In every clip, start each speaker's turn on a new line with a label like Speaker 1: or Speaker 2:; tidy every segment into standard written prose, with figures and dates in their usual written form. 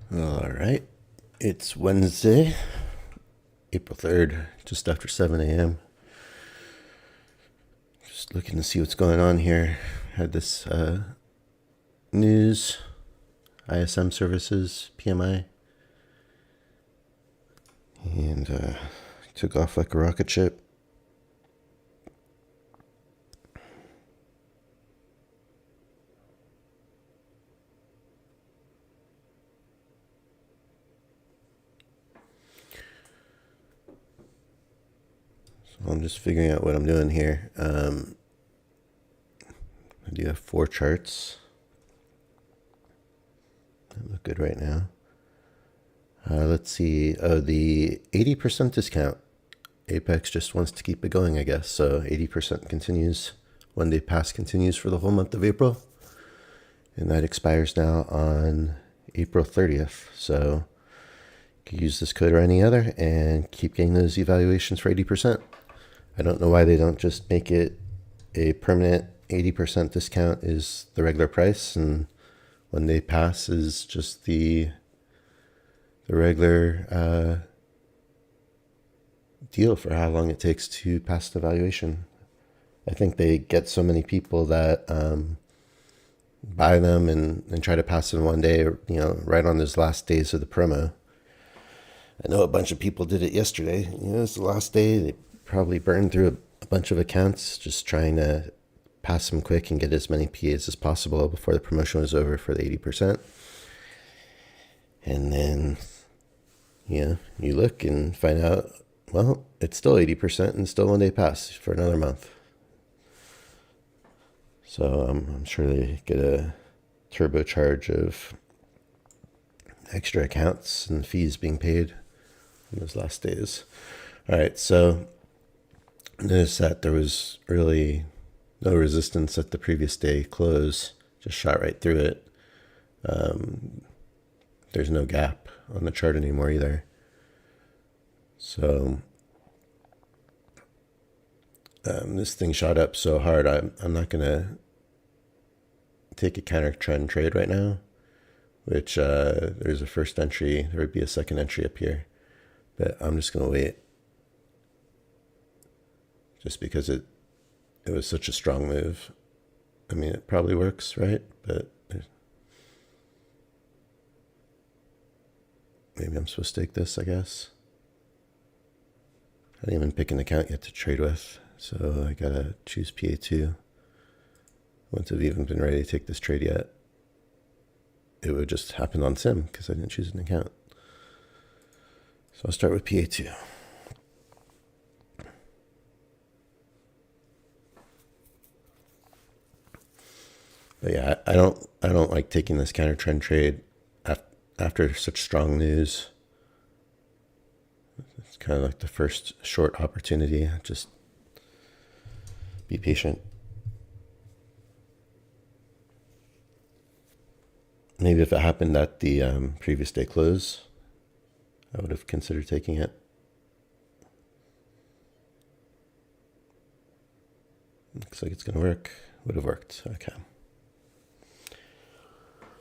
Speaker 1: All right. It's Wednesday, April 3rd, just after 7 a.m. Just looking to see what's going on here. Had this news, ISM services, PMI, and took off like a rocket ship. So I'm just figuring out what I'm doing here. I do have 4 charts. That look good right now. Let's see. Oh, the 80% discount. Apex just wants to keep it going, I guess. So 80% continues. 1 day pass continues for the whole month of April. And that expires now on April 30th. So you can use this code or any other and keep getting those evaluations for 80%. I don't know why they don't just make it a permanent 80% discount is the regular price, and 1 day pass is just the regular deal for how long it takes to pass the evaluation. I think they get so many people that buy them and try to pass it in 1 day, right on those last days of the promo. I know a bunch of people did it yesterday. It's the last day. They probably burned through a bunch of accounts just trying to pass them quick and get as many PAs as possible before the promotion was over for the 80%. And then, you look and find out, well, it's still 80% and still 1 day pass for another month. So I'm sure they get a turbocharge of extra accounts and fees being paid in those last days. All right, so notice that there was really no resistance at the previous day close, just shot right through it. There's no gap on the chart anymore either. So this thing shot up so hard, I'm not going to take a counter trend trade right now, which there's a first entry. There would be a second entry up here, but I'm just going to wait just because it was such a strong move. I mean, it probably works, right? But maybe I'm supposed to take this, I guess. I didn't even pick an account yet to trade with, so I gotta choose PA2. Once I've even been ready to take this trade yet, it would just happen on Sim because I didn't choose an account. So I'll start with PA2. But yeah, I don't like taking this counter trend trade after such strong news. It's kind of like the first short opportunity. Just be patient. Maybe if it happened at the previous day close, I would have considered taking it. Looks like it's going to work. Would have worked. Okay.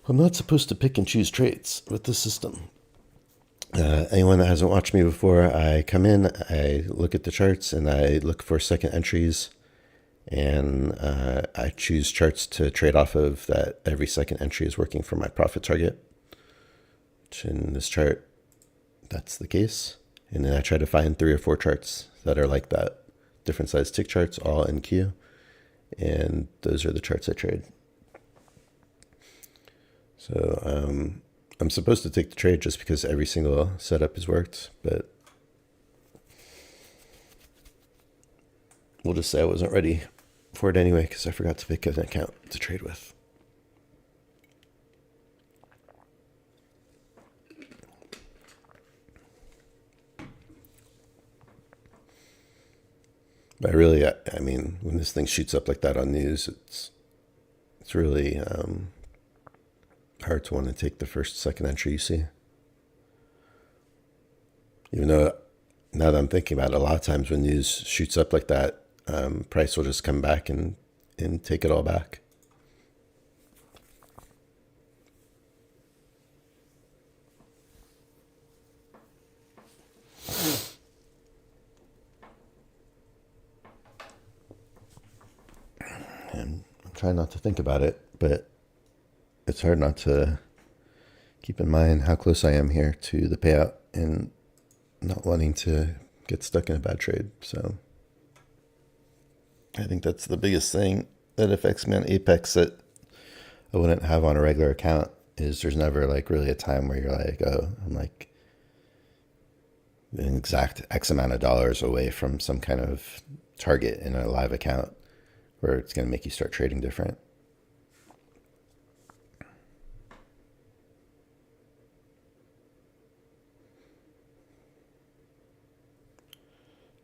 Speaker 1: I'm not supposed to pick and choose trades with this system. Anyone that hasn't watched me before, I come in, I look at the charts, and I look for second entries, and I choose charts to trade off of that every second entry is working for my profit target, which in this chart, that's the case. And then I try to find 3 or 4 charts that are like that, different size tick charts, all in queue, and those are the charts I trade. So I'm supposed to take the trade just because every single setup has worked, but we'll just say I wasn't ready for it anyway because I forgot to pick an account to trade with. But really, I mean, when this thing shoots up like that on news, it's really hard to want to take the second entry you see. Even though, now that I'm thinking about it, a lot of times when news shoots up like that, price will just come back and take it all back. try not to think about it, but it's hard not to keep in mind how close I am here to the payout and not wanting to get stuck in a bad trade. So I think that's the biggest thing that affects me on Apex that I wouldn't have on a regular account, is there's never like really a time where you're like, oh, I'm like an exact X amount of dollars away from some kind of target in a live account where it's going to make you start trading different.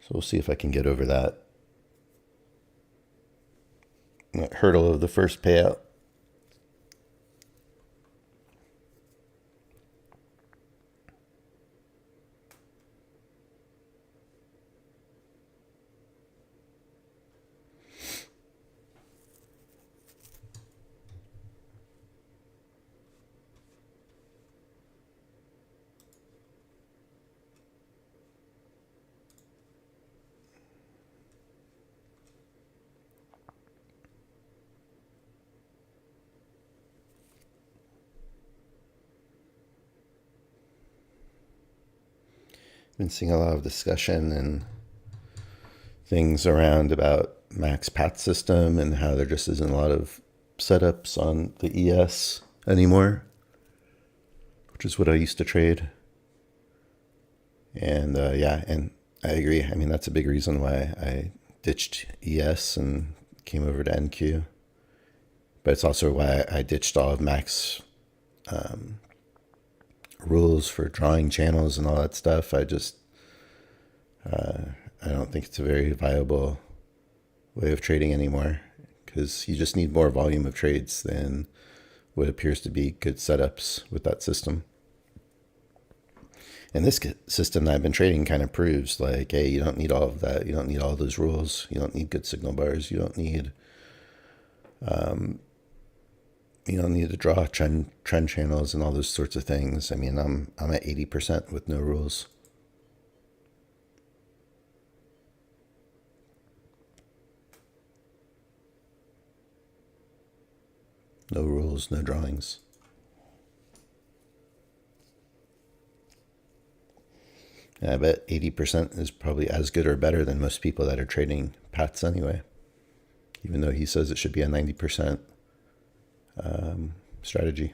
Speaker 1: So we'll see if I can get over that hurdle of the first payout. Been seeing a lot of discussion and things around about max path system and how there just isn't a lot of setups on the ES anymore, which is what I used to trade. And yeah, and I agree. I mean, that's a big reason why I ditched ES and came over to NQ. But it's also why I ditched all of Max rules for drawing channels and all that stuff. I just, I don't think it's a very viable way of trading anymore, because you just need more volume of trades than what appears to be good setups with that system. And this system that I've been trading kind of proves like, hey, you don't need all of that. You don't need all those rules. You don't need good signal bars. You don't need to draw trend channels and all those sorts of things. I mean, I'm at 80% with no rules. No rules, no drawings. And I bet 80% is probably as good or better than most people that are trading PATs anyway, even though he says it should be a 90% strategy.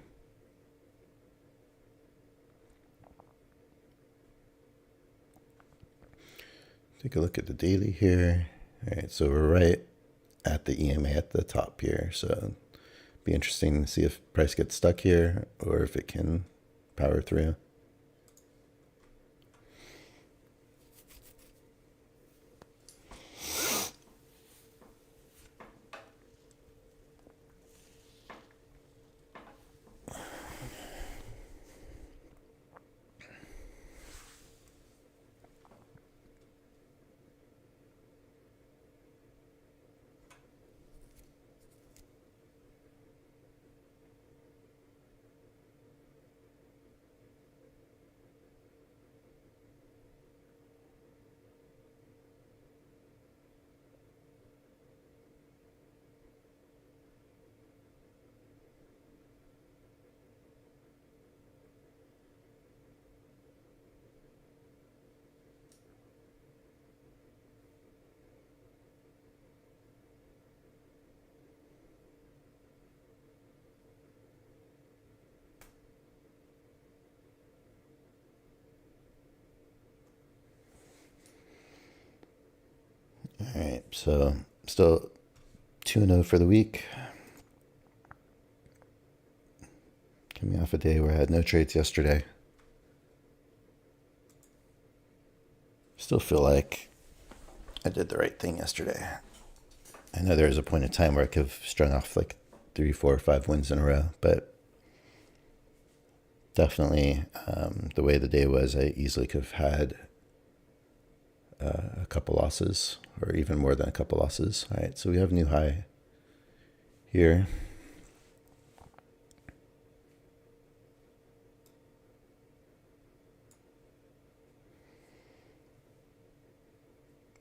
Speaker 1: Take a look at the daily here. All right, so we're right at the EMA at the top here. So be interesting to see if price gets stuck here or if it can power through. All right, so still 2-0 for the week. Coming off a day where I had no trades yesterday. Still feel like I did the right thing yesterday. I know there was a point in time where I could have strung off like 3, 4, 5 wins in a row, but definitely the way the day was, I easily could have had a couple losses, or even more than a couple losses. All right, so we have a new high here.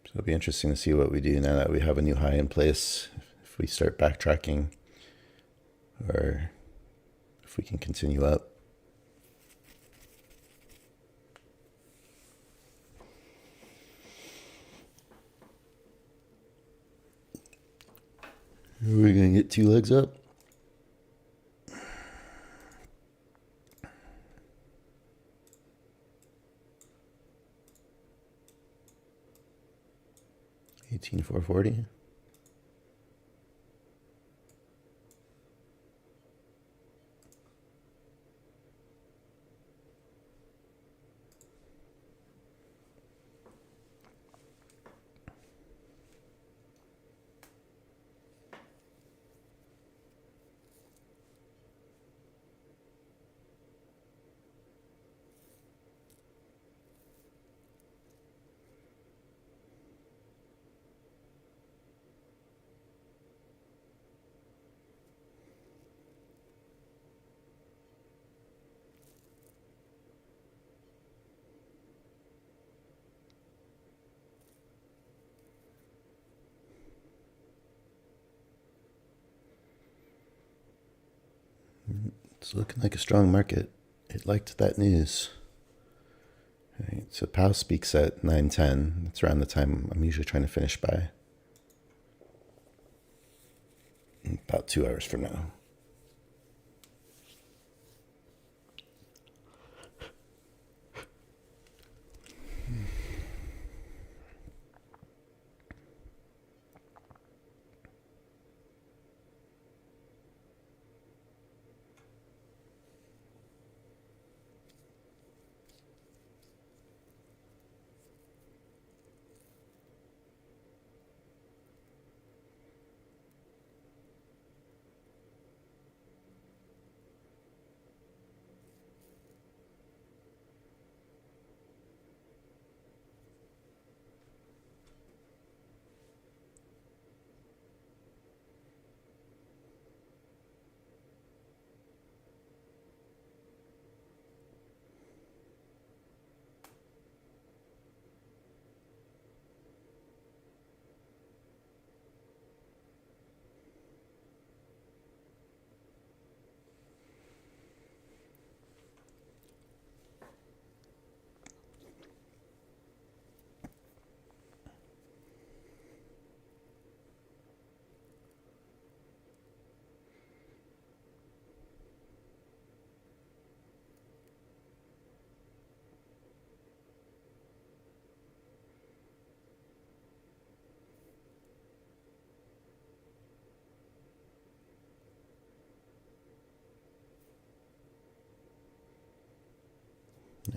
Speaker 1: So it'll be interesting to see what we do now that we have a new high in place. If if we start backtracking or if we can continue up. Are we going to get 2 legs up? $18,440. It's looking like a strong market. It liked that news. All right, so Powell speaks at 9:10. That's around the time I'm usually trying to finish by. About 2 hours from now.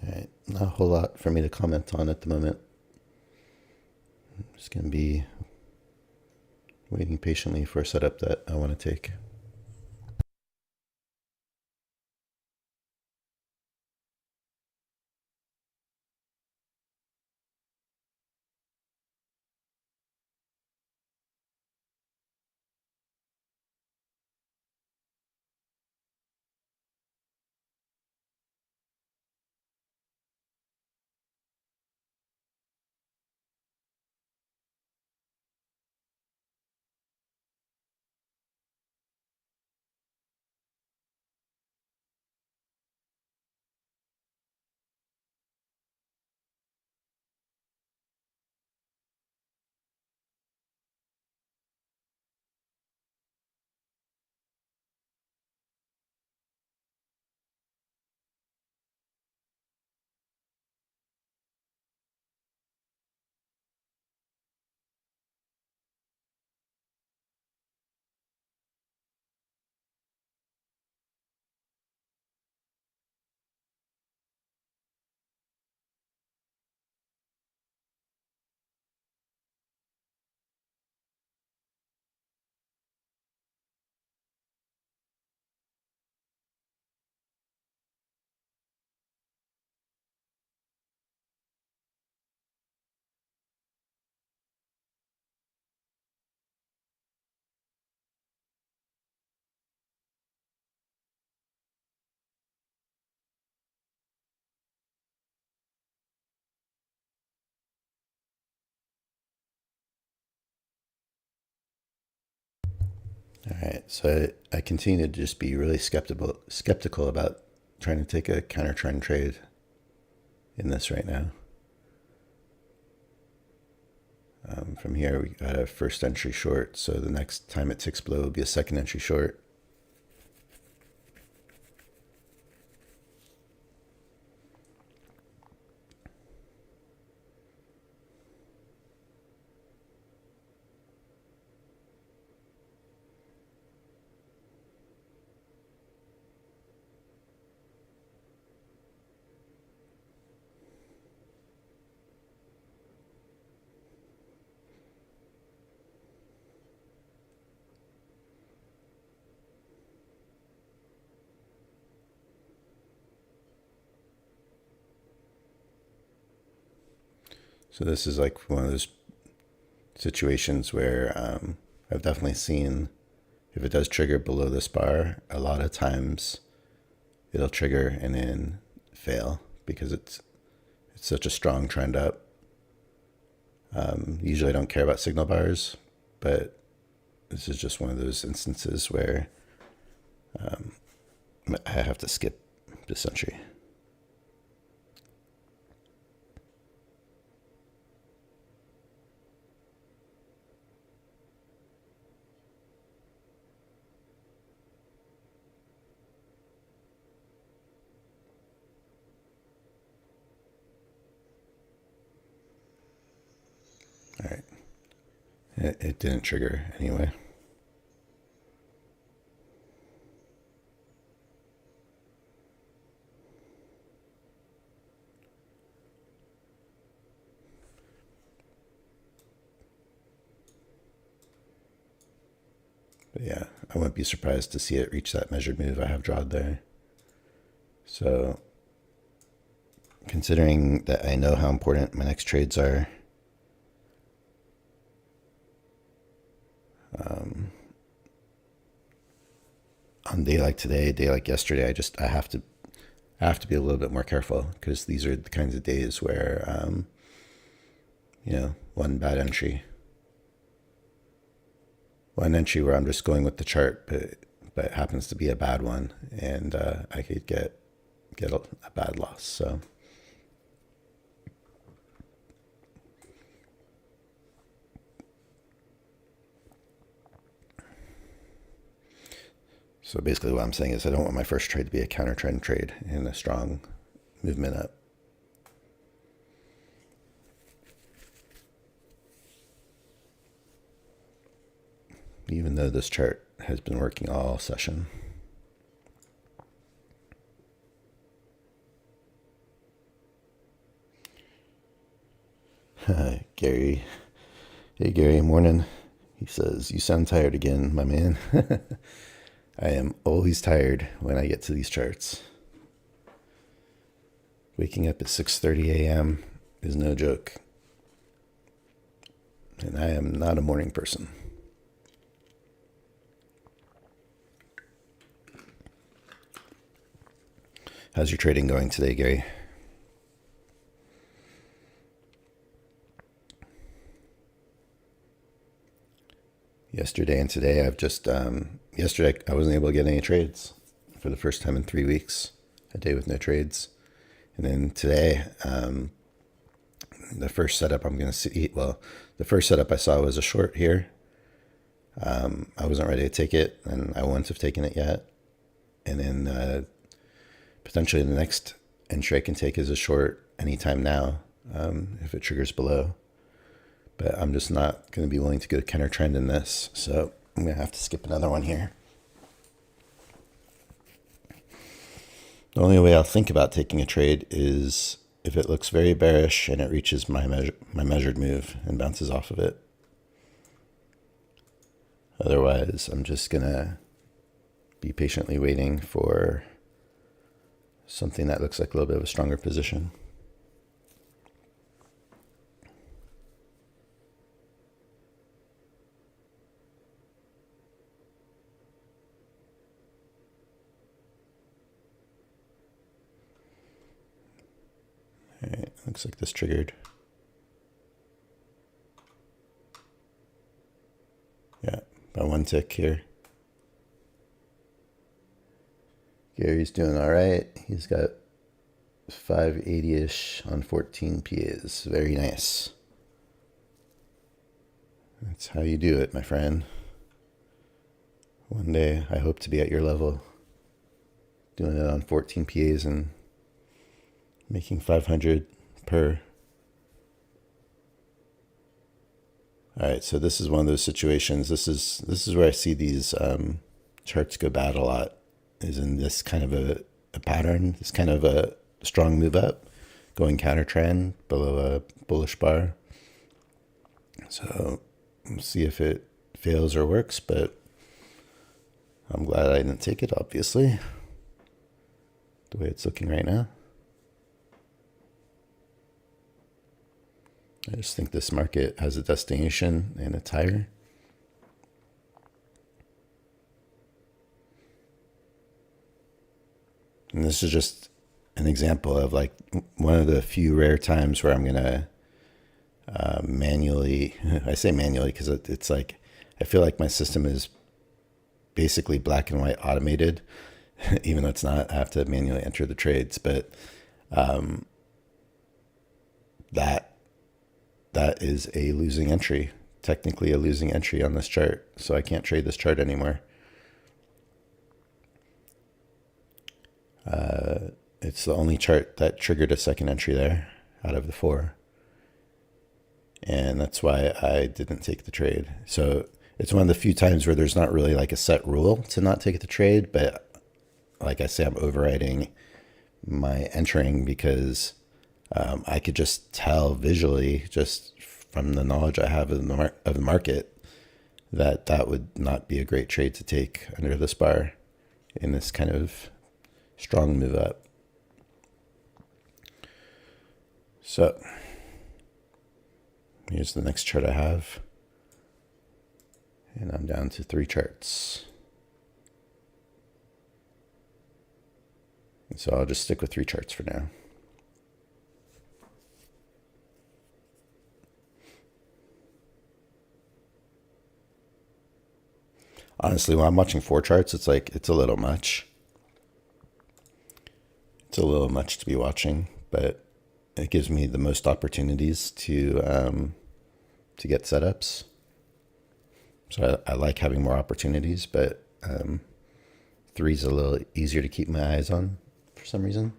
Speaker 1: All right, not a whole lot for me to comment on at the moment. I'm just going to be waiting patiently for a setup that I want to take. So I continue to just be really skeptical about trying to take a counter trend trade in this right now. From here, we got a first entry short, so the next time it ticks below will be a second entry short. So this is like one of those situations where I've definitely seen if it does trigger below this bar, a lot of times it'll trigger and then fail because it's such a strong trend up. Usually I don't care about signal bars, but this is just one of those instances where I have to skip this entry. All right. It didn't trigger anyway. But yeah, I wouldn't be surprised to see it reach that measured move I have drawn there. So considering that I know how important my next trades are, on a day like today, a day like yesterday, I have to be a little bit more careful because these are the kinds of days where, one bad entry, where I'm just going with the chart, but it happens to be a bad one, and I could get a bad loss. So basically what I'm saying is I don't want my first trade to be a counter trend trade in a strong movement up. Even though this chart has been working all session. Gary. Hey Gary, morning. He says, "You sound tired again, my man." I am always tired when I get to these charts. Waking up at 6:30 a.m. is no joke. And I am not a morning person. How's your trading going today, Gary? Yesterday and today, I've just, yesterday I wasn't able to get any trades for the first time in 3 weeks, a day with no trades. And then today, the first setup I'm going to see, the first setup I saw was a short here. I wasn't ready to take it, and I wouldn't have taken it yet. And then potentially the next entry I can take is a short anytime now, if it triggers below. But I'm just not going to be willing to go counter trend in this, so I'm going to have to skip another one here. The only way I'll think about taking a trade is if it looks very bearish and it reaches my measured move and bounces off of it. Otherwise, I'm just going to be patiently waiting for something that looks like a little bit of a stronger position. All right, looks like this triggered. Yeah, about one tick here. Gary's doing all right. He's got 580-ish on 14 PAs. Very nice. That's how you do it, my friend. One day, I hope to be at your level, doing it on 14 PAs and making 500 per. All right, so this is one of those situations. This is where I see these charts go bad a lot, is in this kind of a pattern, this kind of a strong move up, going counter trend below a bullish bar. So we'll see if it fails or works, but I'm glad I didn't take it, obviously, the way it's looking right now. I just think this market has a destination and it's higher. And this is just an example of like one of the few rare times where I'm going to manually, I say manually because it's like, I feel like my system is basically black and white automated, even though it's not. I have to manually enter the trades, but that is a losing entry, technically a losing entry on this chart. So I can't trade this chart anymore. It's the only chart that triggered a second entry there out of the 4. And that's why I didn't take the trade. So it's one of the few times where there's not really like a set rule to not take the trade. But like I say, I'm overriding my entering because I could just tell visually, just from the knowledge I have of the market, that that would not be a great trade to take under this bar in this kind of strong move up. So here's the next chart I have, and I'm down to 3 charts. And so I'll just stick with 3 charts for now. Honestly, when I'm watching 4 charts, it's like, it's a little much. It's a little much to be watching, but it gives me the most opportunities to get setups. So I like having more opportunities, but 3 is a little easier to keep my eyes on for some reason.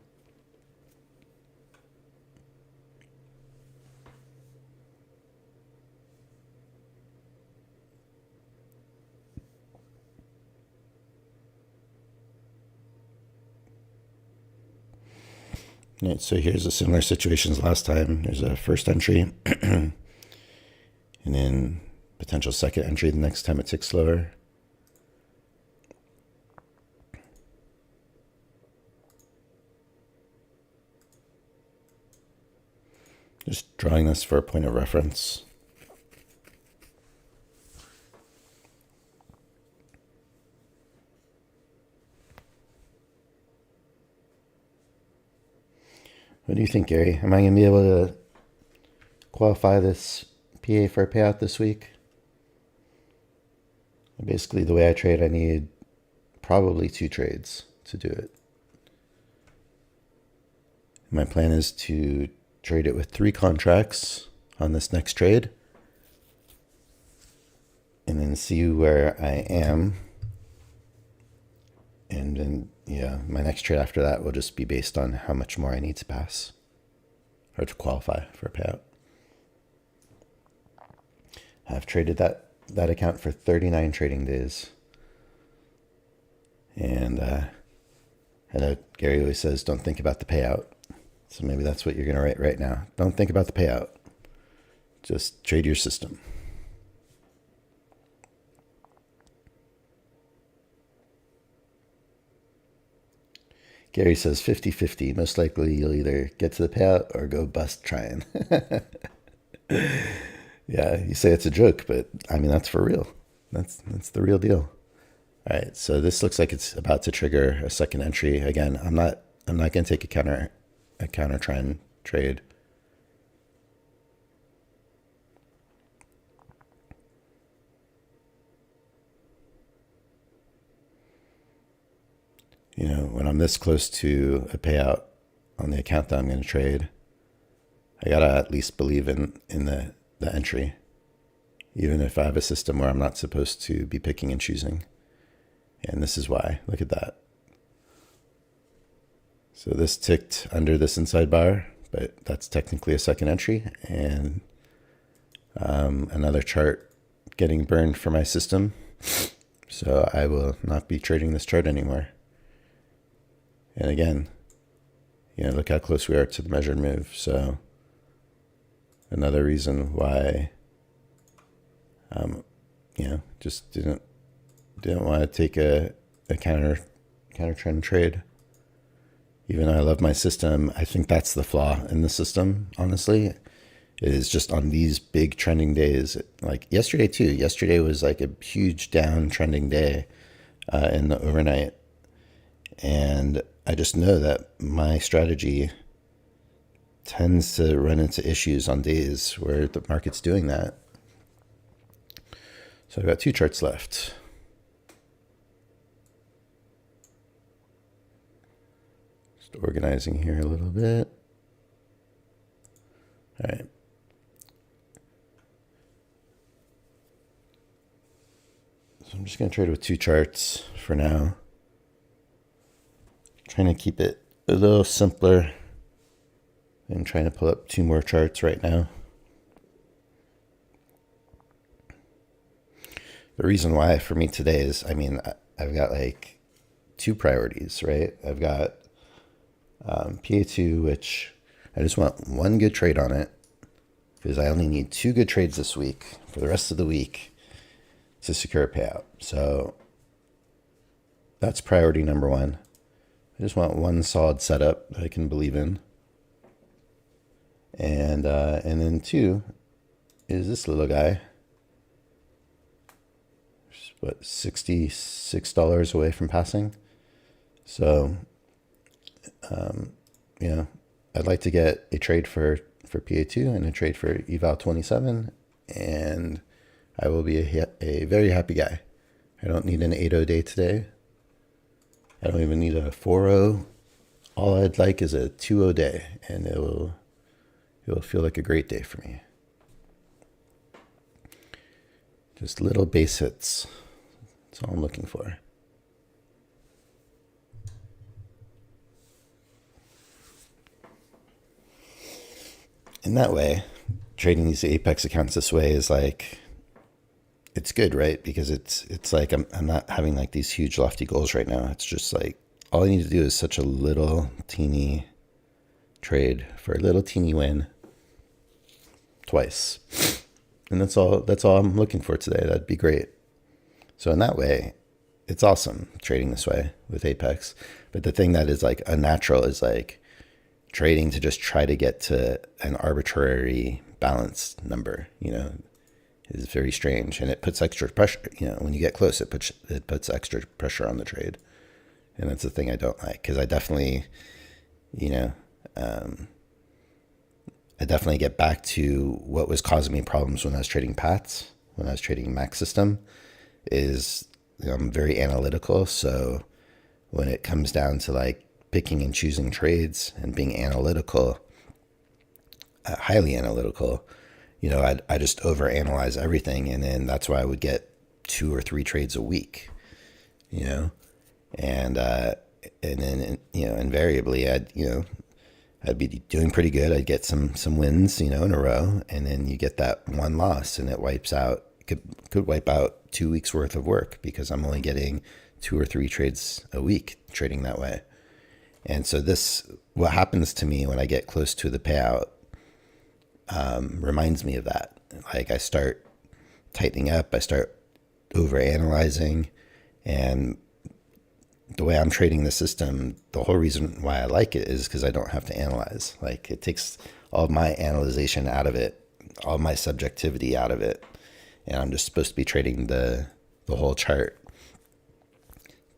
Speaker 1: All right, so here's a similar situation as last time. There's a first entry, and then potential second entry the next time it ticks lower. Just drawing this for a point of reference. What do you think, Gary? Am I going to be able to qualify this PA for a payout this week? Basically, the way I trade, I need probably 2 trades to do it. My plan is to trade it with 3 contracts on this next trade, and then see where I am. And then, yeah, my next trade after that will just be based on how much more I need to pass or to qualify for a payout. I've traded that account for 39 trading days. And I know Gary always says, don't think about the payout. So maybe that's what you're going to write right now. Don't think about the payout. Just trade your system. Gary says 50-50. Most likely you'll either get to the payout or go bust trying. Yeah, you say it's a joke, but I mean, that's for real. That's the real deal. All right, so this looks like it's about to trigger a second entry. Again, I'm not going to take a counter trend trade. when I'm this close to a payout on the account that I'm going to trade, I got to at least believe in the entry, even if I have a system where I'm not supposed to be picking and choosing. And this is why. Look at that. So this ticked under this inside bar, but that's technically a second entry, and another chart getting burned for my system. So I will not be trading this chart anymore. And again, look how close we are to the measured move. So another reason why, just didn't want to take a counter trend trade. Even though I love my system, I think that's the flaw in the system, honestly. It is just on these big trending days, like yesterday too. Yesterday was like a huge down trending day in the overnight. And I just know that my strategy tends to run into issues on days where the market's doing that. So I've got 2 charts left. Just organizing here a little bit. All right. So I'm just going to trade with 2 charts for now. Trying to keep it a little simpler. I'm trying to pull up 2 more charts right now. The reason why for me today is, I've got like 2 priorities, right? I've got PA2, which I just want 1 good trade on it, because I only need 2 good trades this week for the rest of the week to secure a payout. So that's priority number 1. I just want 1 solid setup that I can believe in. And then 2 is this little guy. What, $66 away from passing. So, I'd like to get a trade for PA2 and a trade for Eval 27, and I will be a very happy guy. I don't need an 8-0 day today. I don't even need a 4-0. All I'd like is a 2-0 day, and it will feel like a great day for me. Just little base hits. That's all I'm looking for. In that way, trading these Apex accounts this way is like, it's good, right? Because it's like I'm not having like these huge lofty goals right now. It's just like all I need to do is such a little teeny trade for a little teeny win twice. And that's all I'm looking for today. That'd be great. So in that way, it's awesome trading this way with Apex. But the thing that is like unnatural is like trading to just try to get to an arbitrary balanced number, is very strange. And it puts extra pressure, when you get close, it puts extra pressure on the trade. And that's the thing I don't like, because I definitely, I definitely get back to what was causing me problems when I was trading PATs, when I was trading max system, is I'm very analytical. So when it comes down to like picking and choosing trades and being analytical, highly analytical, I just overanalyze everything. And then that's why I would get 2 or 3 trades a week, and then, invariably I'd be doing pretty good. I'd get some wins, in a row, and then you get that 1 loss, and it wipes out. Could wipe out 2 weeks worth of work, because I'm only getting 2 or 3 trades a week trading that way. And so what happens to me when I get close to the payout, reminds me of that. Like I start tightening up, I start overanalyzing, and the way I'm trading the system, the whole reason why I like it is because I don't have to analyze. Like it takes all of my analyzation out of it, all of my subjectivity out of it, and I'm just supposed to be trading the whole chart.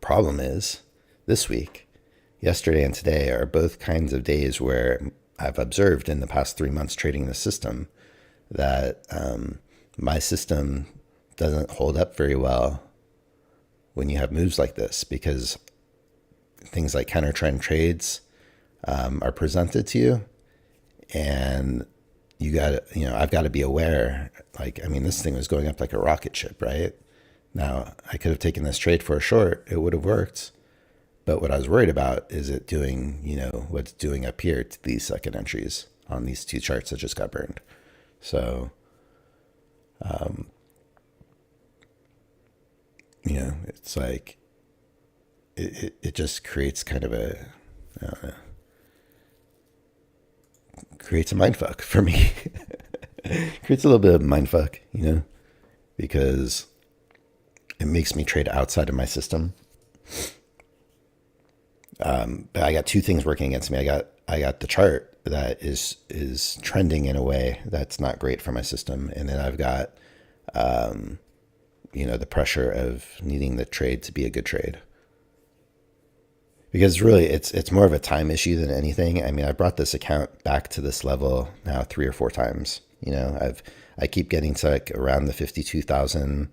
Speaker 1: Problem is, this week, yesterday and today are both kinds of days where I've observed in the past 3 months trading the system that my system doesn't hold up very well when you have moves like this, because things like counter trend trades are presented to you, and you got I've got to be aware. Like, I mean, this thing was going up like a rocket ship, right? Now, I could have taken this trade for a short. It would have worked. But what I was worried about is it doing, what's doing up here to these second entries on these two charts that just got burned. So, it's like, it just creates kind of creates a mindfuck for me. Creates a little bit of mindfuck, because it makes me trade outside of my system. But I got two things working against me. I got the chart that is trending in a way that's not great for my system, and then I've got the pressure of needing the trade to be a good trade. Because really, it's more of a time issue than anything. I mean, I brought this account back to this level now 3 or 4 times. I keep getting to like around the 52,000.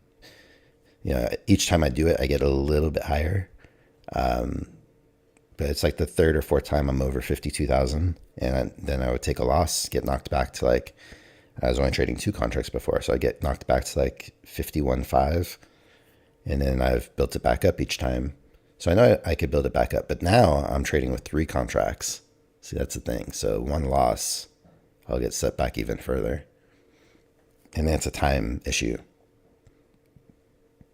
Speaker 1: Each time I do it, I get a little bit higher. But it's like the 3rd or 4th time I'm over 52,000, and then I would take a loss, get knocked back to like, I was only trading 2 contracts before, so I get knocked back to like 51.5, and then I've built it back up each time. So I know I could build it back up, but now I'm trading with 3 contracts. See, that's the thing. So 1 loss, I'll get set back even further. And that's a time issue.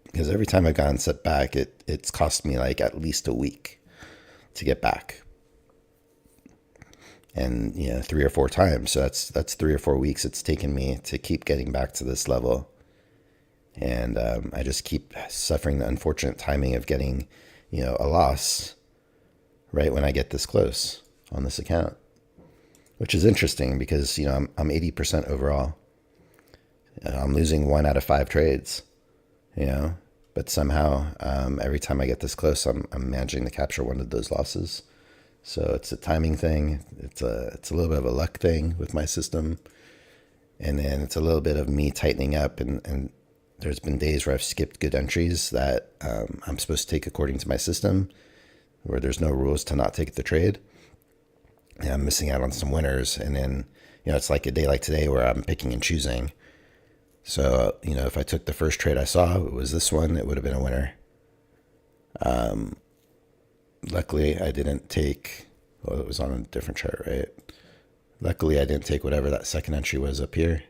Speaker 1: Because every time I've gotten set back, it's cost me like at least a week to get back. And 3 or 4 times. So that's 3 or 4 weeks it's taken me to keep getting back to this level. And I just keep suffering the unfortunate timing of getting a loss right when I get this close on this account, which is interesting because, I'm 80% overall. I'm losing 1 out of 5 trades, but somehow every time I get this close, I'm managing to capture one of those losses. So it's a timing thing. It's a little bit of a luck thing with my system. And then it's a little bit of me tightening up, and there's been days where I've skipped good entries that I'm supposed to take according to my system, where there's no rules to not take the trade. And I'm missing out on some winners. And then, it's like a day like today where I'm picking and choosing. So, if I took the first trade I saw, it was this one, it would have been a winner. Luckily, I didn't take, well, it was on a different chart, right? Luckily, I didn't take whatever that second entry was up here.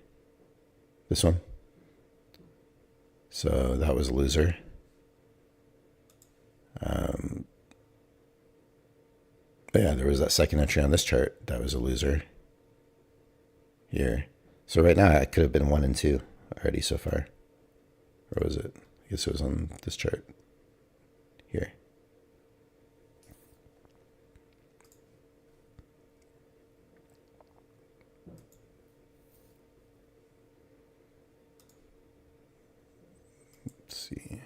Speaker 1: This one. So that was a loser. But yeah, there was that second entry on this chart. That was a loser here. So right now, I could have been 1 and 2 already so far. Or was it? I guess it was on this chart here. Let's see.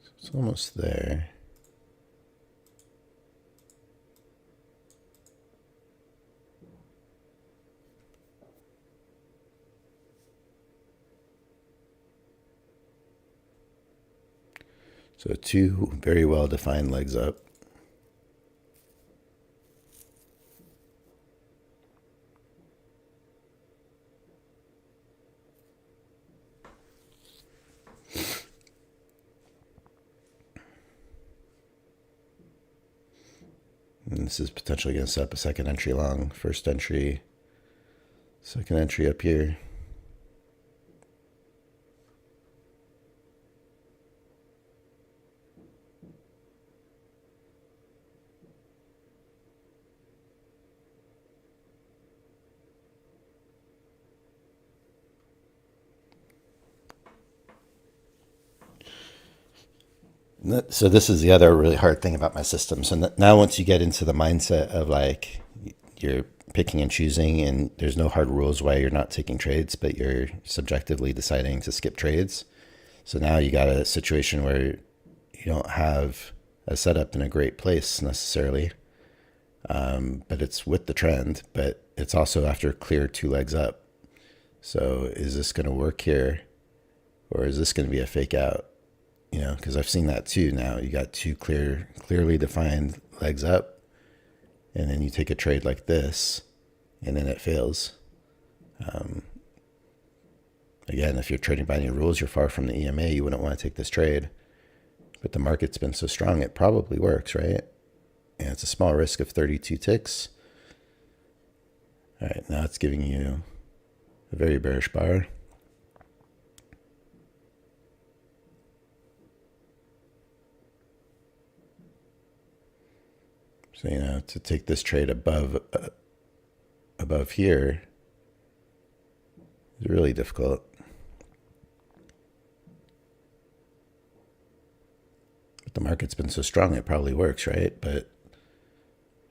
Speaker 1: So it's almost there. So 2 very well-defined legs up. And this is potentially going to set up a second entry long. First entry, second entry up here. So this is the other really hard thing about my system. So now once you get into the mindset of like you're picking and choosing and there's no hard rules why you're not taking trades, but you're subjectively deciding to skip trades. So now you got a situation where you don't have a setup in a great place necessarily, but it's with the trend, but it's also after clear 2 legs up. So is this going to work here, or is this going to be a fake out? you know, because I've seen that too. Now you got two clearly defined legs up, and then you take a trade like this, and then it fails. Again, if you're trading by any rules, you're far from the EMA, you wouldn't want to take this trade. But the market's been so strong, it probably works, right? And it's a small risk of 32 ticks. All right, now it's giving you a very bearish bar. So, you know, to take this trade above here is really difficult. But the market's been so strong, it probably works, right? But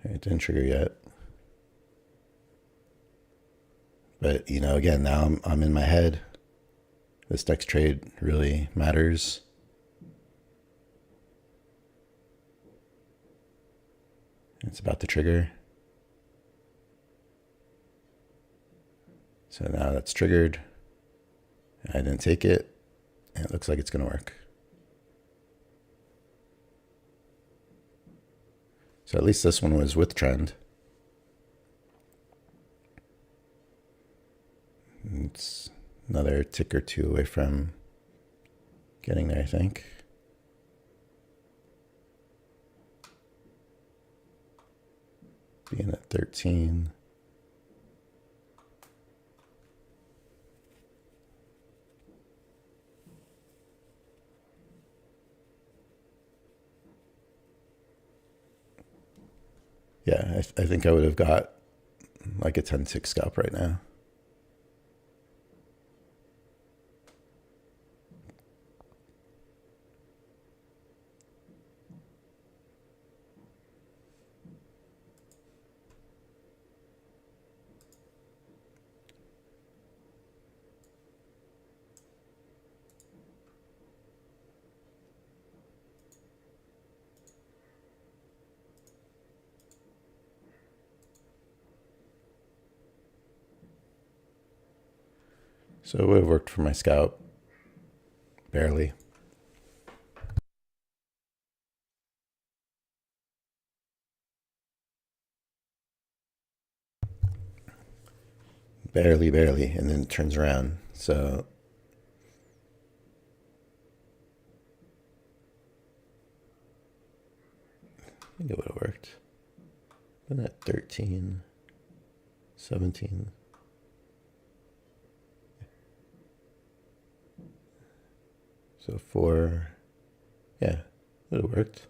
Speaker 1: it didn't trigger yet. But, you know, again, now I'm in my head. This next trade really matters. It's about to trigger. So now that's triggered. I didn't take it. And it looks like it's going to work. So at least this one was with trend. It's another tick or two away from getting there, I think. Being at 13. Yeah, I think I would have got like a 10-tick scalp right now. So it would have worked for my scalp. Barely. Barely, and then it turns around. So I think it would have worked. Been at 13, 17. So 4, yeah, would have worked.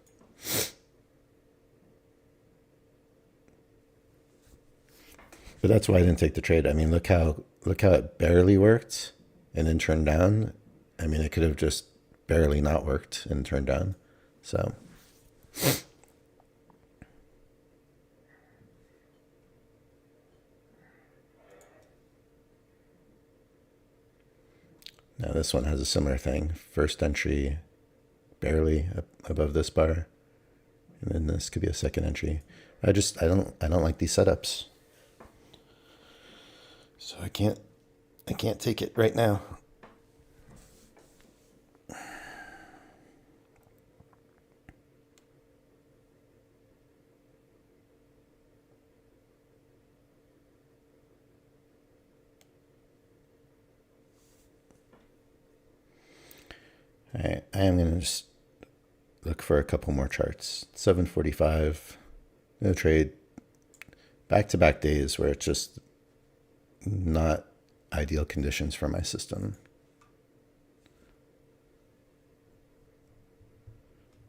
Speaker 1: But that's why I didn't take the trade. I mean, look how it barely worked and then turned down. I mean, it could have just barely not worked and turned down. So now this one has a similar thing. First entry barely above this bar, and then this could be a second entry. I don't like these setups. So I can't take it right now. I am going to just look for a couple more charts. 745, no trade. Back-to-back days where it's just not ideal conditions for my system.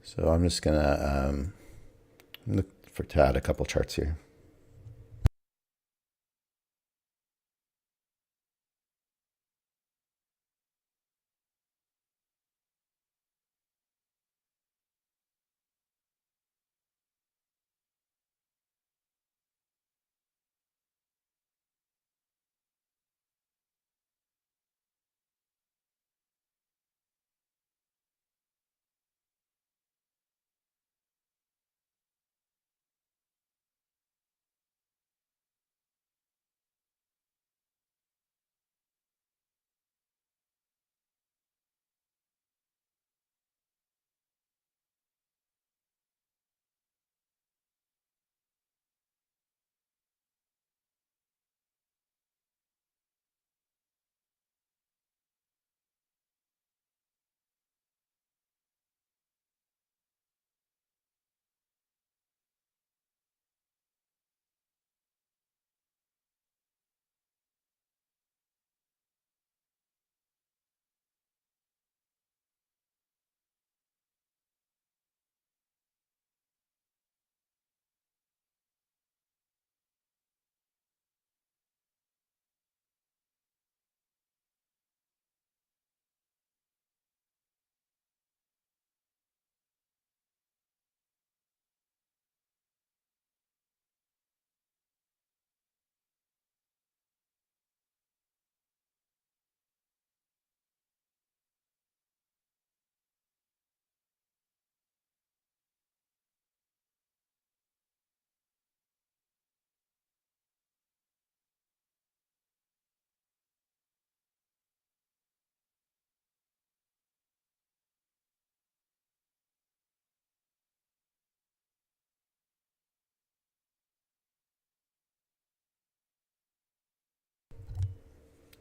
Speaker 1: So I'm just going to look to add a couple charts here.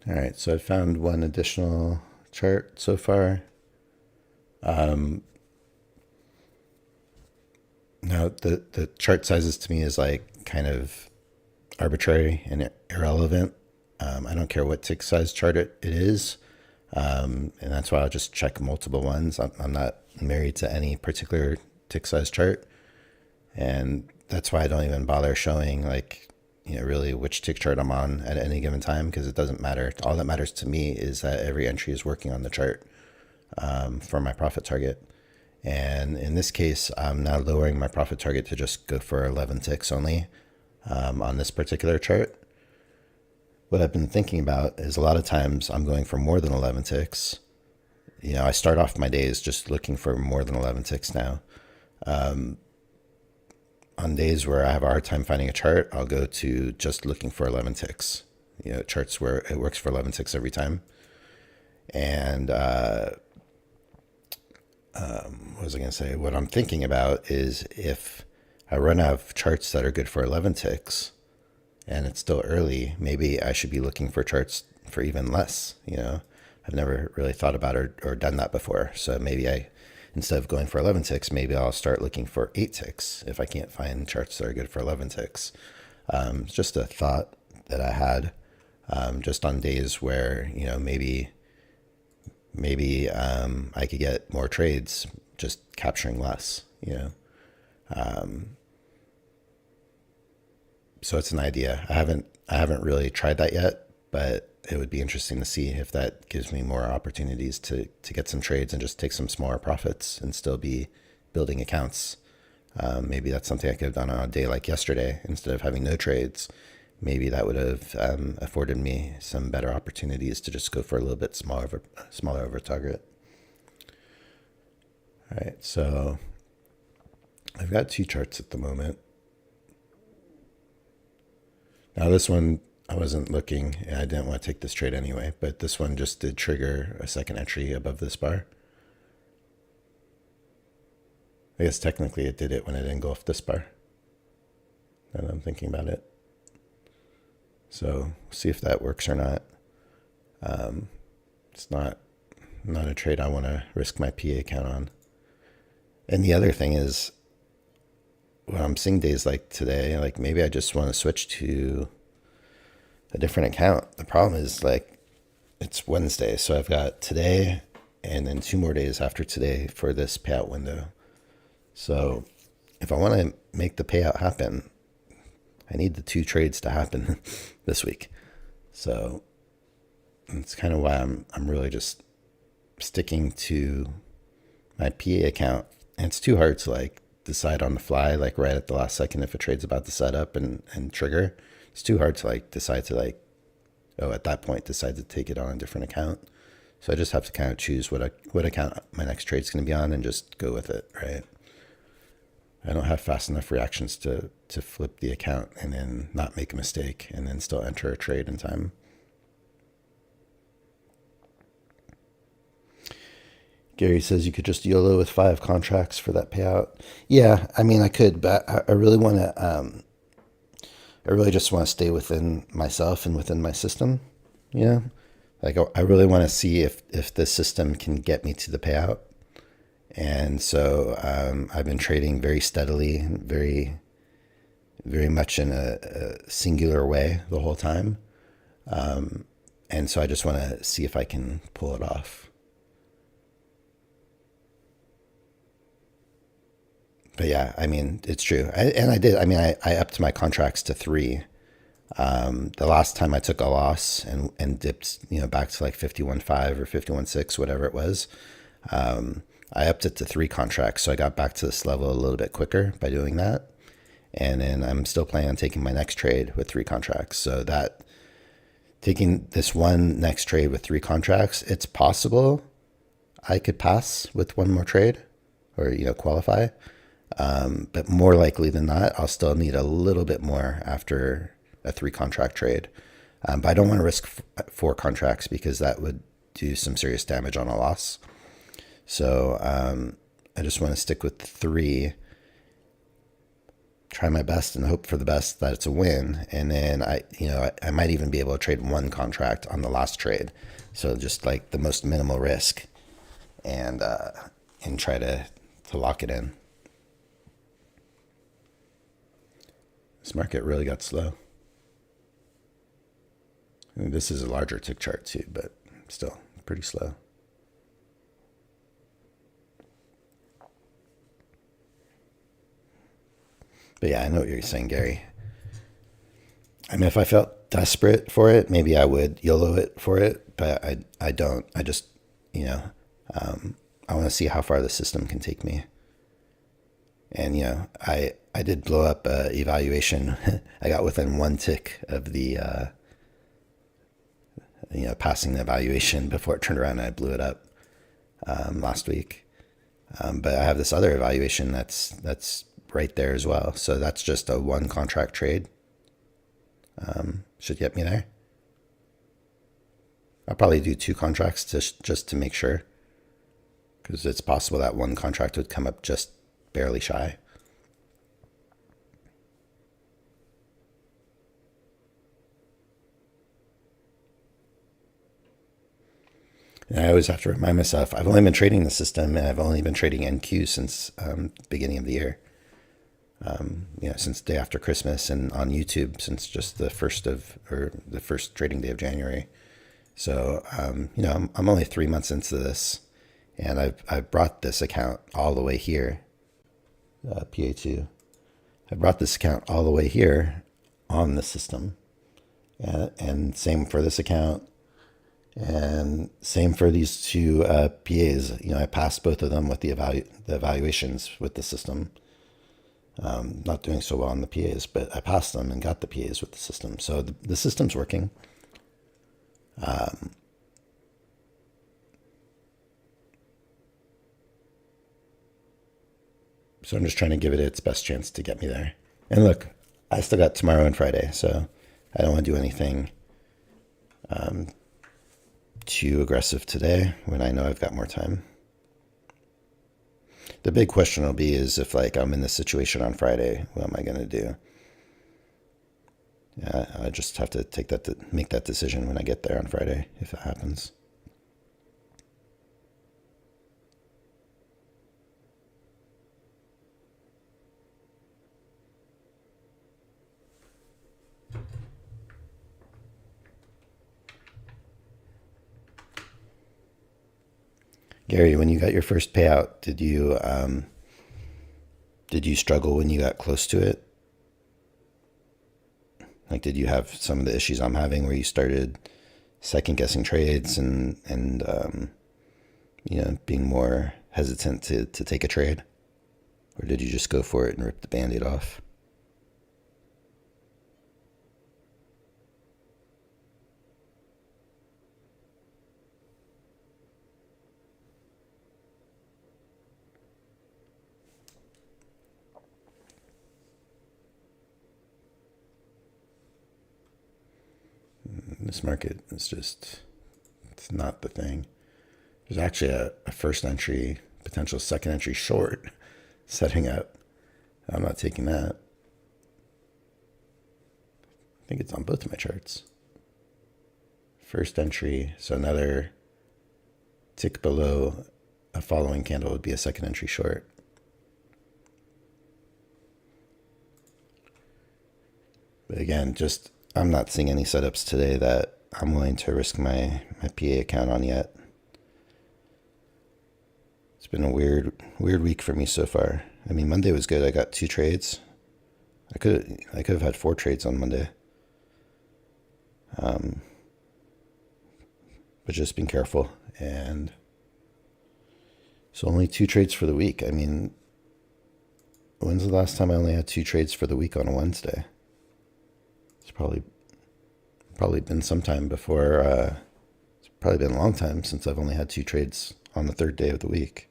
Speaker 1: All right, so I found one additional chart so far. Now the chart sizes to me is like kind of arbitrary and irrelevant. I don't care what tick size chart it is. And that's why I'll just check multiple ones. I'm not married to any particular tick size chart. And that's why I don't even bother showing like, really which tick chart I'm on at any given time, because it doesn't matter. All that matters to me is that every entry is working on the chart for my profit target. And in this case, I'm now lowering my profit target to just go for 11 ticks only on this particular chart. What I've been thinking about is a lot of times I'm going for more than 11 ticks. I start off my days just looking for more than 11 ticks now. On days where I have a hard time finding a chart, I'll go to just looking for 11 ticks. Charts where it works for 11 ticks every time. And what was I going to say? What I'm thinking about is if I run out of charts that are good for 11 ticks and it's still early, maybe I should be looking for charts for even less. I've never really thought about or done that before. So maybe instead of going for 11 ticks, maybe I'll start looking for 8 ticks if I can't find charts that are good for 11 ticks. It's just a thought that I had just on days where, maybe I could get more trades just capturing less, So it's an idea. I haven't really tried that yet, but it would be interesting to see if that gives me more opportunities to get some trades and just take some smaller profits and still be building accounts. Maybe that's something I could have done on a day like yesterday. Instead of having no trades, maybe that would have afforded me some better opportunities to just go for a little bit smaller over target. All right, so I've got 2 charts at the moment. Now this one, I wasn't looking, and I didn't want to take this trade anyway, but this one just did trigger a second entry above this bar. I guess technically it did it when it engulfed this bar. Now that I'm thinking about it. So see if that works or not. It's not a trade I want to risk my PA account on. And the other thing is, when I'm seeing days like today, like maybe I just want to switch to a different account. The problem is like it's Wednesday, so I've got today and then 2 more days after today for this payout window. So if I want to make the payout happen, I need the 2 trades to happen this week. So that's kind of why I'm really just sticking to my PA account. And it's too hard to like decide on the fly, like right at the last second, if a trade's about to set up and trigger. It's too hard to like decide to like, at that point decide to take it on a different account. So I just have to kind of choose what account my next trade's going to be on and just go with it, right? I don't have fast enough reactions to flip the account and then not make a mistake and then still enter a trade in time. Gary says you could just YOLO with 5 contracts for that payout. Yeah, I mean, I could, but I really want to, I really just want to stay within myself and within my system. Like I really want to see if the system can get me to the payout. And so I've been trading very steadily, very, very much in a singular way the whole time. And so I just want to see if I can pull it off. But yeah, I mean, it's true. I upped my contracts to 3. The last time I took a loss and dipped, back to like 51.5 or 51.6, whatever it was. I upped it to 3 contracts. So I got back to this level a little bit quicker by doing that. And then I'm still planning on taking my next trade with 3 contracts. So that taking this one next trade with 3 contracts, it's possible I could pass with 1 more trade or, qualify. But more likely than not, I'll still need a little bit more after a 3 contract trade. But I don't want to risk 4 contracts because that would do some serious damage on a loss. So I just want to stick with 3. try my best and hope for the best that it's a win. And then I might even be able to trade one contract on the last trade. So just like the most minimal risk and try to lock it in. This market really got slow. This is a larger tick chart too, but still pretty slow. But yeah, I know what you're saying, Gary. I mean, if I felt desperate for it, maybe I would YOLO it for it, but I don't. I just, I want to see how far the system can take me. And, I did blow up evaluation. I got within one tick of the, passing the evaluation before it turned around and I blew it up last week. But I have this other evaluation that's right there as well. So that's just a one contract trade. Should get me there. I'll probably do two contracts just to make sure, because it's possible that one contract would come up just barely shy. And I always have to remind myself, I've only been trading the system and I've only been trading NQ since the beginning of the year. Since the day after Christmas, and on YouTube since just the first trading day of January. So, I'm only 3 months into this, and I've brought this account all the way here, PA2. I brought this account all the way here on the system, and same for this account, and same for these two PAs. I passed both of them with the evaluations with the system. Not doing so well on the PAs, but I passed them and got the PAs with the system. So the system's working. So I'm just trying to give it its best chance to get me there. And look, I still got tomorrow and Friday, so I don't want to do anything too aggressive today when I know I've got more time. The big question will be is if I'm in this situation on Friday, what am I going to do? I just have to make that decision when I get there on Friday, if it happens. Gary, when you got your first payout, did you struggle when you got close to it? Did you have some of the issues I'm having where you started second guessing trades and being more hesitant to take a trade? Or did you just go for it and rip the Band-Aid off? This market is it's not the thing. There's actually a first entry, potential second entry short setting up. I'm not taking that. I think it's on both of my charts. First entry, so another tick below a following candle would be a second entry short. But again, I'm not seeing any setups today that I'm willing to risk my PA account on yet. It's been a weird week for me so far. I mean, Monday was good. I got 2 trades. I could have had 4 trades on Monday. But just being careful. And so only 2 trades for the week. I mean, when's the last time I only had 2 trades for the week on a Wednesday? It's probably been some time before. It's probably been a long time since I've only had 2 trades on the 3rd day of the week.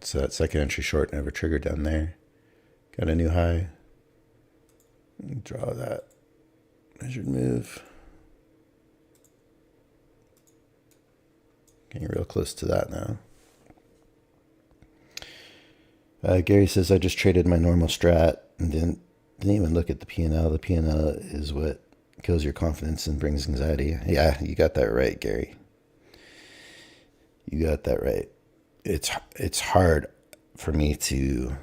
Speaker 1: right, so that second entry short never triggered down there. Got a new high. Draw that measured move. Getting real close to that now. Gary says, I just traded my normal strat and didn't even look at the P&L. The P&L is what kills your confidence and brings anxiety. Yeah, you got that right, Gary. You got that right. It's hard for me to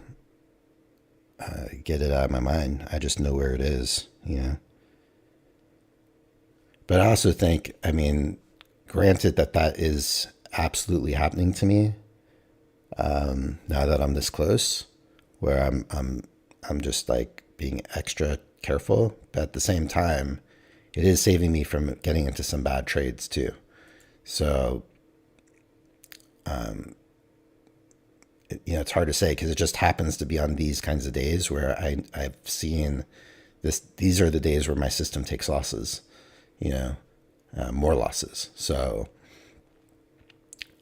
Speaker 1: get it out of my mind. I just know where it is, you know. But I also think, I mean, granted that is absolutely happening to me now that I'm this close, where I'm just like being extra careful. But at the same time, it is saving me from getting into some bad trades too. So, you know, it's hard to say because it just happens to be on these kinds of days where I've seen this. These are the days where my system takes losses, you know, more losses. So,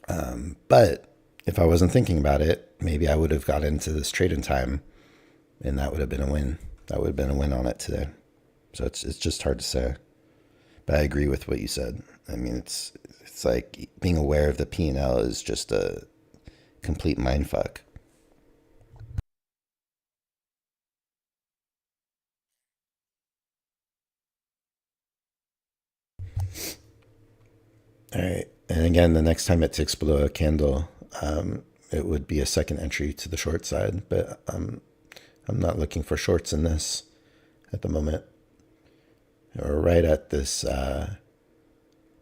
Speaker 1: but if I wasn't thinking about it, maybe I would have got into this trade in time, and that would have been a win. That would have been a win on it today. So it's just hard to say. But I agree with what you said. I mean, it's like being aware of the P&L is just a complete mindfuck. All right. And again, the next time it ticks below a candle, it would be a second entry to the short side. But I'm not looking for shorts in this at the moment. Or right at this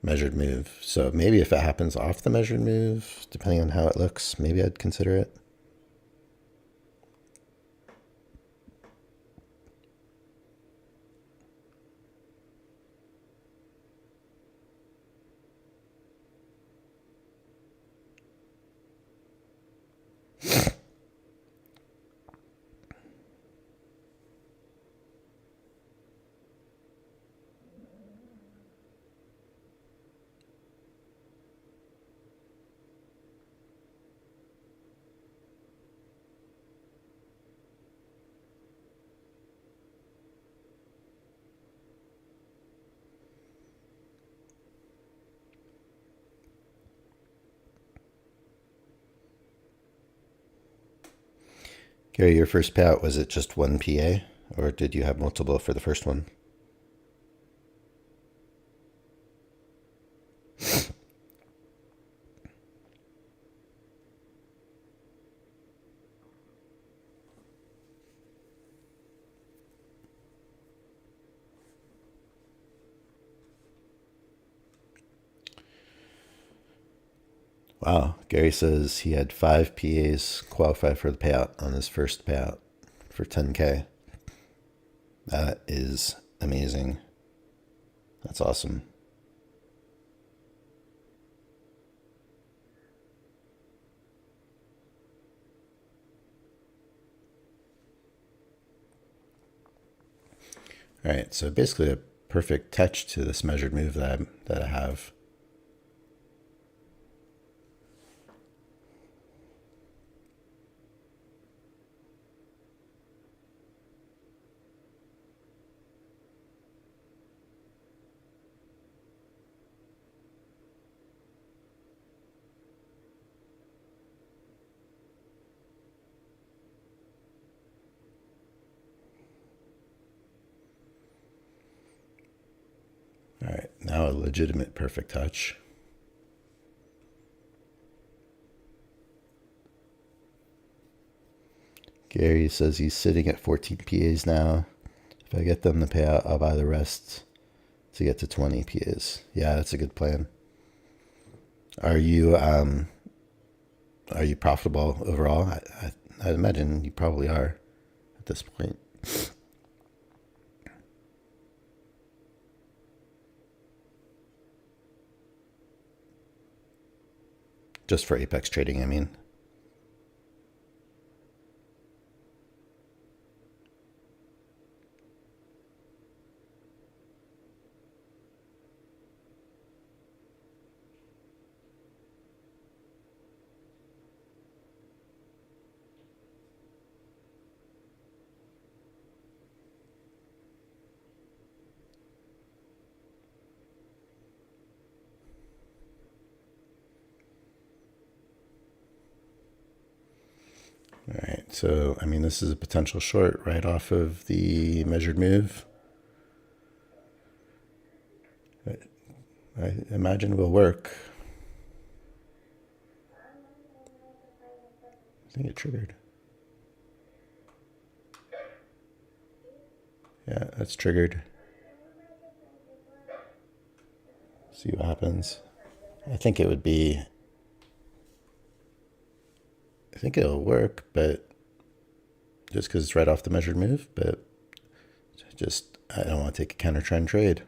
Speaker 1: measured move. So maybe if it happens off the measured move, depending on how it looks, maybe I'd consider it. Gary, your first payout, was it just one PA, or did you have multiple for the first one? Wow, Gary says he had 5 PAs qualify for the payout on his first payout for 10K. That is amazing. That's awesome. All right, so basically a perfect touch to this measured move that I have. All right, now a legitimate perfect touch. Gary says he's sitting at 14 PAs now. If I get them to pay out, I'll buy the rest to get to 20 PAs. Yeah, that's a good plan. Are you profitable overall? I imagine you probably are at this point. Just for Apex trading, I mean. So, I mean, this is a potential short right off of the measured move. I imagine will work. I think it triggered. Yeah, that's triggered. See what happens. I think it would be. I think it'll work, but just because it's right off the measured move, but just I don't want to take a counter trend trade.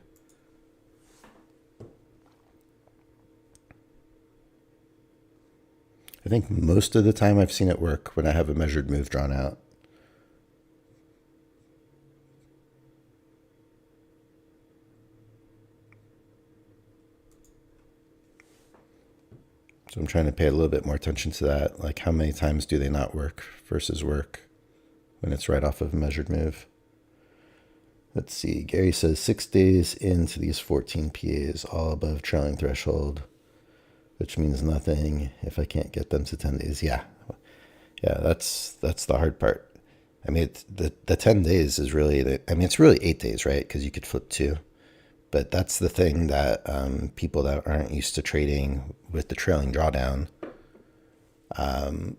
Speaker 1: I think most of the time I've seen it work when I have a measured move drawn out. So I'm trying to pay a little bit more attention to that. Like how many times do they not work versus work when it's right off of a measured move? Let's see. Gary says 6 days into these 14 PAs, all above trailing threshold, which means nothing if I can't get them to 10 days. Yeah, that's the hard part. I mean, the 10 days is really, it's really 8 days, right? Because you could flip 2. But that's the thing that people that aren't used to trading with the trailing drawdown have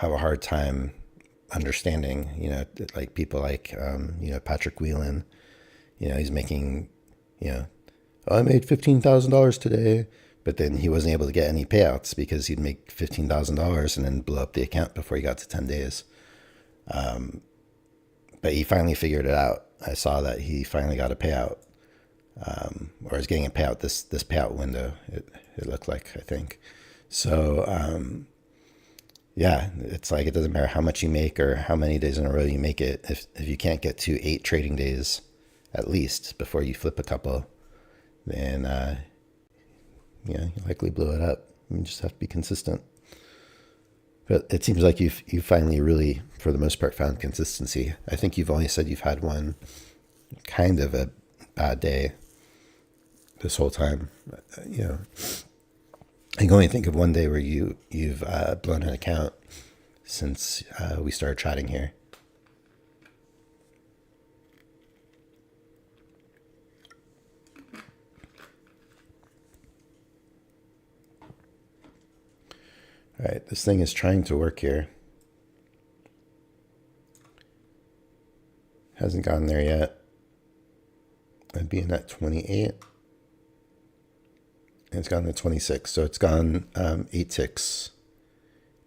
Speaker 1: a hard time understanding. Like people like, Patrick Whelan, he's making, oh, I made $15,000 today, but then he wasn't able to get any payouts because he'd make $15,000 and then blow up the account before he got to 10 days. But he finally figured it out. I saw that he finally got a payout, or is getting a payout this payout window. It looked like, I think. So yeah, it's like it doesn't matter how much you make or how many days in a row you make it. If you can't get to 8 trading days at least before you flip a couple, then you likely blow it up. You just have to be consistent. But it seems like you finally really, for the most part, found consistency. I think you've only said you've had one kind of a bad day this whole time. I can only think of one day where you've blown an account since we started chatting here. All right, this thing is trying to work here. Hasn't gotten there yet. I'd be in at 28. And it's gone to 26. So it's gone 8 ticks.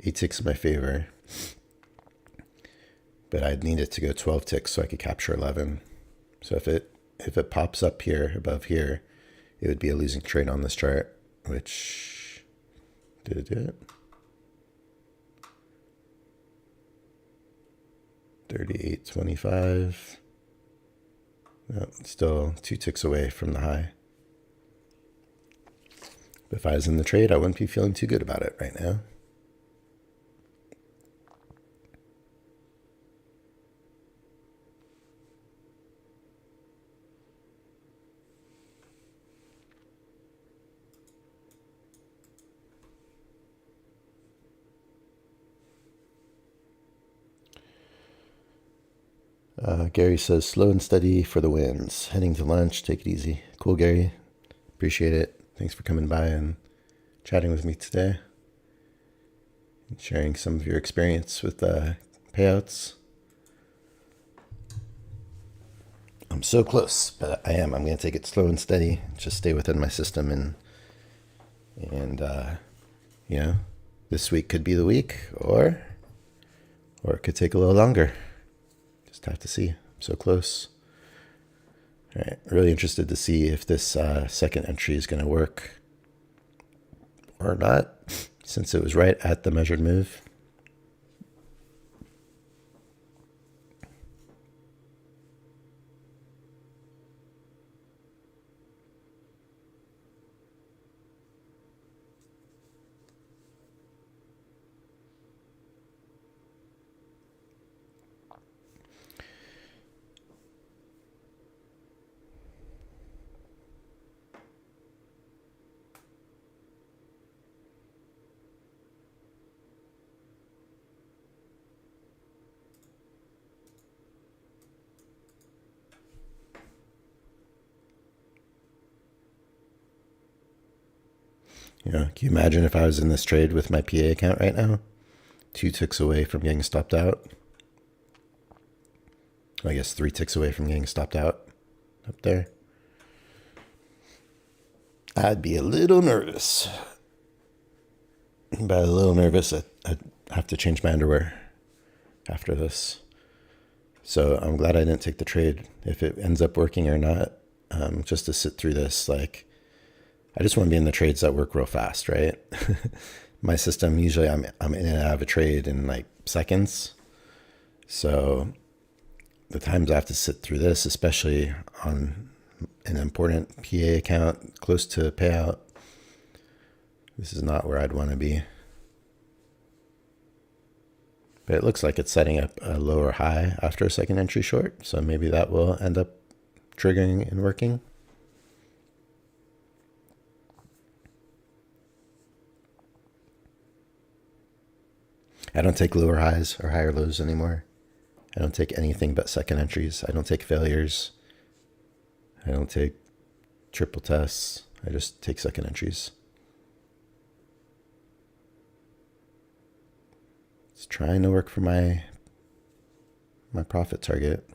Speaker 1: 8 ticks in my favor. But I'd need it to go 12 ticks so I could capture 11. So if it pops up here, above here, it would be a losing trade on this chart, which, did it do it? 38.25. No, still 2 ticks away from the high. But if I was in the trade, I wouldn't be feeling too good about it right now. Gary says, slow and steady for the wins. Heading to lunch. Take it easy. Cool, Gary. Appreciate it. Thanks for coming by and chatting with me today. And sharing some of your experience with payouts. I'm so close, but I am. I'm going to take it slow and steady. Just stay within my system and this week could be the week, or it could take a little longer. Just have to see. I'm so close. All right, really interested to see if this second entry is going to work or not, since it was right at the measured move. You know, can you imagine if I was in this trade with my PA account right now? 2 ticks away from getting stopped out. I guess 3 ticks away from getting stopped out up there. I'd be a little nervous. By a little nervous, I'd have to change my underwear after this. So I'm glad I didn't take the trade. If it ends up working or not, just to sit through this, like, I just want to be in the trades that work real fast, right? My system, usually I'm in and out of a trade in like seconds. So the times I have to sit through this, especially on an important PA account close to payout, this is not where I'd want to be. But it looks like it's setting up a lower high after a second entry short. So maybe that will end up triggering and working. I don't take lower highs or higher lows anymore. I don't take anything but second entries. I don't take failures. I don't take triple tests. I just take second entries. It's trying to work for my profit target,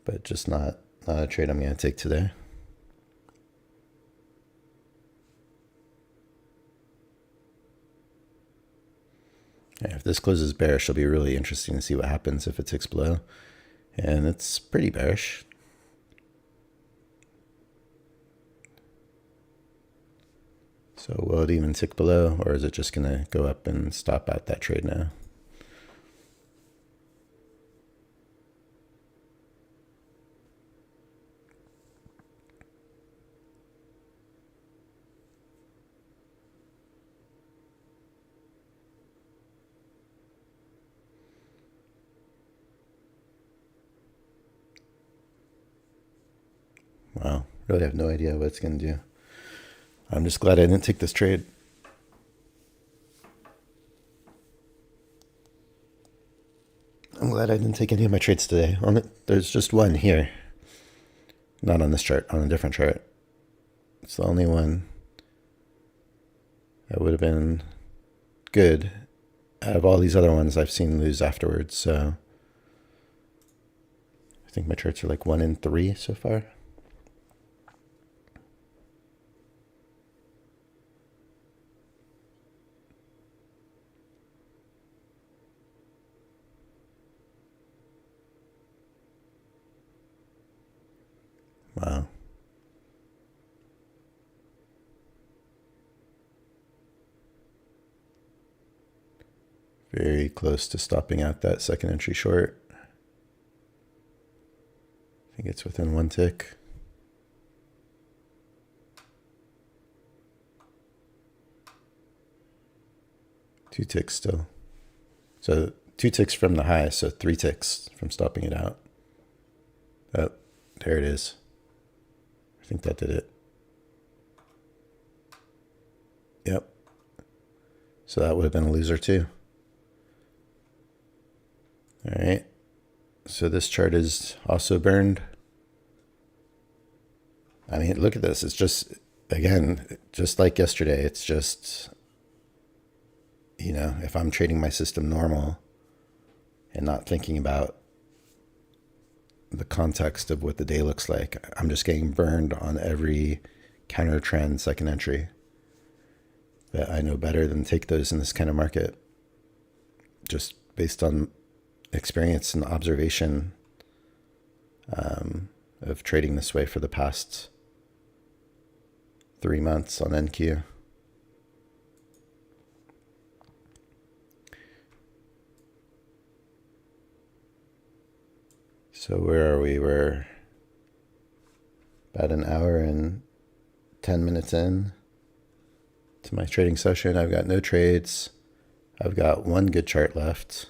Speaker 1: but just not a trade I'm going to take today. Yeah, if this closes bearish, it'll be really interesting to see what happens if it ticks below. And it's pretty bearish. So will it even tick below, or is it just going to go up and stop out that trade now? Wow, really have no idea what it's going to do. I'm just glad I didn't take this trade. I'm glad I didn't take any of my trades today. There's just one here. Not on this chart, on a different chart. It's the only one that would have been good out of all these other ones I've seen lose afterwards. So I think my charts are like 1 in 3 so far. Wow. Very close to stopping out that second entry short. I think it's within 1 tick. Two ticks still. So 2 ticks from the high, so 3 ticks from stopping it out. Oh, there it is. I think that did it. Yep. So that would have been a loser too. All right. So this chart is also burned. I mean, look at this. It's just, again, just like yesterday, it's just, you know, if I'm trading my system normal and not thinking about the context of what the day looks like, I'm just getting burned on every counter trend second entry. But I know better than take those in this kind of market, just based on experience and observation of trading this way for the past 3 months on NQ. So where are we? We're about an hour and 10 minutes in to my trading session. I've got no trades. I've got one good chart left.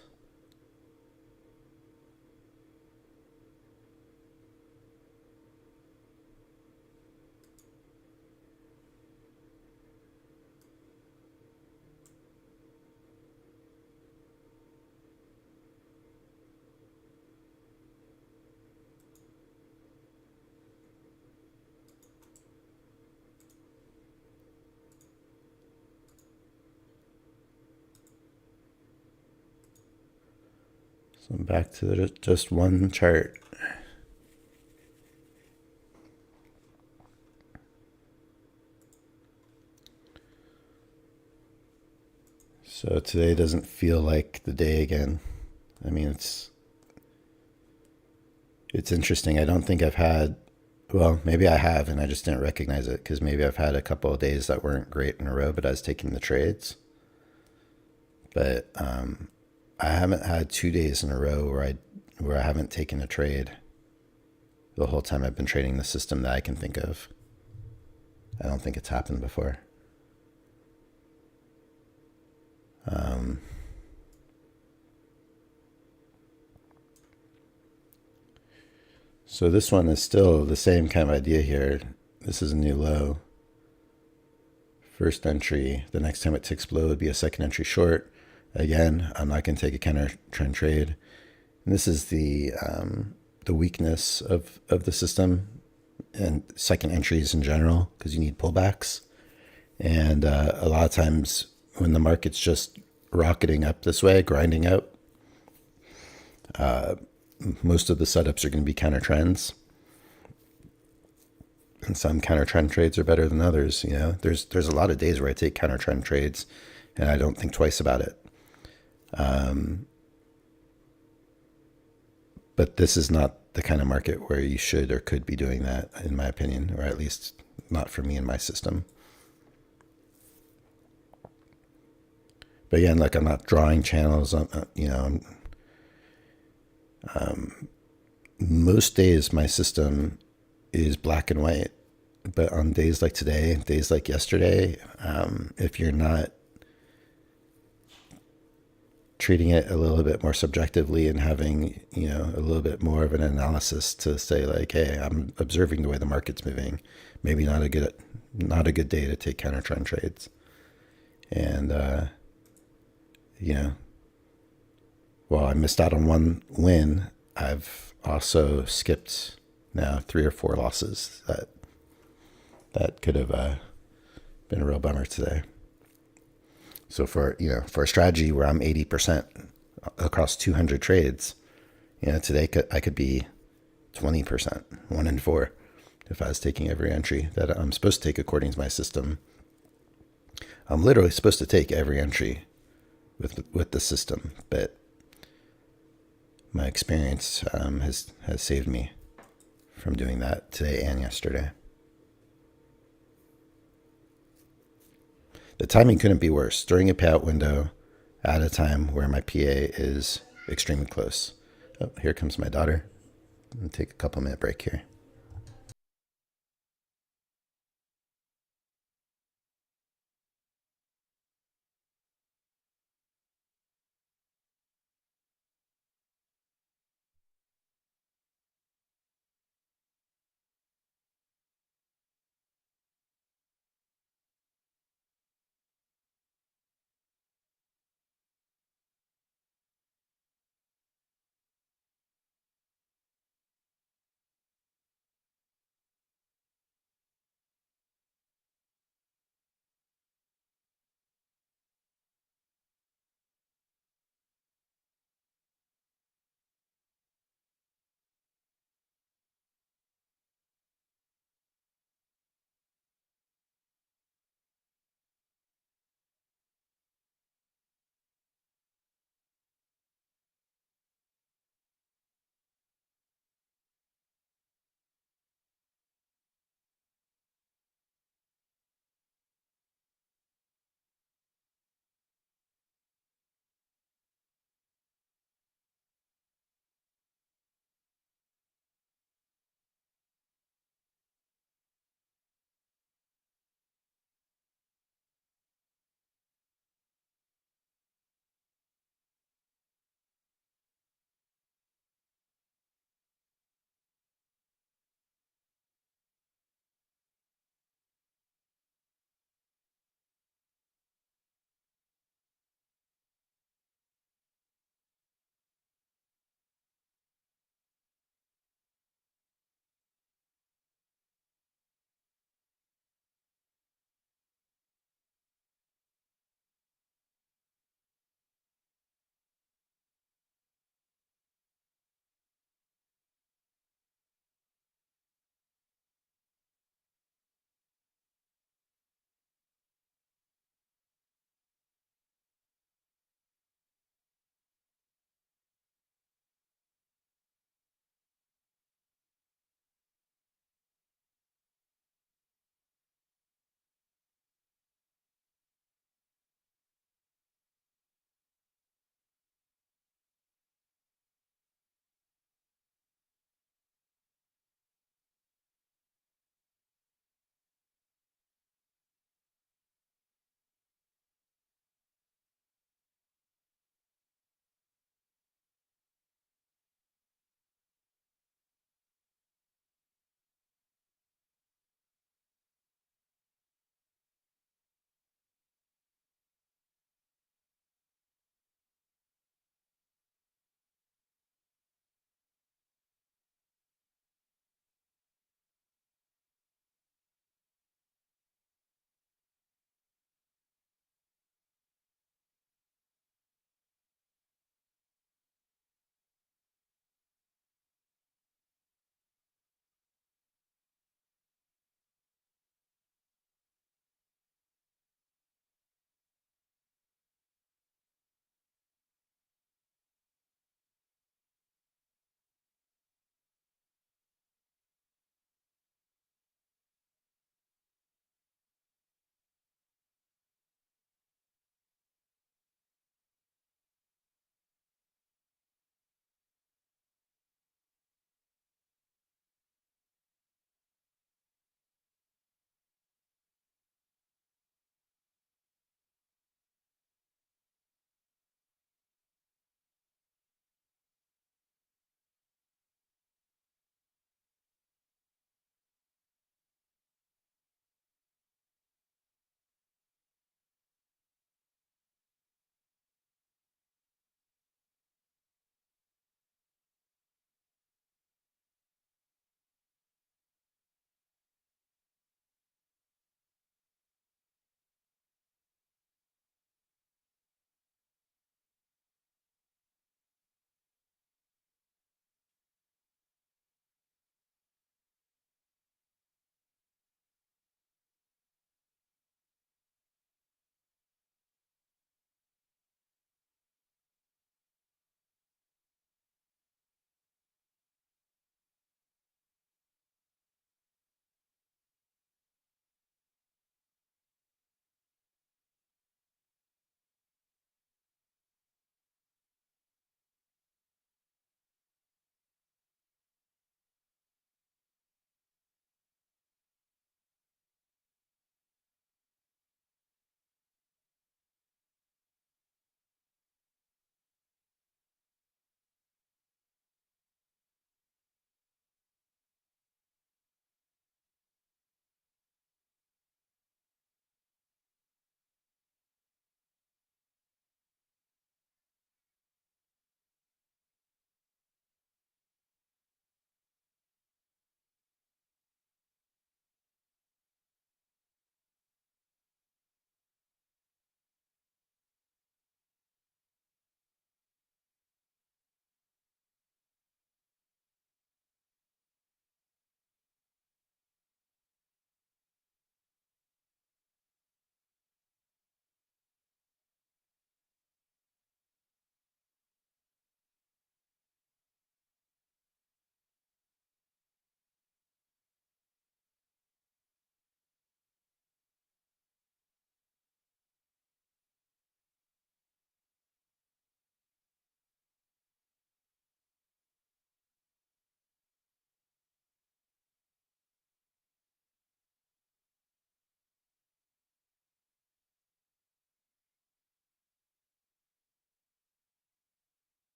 Speaker 1: So I'm back to just one chart. So today doesn't feel like the day again. I mean, it's interesting. I don't think I've had, well, maybe I have and I just didn't recognize it because maybe I've had a couple of days that weren't great in a row, but I was taking the trades. But I haven't had 2 days in a row where I haven't taken a trade the whole time I've been trading the system that I can think of. I don't think it's happened before. So this one is still the same kind of idea here. This is a new low. First entry. The next time it ticks below would be a second entry short. Again, I'm not going to take a counter trend trade. And this is the weakness of the system and second entries in general because you need pullbacks. And a lot of times when the market's just rocketing up this way, grinding out, most of the setups are going to be counter trends. And some counter trend trades are better than others. You know, there's a lot of days where I take counter trend trades and I don't think twice about it. But this is not the kind of market where you should or could be doing that, in my opinion, or at least not for me and my system. But again, like I'm not drawing channels. Most days my system is black and white. But on days like today, days like yesterday, if you're not treating it a little bit more subjectively and having, a little bit more of an analysis to say like, hey, I'm observing the way the market's moving. Maybe not a good day to take counter trend trades. And, while I missed out on one win, I've also skipped now 3 or 4 losses that could have been a real bummer today. So for a strategy where I'm 80% across 200 trades, today I could be 20%, 1 in 4, if I was taking every entry that I'm supposed to take according to my system. I'm literally supposed to take every entry with the system, but my experience has saved me from doing that today and yesterday. The timing couldn't be worse. During a payout window at a time where my PA is extremely close. Oh, here comes my daughter. I'll take a couple minute break here.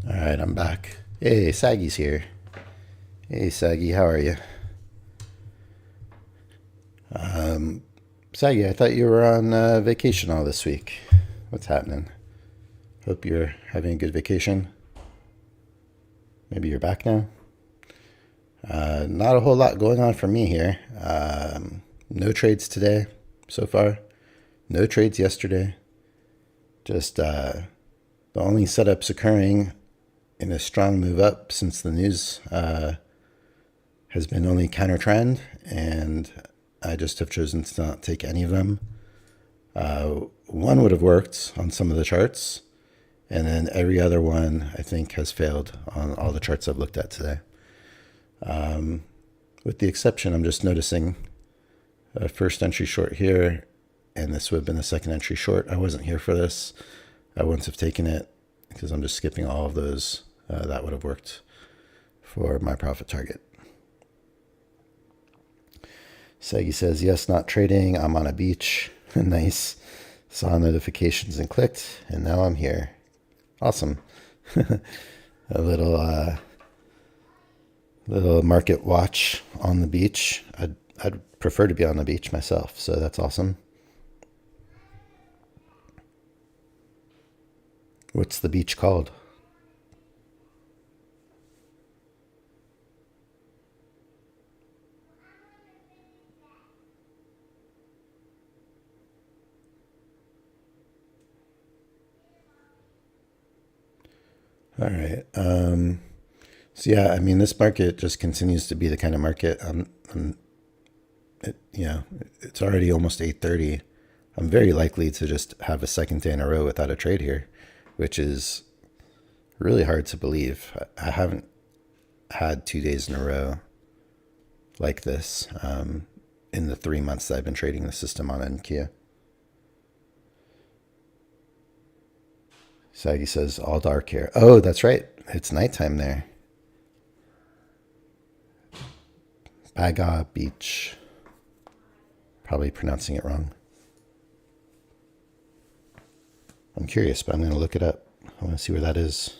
Speaker 1: All right, I'm back. Hey, Saggy's here. Hey, Saggy, how are you? Saggy, I thought you were on vacation all this week. What's happening? Hope you're having a good vacation. Maybe you're back now? Not a whole lot going on for me here. No trades today so far. No trades yesterday. Just the only setups occurring in a strong move up since the news has been only counter trend, and I just have chosen to not take any of them. One would have worked on some of the charts, and then every other one I think has failed on all the charts I've looked at today. With the exception, I'm just noticing a first entry short here, and this would have been a second entry short. I wasn't here for this. I wouldn't have taken it because I'm just skipping all of those. That would have worked for my profit target. Saggy says, yes, not trading. I'm on a beach. Nice. Saw notifications and clicked, and now I'm here. Awesome. A little market watch on the beach. I'd prefer to be on the beach myself, so that's awesome. What's the beach called? All right. So yeah, I mean, this market just continues to be the kind of market. It's already almost 8:30. I'm very likely to just have a second day in a row without a trade here, which is really hard to believe. I haven't had 2 days in a row like this in the 3 months that I've been trading the system on NQ. Saggy says, all dark here. Oh, that's right. It's nighttime there. Baga Beach. Probably pronouncing it wrong. I'm curious, but I'm going to look it up. I want to see where that is.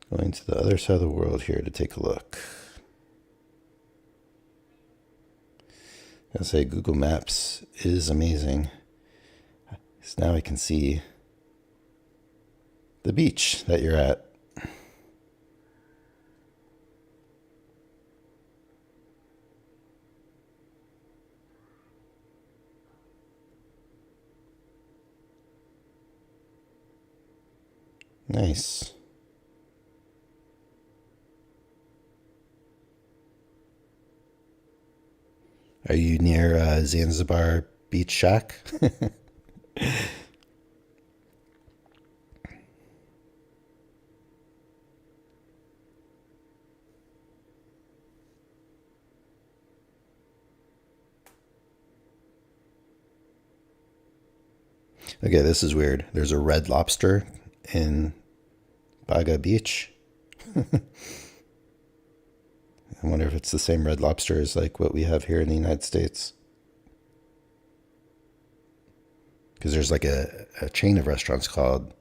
Speaker 1: Going to the other side of the world here to take a look. I'll say Google Maps is amazing. So now I can see the beach that you're at. Nice. Are you near Zanzibar Beach Shack? Okay, this is weird. There's a Red Lobster in Baga Beach. I wonder if it's the same Red Lobster as like what we have here in the United States. Because there's like a chain of restaurants called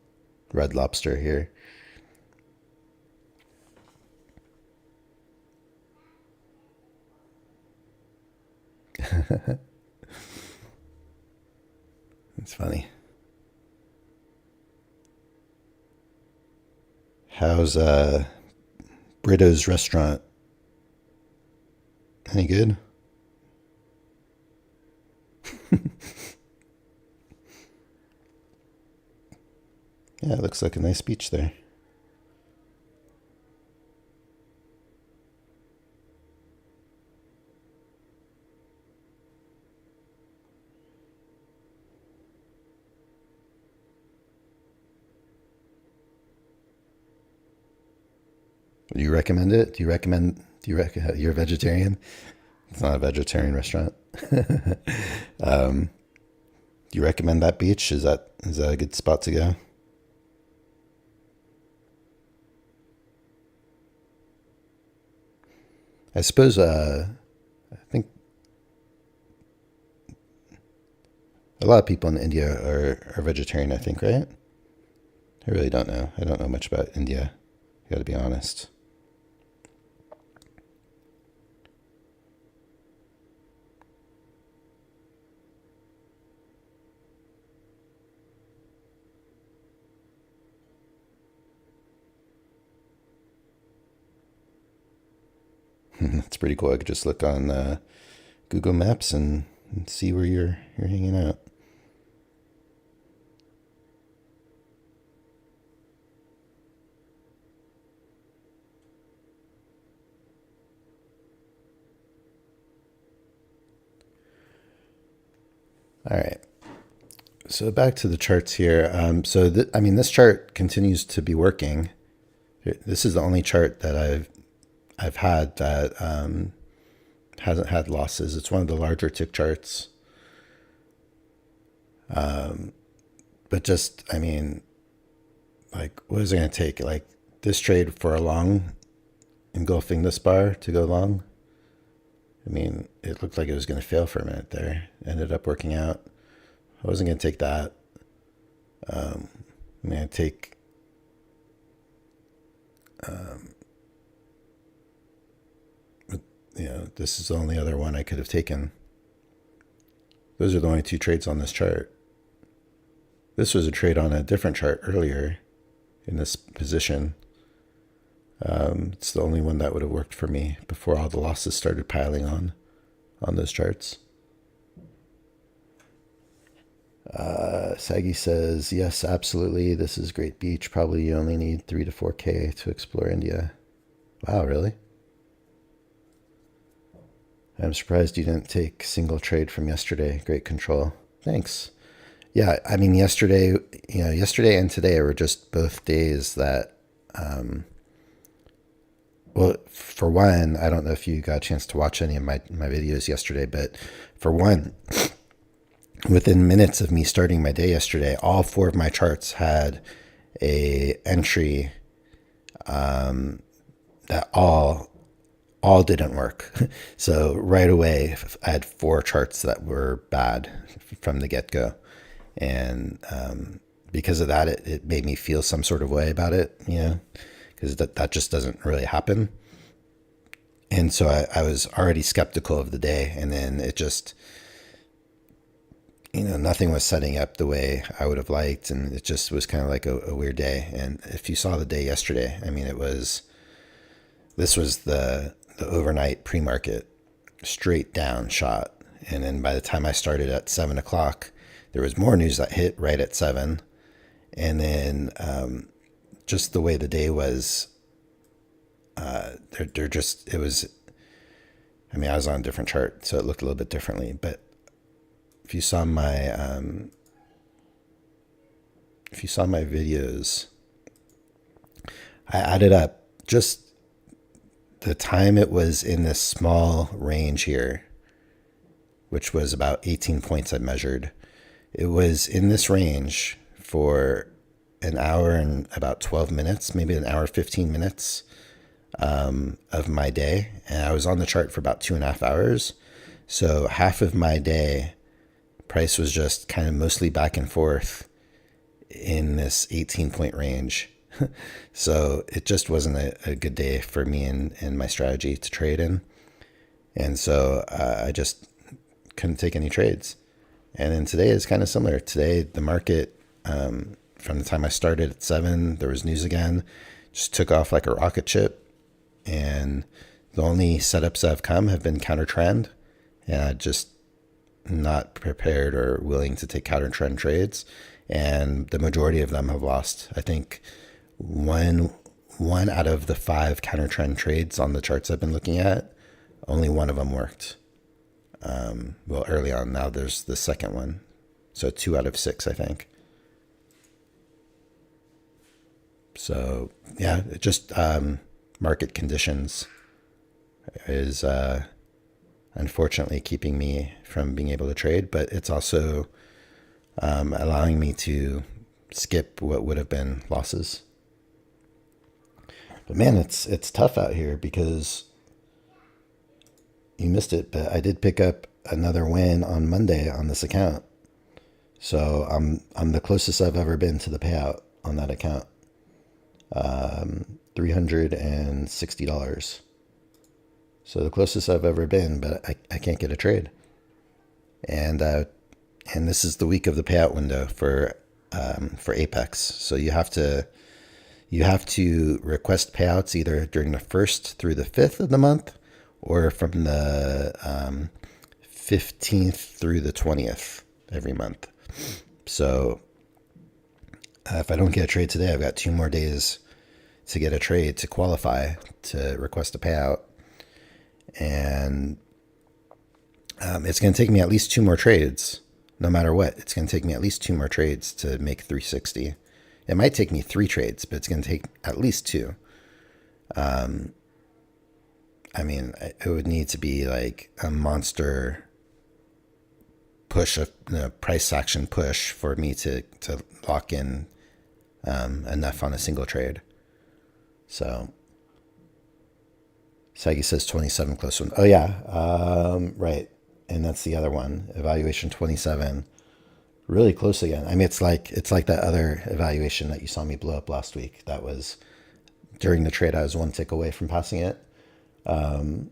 Speaker 1: Red Lobster here. It's funny. How's Brito's restaurant? Any good? Yeah, it looks like a nice beach there. Do you recommend it? Do you recommend? You're a vegetarian? It's not a vegetarian restaurant. Do you recommend that beach? Is that a good spot to go? I suppose I think a lot of people in India are vegetarian, I think, right? I really don't know. I don't know much about India. I got to be honest. That's pretty cool. I could just look on Google Maps and see where you're hanging out. All right. So back to the charts here. I mean, this chart continues to be working. This is the only chart that I've had that hasn't had losses. It's one of the larger tick charts. But just, I mean, like, what is it going to take? Like this trade for a long, engulfing this bar to go long. I mean, it looked like it was going to fail for a minute there. Ended up working out. I wasn't going to take that. I'm going to take this is the only other one I could have taken. Those are the only two trades on this chart. This was a trade on a different chart earlier in this position. It's the only one that would have worked for me before all the losses started piling on those charts. Saggy says, yes, absolutely. This is Great Beach. Probably you only need 3 to 4K to explore India. Wow, really? I'm surprised you didn't take single trade from yesterday. Great control. Thanks. Yeah, I mean, yesterday and today were just both days that, well, for one, I don't know if you got a chance to watch any of my videos yesterday, but for one, within minutes of me starting my day yesterday, all 4 of my charts had a entry that all didn't work. So right away, I had 4 charts that were bad from the get-go. And because of that, it made me feel some sort of way about it, because that just doesn't really happen. And so I was already skeptical of the day. And then it just, nothing was setting up the way I would have liked. And it just was kind of like a weird day. And if you saw the day yesterday, I mean, this was the overnight pre-market straight down shot. And then by the time I started at 7 o'clock, there was more news that hit right at 7. And then just the way the day was, I was on a different chart, so it looked a little bit differently. But if you saw my videos, I added up just the time it was in this small range here, which was about 18 points I measured. It was in this range for an hour and about 12 minutes, maybe an hour, 15 minutes of my day. And I was on the chart for about 2.5 hours. So half of my day, price was just kind of mostly back and forth in this 18-point range. So it just wasn't a good day for me and my strategy to trade in. And so I just couldn't take any trades. And then today is kind of similar. Today, the market, from the time I started at 7, there was news again, just took off like a rocket ship. And the only setups I've come have been counter trend. And I just not prepared or willing to take counter trend trades. And the majority of them have lost. I think one out of the 5 counter trend trades on the charts I've been looking at, only one of them worked. Well, early on. Now there's the second one. So 2 out of 6, I think. So yeah, it just market conditions is unfortunately keeping me from being able to trade, but it's also allowing me to skip what would have been losses. But man, it's tough out here because you missed it, but I did pick up another win on Monday on this account. So I'm the closest I've ever been to the payout on that account. $360. So the closest I've ever been, but I can't get a trade. And this is the week of the payout window for Apex. So you have to request payouts either during the 1st through the 5th of the month, or from the 15th through the 20th every month. So if I don't get a trade today, I've got 2 more days to get a trade to qualify to request a payout. And it's going to take me at least 2 more trades, no matter what. It's going to take me at least 2 more trades to make 360. It might take me 3 trades, but it's going to take at least 2. I mean, it would need to be like a monster push, a price action push for me to lock in enough on a single trade. So Sagi says 27 close one. Oh yeah, right. And that's the other one, evaluation 27. Really close again. I mean, it's like that other evaluation that you saw me blow up last week. That was during the trade. I was 1 tick away from passing it. I'm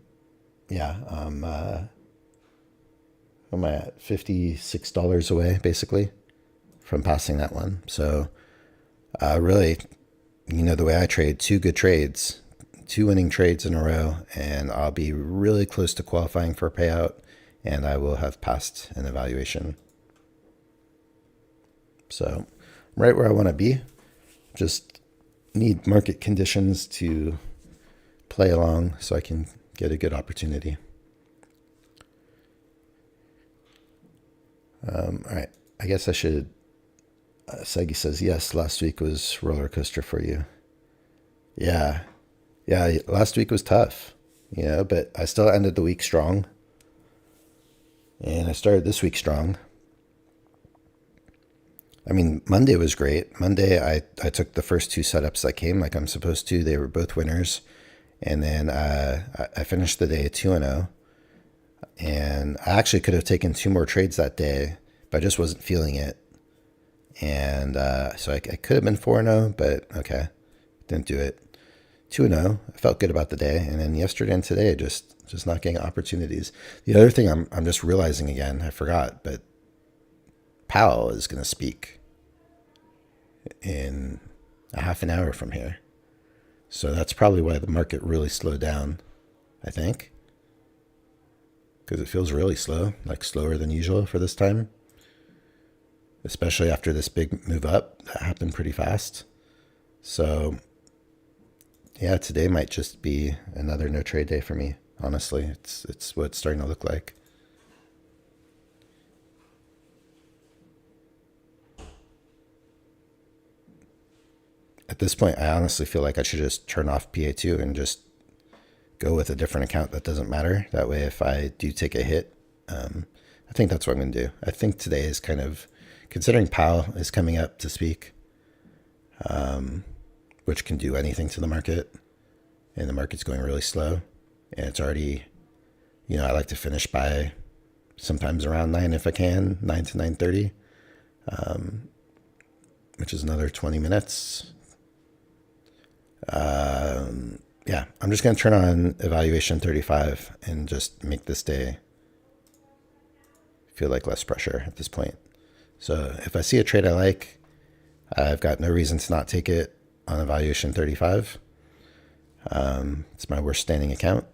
Speaker 1: at $56 away basically from passing that one. So really, the way I trade, 2 good trades, 2 winning trades in a row, and I'll be really close to qualifying for a payout, and I will have passed an evaluation. So I'm right where I want to be. Just need market conditions to play along so I can get a good opportunity. All right. I guess I should. Sagi says, yes, last week was roller coaster for you. Yeah. Yeah, last week was tough, but I still ended the week strong. And I started this week strong. I mean, Monday was great. Monday, I took the first 2 setups that came like I'm supposed to. They were both winners. And then I finished the day 2-0. And I actually could have taken 2 more trades that day, but I just wasn't feeling it. And so I could have been 4-0, but okay, didn't do it. 2-0, I felt good about the day. And then yesterday and today, just not getting opportunities. The other thing I'm just realizing again, I forgot, but Powell is going to speak in a half an hour from here. So that's probably why the market really slowed down, I think. Because it feels really slow, like slower than usual for this time. Especially after this big move up that happened pretty fast. So yeah, today might just be another no trade day for me. Honestly, it's what it's starting to look like. At this point, I honestly feel like I should just turn off PA2 and just go with a different account that doesn't matter. That way, if I do take a hit, I think that's what I'm going to do. I think today is kind of, considering Powell is coming up to speak, which can do anything to the market, and the market's going really slow, and it's already, I like to finish by sometimes around 9 if I can, 9 to 9:30, which is another 20 minutes. Yeah, I'm just going to turn on evaluation 35 and just make this day feel like less pressure at this point. So if I see a trade I like, I've got no reason to not take it on evaluation 35. It's my worst standing account.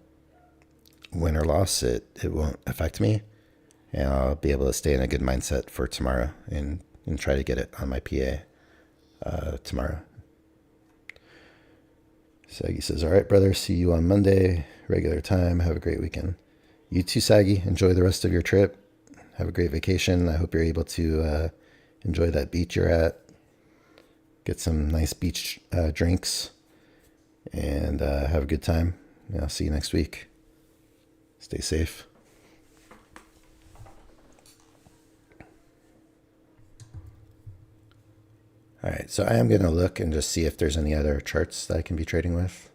Speaker 1: Win or loss, it won't affect me, and I'll be able to stay in a good mindset for tomorrow and try to get it on my PA tomorrow. Sagi says, all right, brother, see you on Monday, regular time. Have a great weekend. You too, Sagi. Enjoy the rest of your trip. Have a great vacation. I hope you're able to enjoy that beach you're at. Get some nice beach drinks and have a good time. I'll see you next week. Stay safe. All right, so I am going to look and just see if there's any other charts that I can be trading with,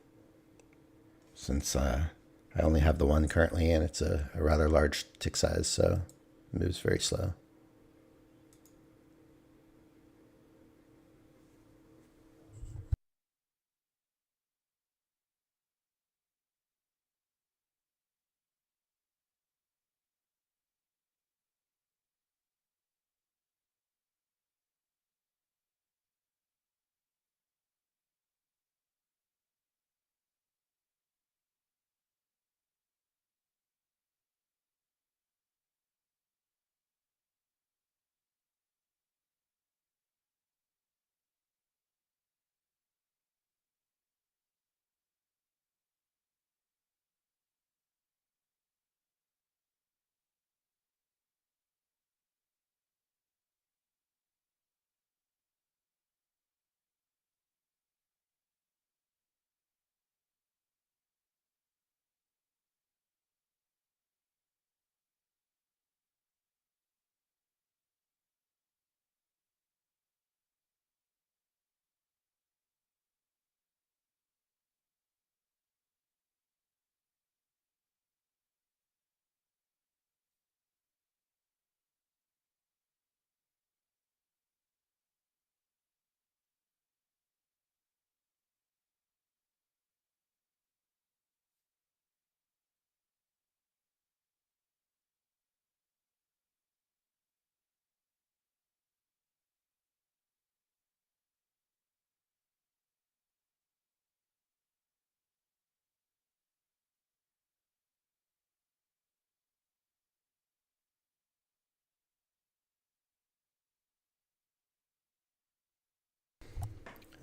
Speaker 1: since I I only have the one currently, and it's a rather large tick size, so it moves very slow.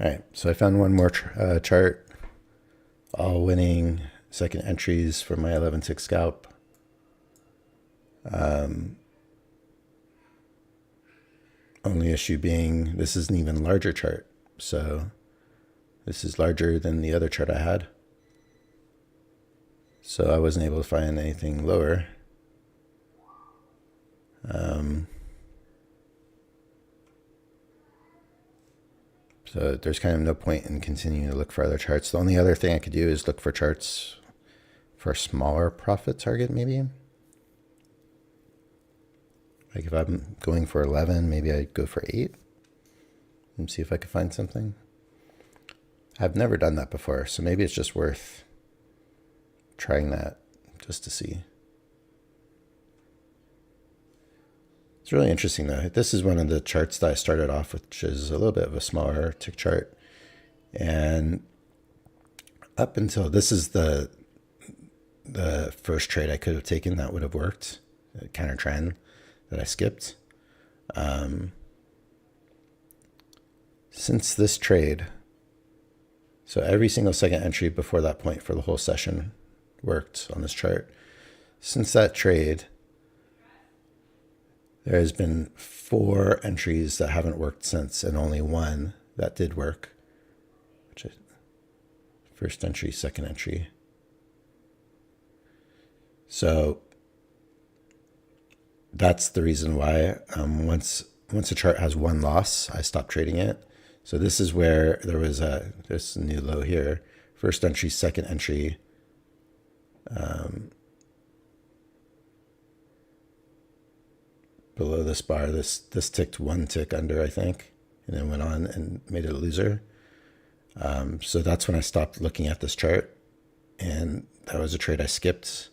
Speaker 1: All right, so I found one more chart, all winning second entries for my 11-tick scalp. Only issue being this is an even larger chart, so this is larger than the other chart I had. So I wasn't able to find anything lower. So there's kind of no point in continuing to look for other charts. The only other thing I could do is look for charts for a smaller profit target, maybe. Like if I'm going for 11, maybe I'd go for 8 and see if I could find something. I've never done that before, so maybe it's just worth trying that just to see. It's really interesting though. This is one of the charts that I started off with, which is a little bit of a smaller tick chart. And up until this is the first trade I could have taken that would have worked, a counter trend that I skipped. Since this trade, so every single second entry before that point for the whole session worked on this chart. Since that trade, there has been 4 entries that haven't worked since, and only one that did work. Which is first entry, second entry. So that's the reason why once a chart has one loss, I stop trading it. So this is where there was this new low here. First entry, second entry. Below this bar, this ticked 1 tick under, I think, and then went on and made it a loser. So that's when I stopped looking at this chart, and that was a trade I skipped.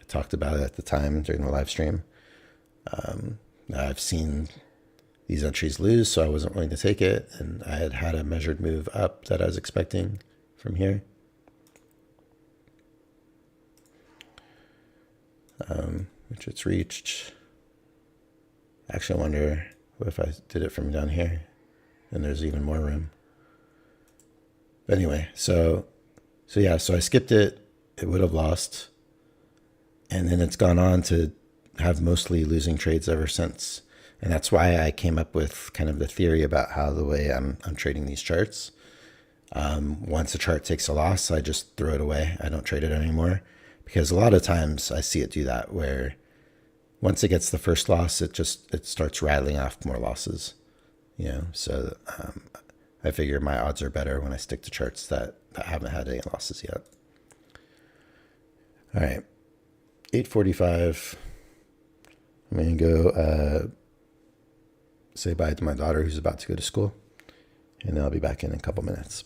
Speaker 1: I talked about it at the time during the live stream. I've seen these entries lose, so I wasn't willing to take it, and I had a measured move up that I was expecting from here. Which it's reached. Actually, I wonder what if I did it from down here, and there's even more room. But anyway, so I skipped it. It would have lost, and then it's gone on to have mostly losing trades ever since. And that's why I came up with kind of the theory about how the way I'm trading these charts. Once a chart takes a loss, I just throw it away. I don't trade it anymore, because a lot of times I see it do that, where once it gets the first loss, it starts rattling off more losses, So I figure my odds are better when I stick to charts that haven't had any losses yet. All right, 8:45. I'm gonna go say bye to my daughter who's about to go to school, and I'll be back in a couple minutes.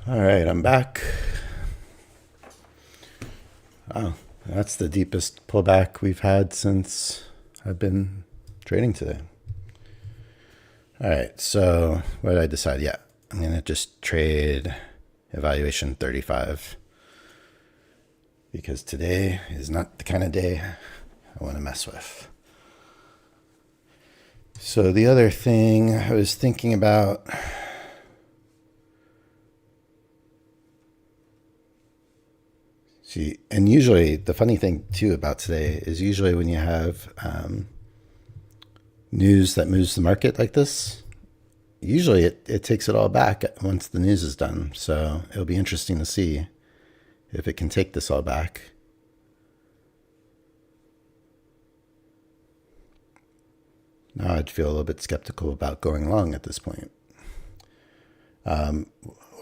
Speaker 1: All right, I'm back. Oh, that's the deepest pullback we've had since I've been trading today. All right, so what did I decide? Yeah, I'm going to just trade evaluation 35 because today is not the kind of day I want to mess with. So the other thing I was thinking about, see, and usually the funny thing too about today is usually when you have news that moves the market like this, usually it takes it all back once the news is done. So it'll be interesting to see if it can take this all back. Now I'd feel a little bit skeptical about going long at this point. What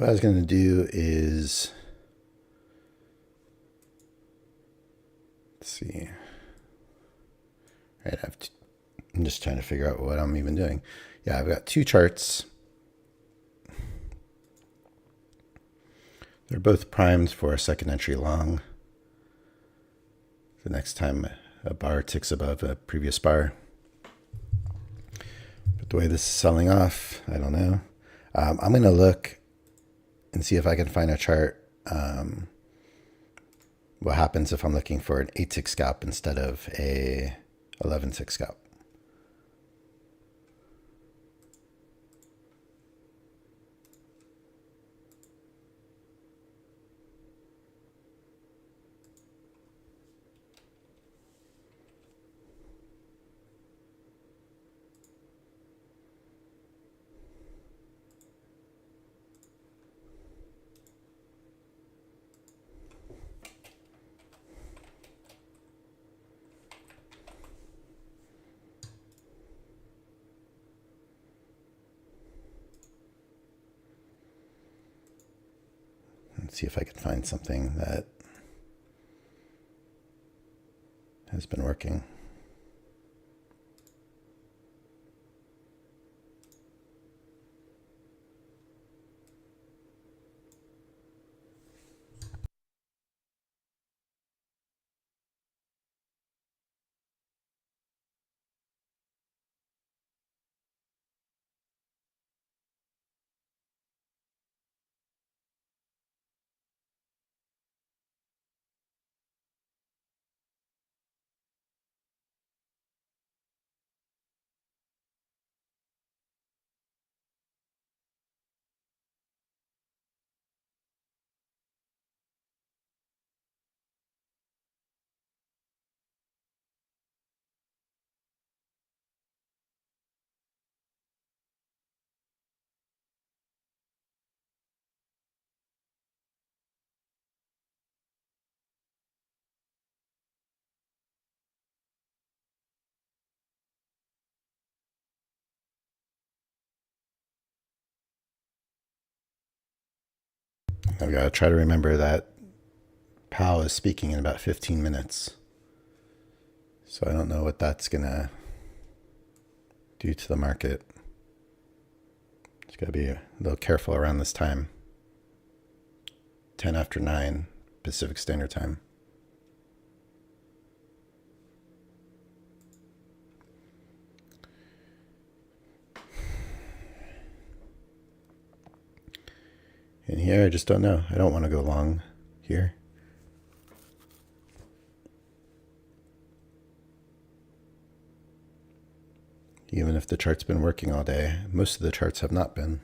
Speaker 1: I was going to do is, let's see. Right, I'm just trying to figure out what I'm even doing. Yeah, I've got two charts. They're both primed for a second entry long. The next time a bar ticks above a previous bar. But the way this is selling off, I don't know. I'm going to look and see if I can find a chart. What happens if I'm looking for an 8-tick scalp instead of a 11-tick scalp? Let's see if I can find something that has been working. I've got to try to remember that Powell is speaking in about 15 minutes. So I don't know what that's going to do to the market. Just got to be a little careful around this time. 10 after 9 Pacific Standard Time. And here, I just don't know. I don't want to go long here. Even if the chart's been working all day, most of the charts have not been.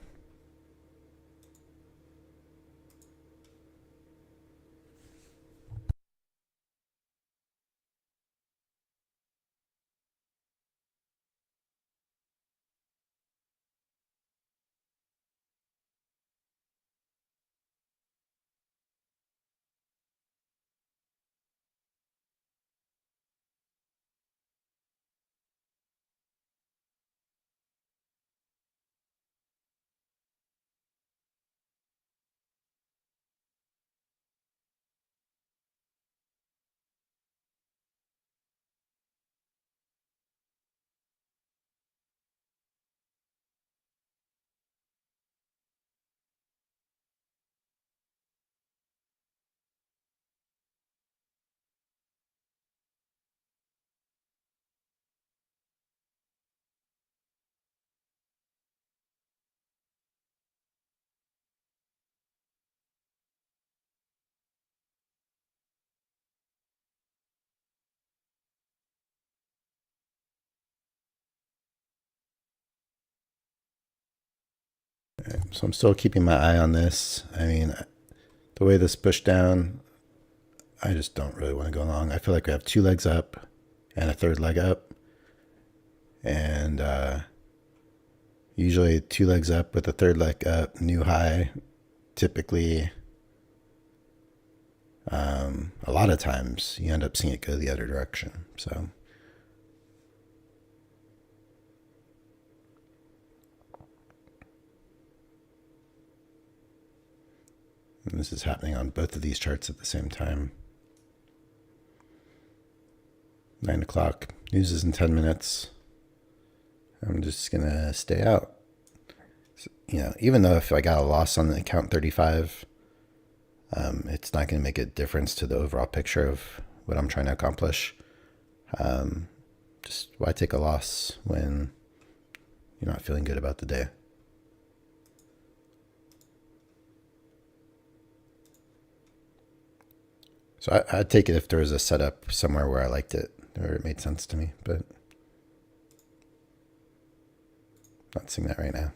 Speaker 1: All right, so I'm still keeping my eye on this. I mean, the way this pushed down, I just don't really want to go long. I feel like we have 2 legs up and a third leg up. And usually 2 legs up with a third leg up, new high. Typically, a lot of times you end up seeing it go the other direction. So and this is happening on both of these charts at the same time. 9 o'clock. News is in 10 minutes. I'm just going to stay out. So, even though if I got a loss on the account 35, it's not going to make a difference to the overall picture of what I'm trying to accomplish. Just why take a loss when you're not feeling good about the day? So I'd take it if there was a setup somewhere where I liked it or it made sense to me, but not seeing that right now.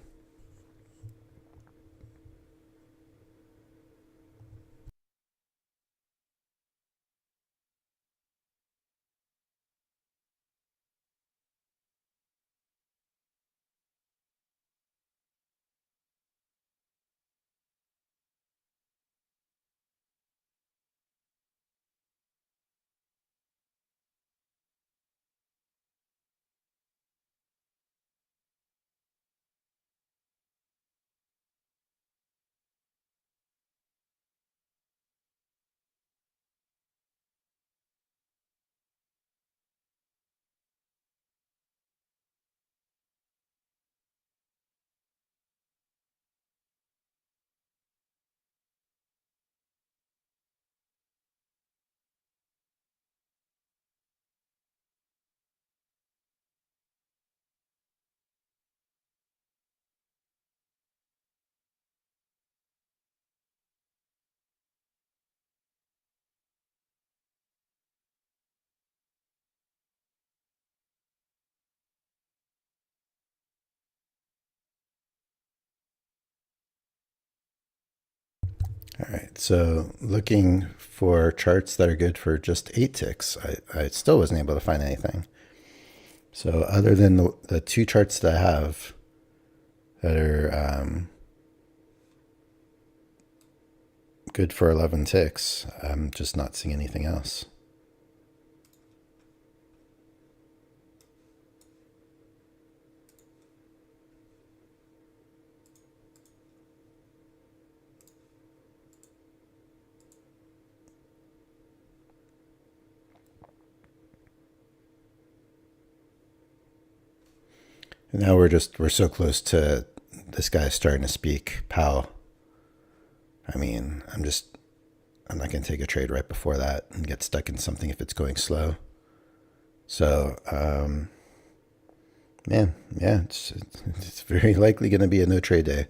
Speaker 1: All right, so looking for charts that are good for just 8 ticks, I still wasn't able to find anything. So other than the 2 charts that I have that are good for 11 ticks, I'm just not seeing anything else. And now we're so close to this guy starting to speak, Powell. I mean, I'm not going to take a trade right before that and get stuck in something if it's going slow. So, yeah, it's very likely going to be a no trade day.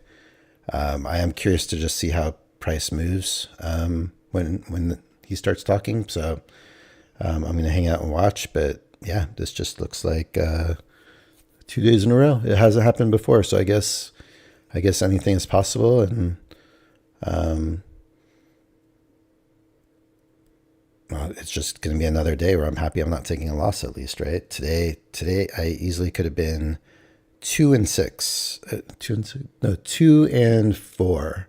Speaker 1: I am curious to just see how price moves when he starts talking. So I'm going to hang out and watch. But yeah, this just looks like 2 days in a row. It hasn't happened before, so I guess anything is possible. And well, it's just going to be another day where I'm happy I'm not taking a loss at least, right? Today I easily could have been 2 and 6, 2 and 4.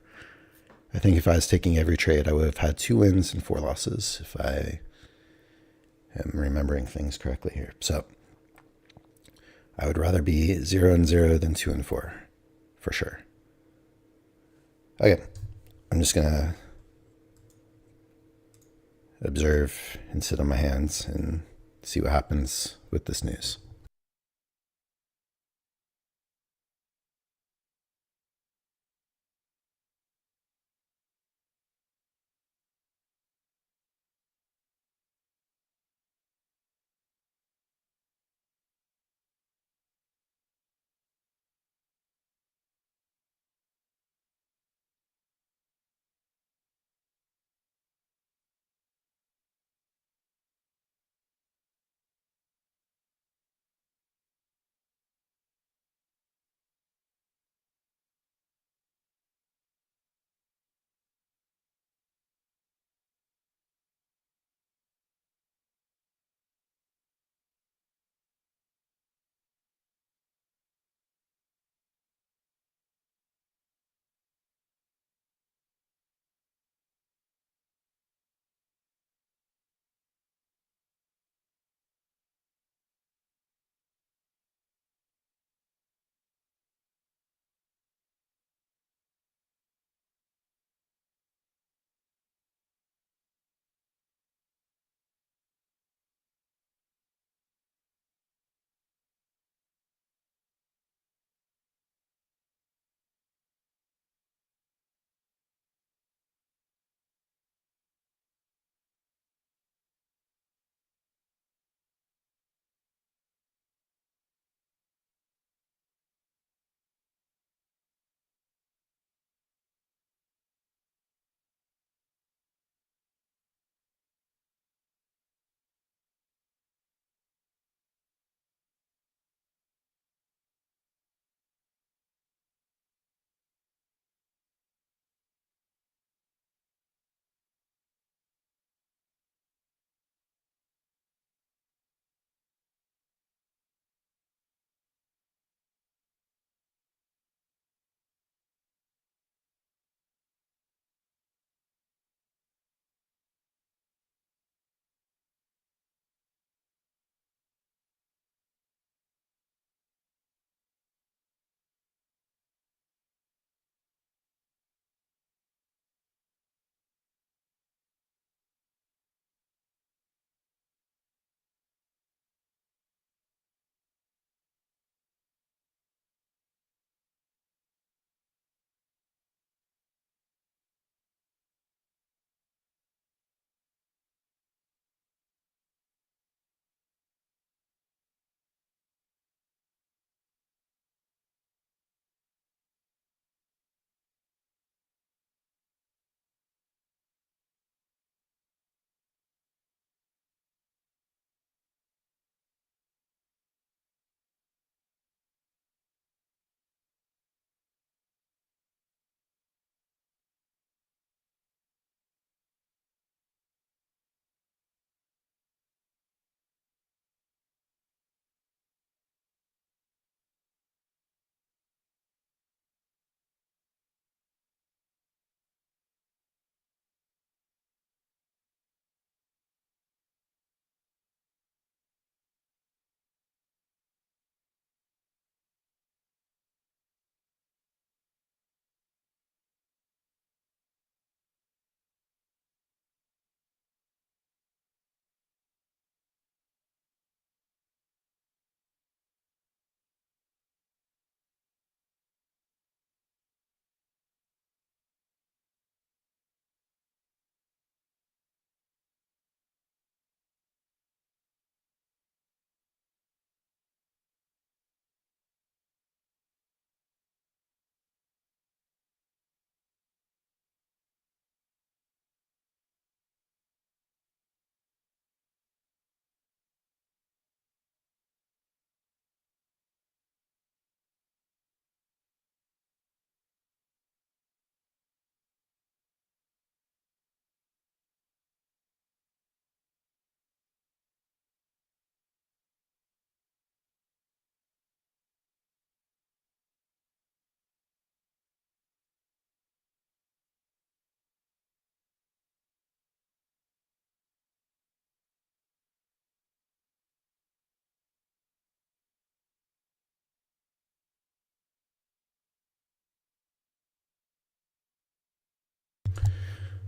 Speaker 1: I think if I was taking every trade, I would have had 2 wins and 4 losses if I am remembering things correctly here. So I would rather be 0 and 0 than 2 and 4, for sure. Okay, I'm just gonna observe and sit on my hands and see what happens with this news.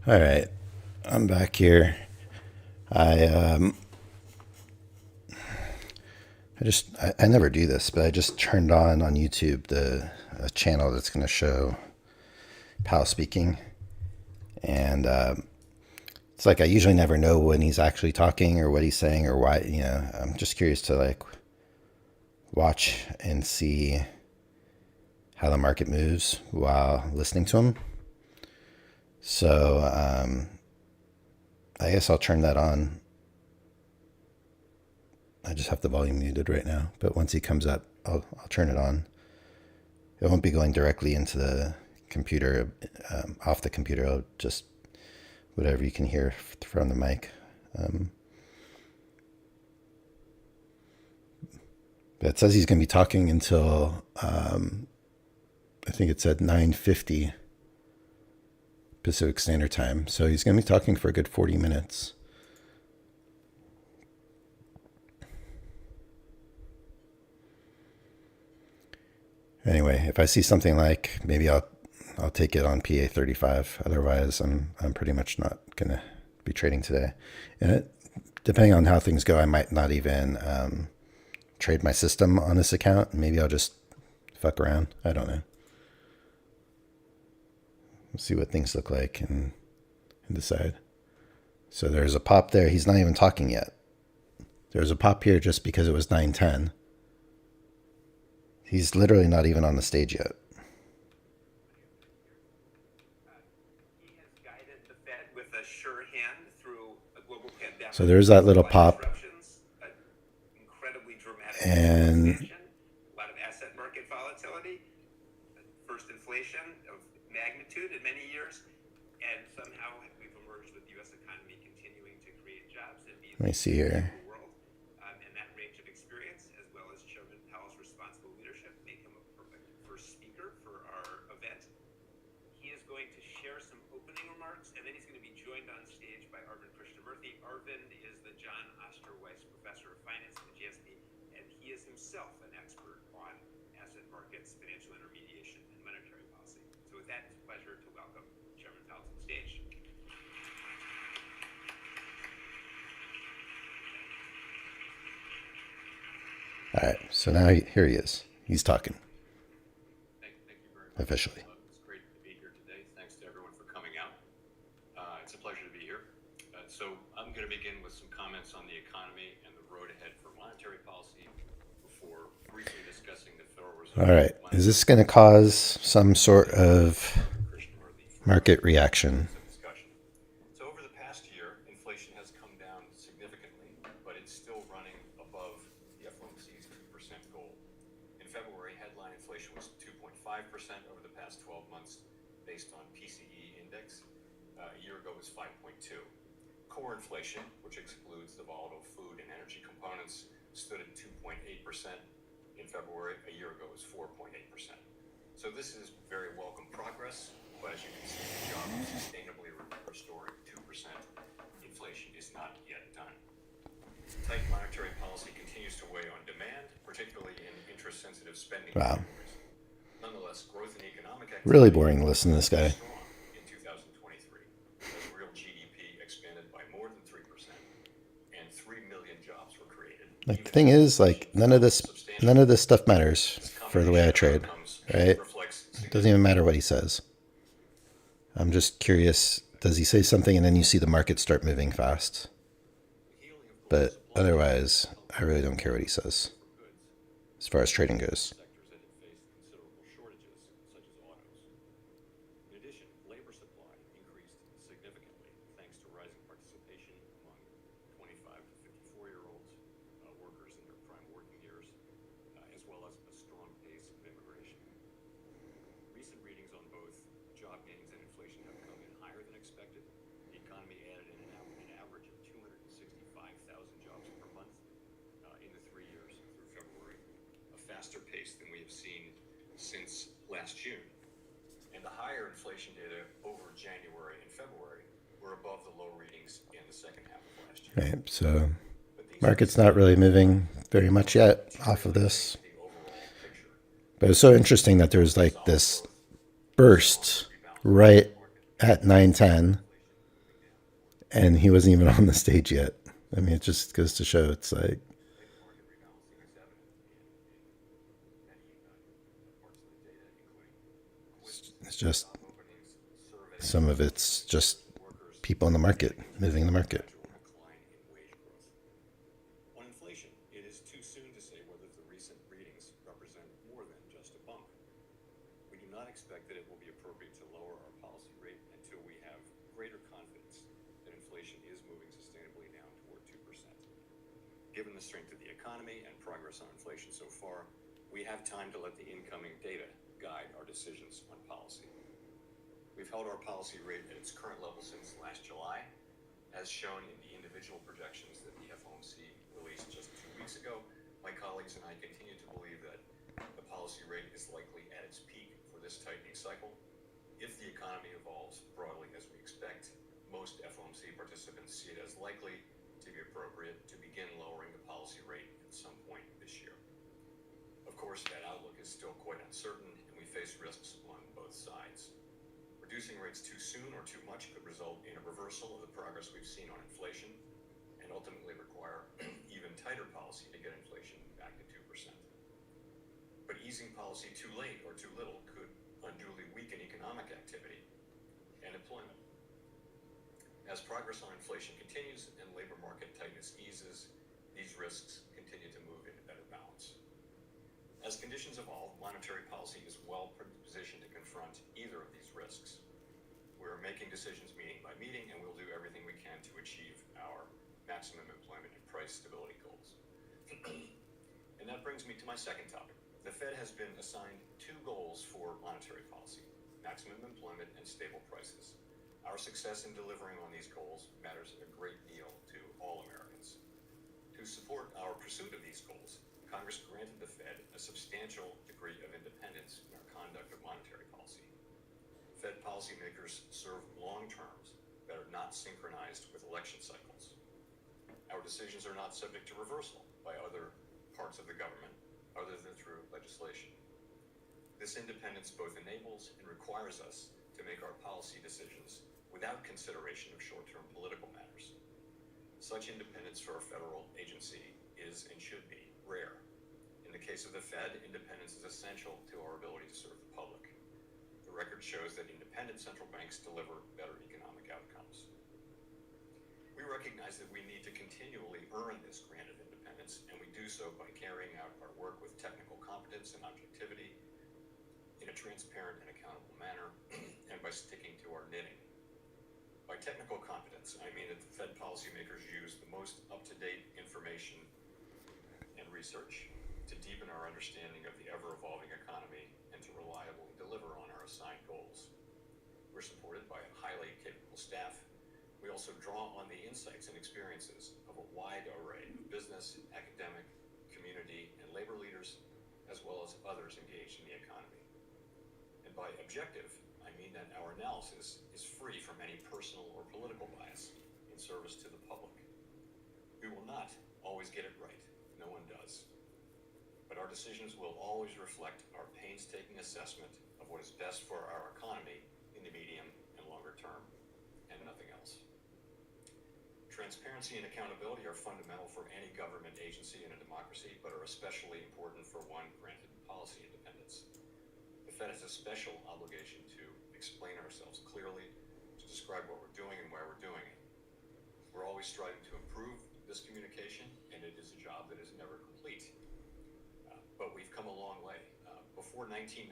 Speaker 1: All right, I'm back here. I I never do this, but I just turned on YouTube the channel that's going to show Pal speaking, and it's like I usually never know when he's actually talking or what he's saying or why. I'm just curious to like watch and see how the market moves while listening to him. So I guess I'll turn that on. I just have the volume muted right now, but once he comes up, I'll turn it on. It won't be going directly into the computer, off the computer. I'll just whatever you can hear from the mic. But it says he's going to be talking until I think it said 9:50 Pacific Standard Time. So he's going to be talking for a good 40 minutes. Anyway, if I see something like, maybe I'll take it on PA 35. Otherwise, I'm pretty much not gonna be trading today. And depending on how things go, I might not even trade my system on this account. Maybe I'll just fuck around. I don't know. We'll see what things look like and decide. So there's a pop there. He's not even talking yet. There's a pop here just because it was 9:10. He's literally not even on the stage yet. He has guided the Fed with a sure hand through a global pandemic. So there's that little pop. Incredibly dramatic and a lot of asset market volatility. First inflation of magnitude in many years. And somehow we've emerged with the U.S. economy continuing to create jobs and be. Let me see here. All right, so now here he is. He's talking.
Speaker 2: Thank you very much.
Speaker 1: Officially.
Speaker 2: It's great to be here today. Thanks to everyone for coming out. It's a pleasure to be here. So I'm going to begin with some comments on the economy and the road ahead for monetary policy before briefly discussing the Federal Reserve.
Speaker 1: All right. Is this going to cause some sort of market reaction?
Speaker 2: So over the past year, inflation has come down significantly, but it's still running above the FOMC's 2% goal. In February, headline inflation was 2.5% over the past 12 months based on PCE index. A year ago was 5.2. Core inflation, which excludes the volatile food and energy components, stood at 2.8% in February. A year ago was 4.8%. So this is very welcome progress, but as you can see, the job of sustainably restoring 2% inflation is not yet done. Tight monetary policy continues to weigh on demand, particularly in interest-sensitive spending categories. Nonetheless, growth in economic activity
Speaker 1: really boring to listen to this guy.
Speaker 2: In 2023, as real GDP expanded by more than 3%, and 3 million jobs were created.
Speaker 1: Like the thing is, like none of this stuff matters for the way I trade, right? It doesn't even matter what he says. I'm just curious, does he say something and then you see the market start moving fast? But otherwise, I really don't care what he says as far as trading goes.
Speaker 2: In addition, labor supply increased significantly thanks to rising participation among 25 to 54-year-olds, workers in their prime working years, as well as a strong pace of immigration. Recent readings on both job gains and inflation have come in higher than expected. The economy added an average of 265,000 jobs per month in the 3 years through February, a faster pace than we have seen since last June. And the higher inflation data over January and February were above the low readings in the second half of last year.
Speaker 1: Right, so market's not really moving very much yet off of this. But it's so interesting that there's like this burst right at 9:10 And he wasn't even on the stage yet. I mean, it just goes to show it's like
Speaker 2: Labor market rebalancing is evident in many parts of the data, including quits,
Speaker 1: it's just
Speaker 2: job openings,
Speaker 1: some
Speaker 2: surveys,
Speaker 1: of it's
Speaker 2: numbers
Speaker 1: just
Speaker 2: of workers,
Speaker 1: people in the market,
Speaker 2: pointing to
Speaker 1: moving the
Speaker 2: a
Speaker 1: market.
Speaker 2: gradual decline in wage growth. On inflation, it is too soon to say whether the recent readings represent more than just a bump. We do not expect that it will be appropriate to lower our policy rate until we have greater confidence that inflation is moving sustainably down toward 2%. Given the strength of the economy and progress on inflation so far, we have time to let the incoming data guide our decisions on policy. We've held our policy rate at its current level since last July, as shown in the individual projections that the FOMC released just 2 weeks ago. My colleagues and I continue to believe that the policy rate is likely at its peak for this tightening cycle. If the economy evolves broadly as we expect, most FOMC participants see it as likely to be appropriate to begin lowering the policy rate at some point this year. Of course, that outlook is still quite uncertain, and we face risks on both sides. Reducing rates too soon or too much could result in a reversal of the progress we've seen on inflation and ultimately require even tighter policy to get inflation back to 2%. But easing policy too late or too little could unduly weaken economic activity and employment. As progress on inflation continues and labor market tightness eases, these risks continue to move into better balance. As conditions evolve, monetary policy is well positioned to confront either of these risks. We're making decisions meeting by meeting, and we'll do everything we can to achieve our maximum employment and price stability goals. And that brings me to my second topic. The Fed has been assigned 2 goals for monetary policy: maximum employment and stable prices. Our success in delivering on these goals matters a great deal to all Americans. To support our pursuit of these goals, Congress granted the Fed a substantial degree of independence in our conduct of monetary policy. Fed policymakers serve long terms that are not synchronized with election cycles. Our decisions are not subject to reversal by other parts of the government other than through legislation. This independence both enables and requires us to make our policy decisions without consideration of short-term political matters. Such independence for a federal agency is and should be rare. In the case of the Fed, independence is essential to our ability to serve the public. The record shows that independent central banks deliver better economic outcomes. We recognize that we need to continually earn this grant of independence, and we do so by carrying out our work with technical competence and objectivity in a transparent and accountable manner, and by sticking to our knitting. By technical competence, I mean that the Fed policymakers use the most up-to-date information and research to deepen our understanding of the ever-evolving economy and to reliably deliver on our assigned goals. We're supported by a highly capable staff. We also draw on the insights and experiences of a wide array of business, academic, community, and labor leaders, as well as others engaged in the economy. And by objective, I mean that our analysis is free from any personal or political bias in service to the public. We will not always get it right. No one does. But our decisions will always reflect our painstaking assessment of what is best for our economy in the medium and longer term, and nothing else. Transparency and accountability are fundamental for any government agency in a democracy, but are especially important for one granted policy independence. The Fed has a special obligation to explain ourselves clearly, to describe what we're doing and why we're doing it. We're always striving to improve this communication, and it is a job that is never complete. But we've come a long way. Before 1994,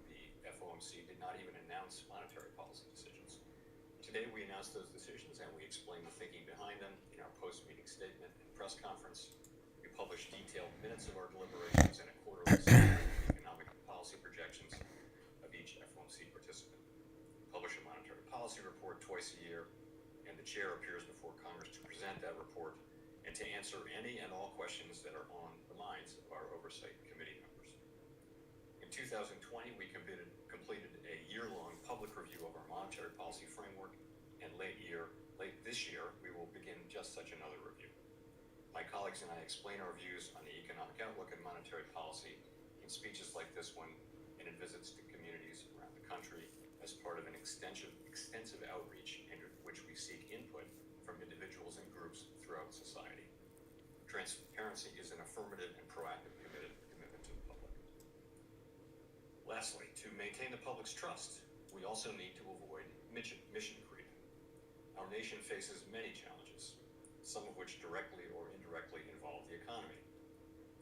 Speaker 2: the FOMC did not even announce monetary policy decisions. Today, we announce those decisions and we explain the thinking behind them in our post-meeting statement and press conference. We publish detailed minutes of our deliberations and a quarterly summary of economic policy projections of each FOMC participant. We publish a monetary policy report twice a year, and the chair appears before Congress to present that report and to answer any and all questions that are on the minds of our oversight committee members. In 2020, we completed a year-long public review of our monetary policy framework, and late this year, we will begin just such another review. My colleagues and I explain our views on the economic outlook and monetary policy in speeches like this one and in visits to communities around the country as part of an extensive outreach in which we seek input from individuals and groups throughout society. Transparency is an affirmative and proactive commitment to the public. Lastly, to maintain the public's trust, we also need to avoid mission creep. Our nation faces many challenges, some of which directly or indirectly involve the economy.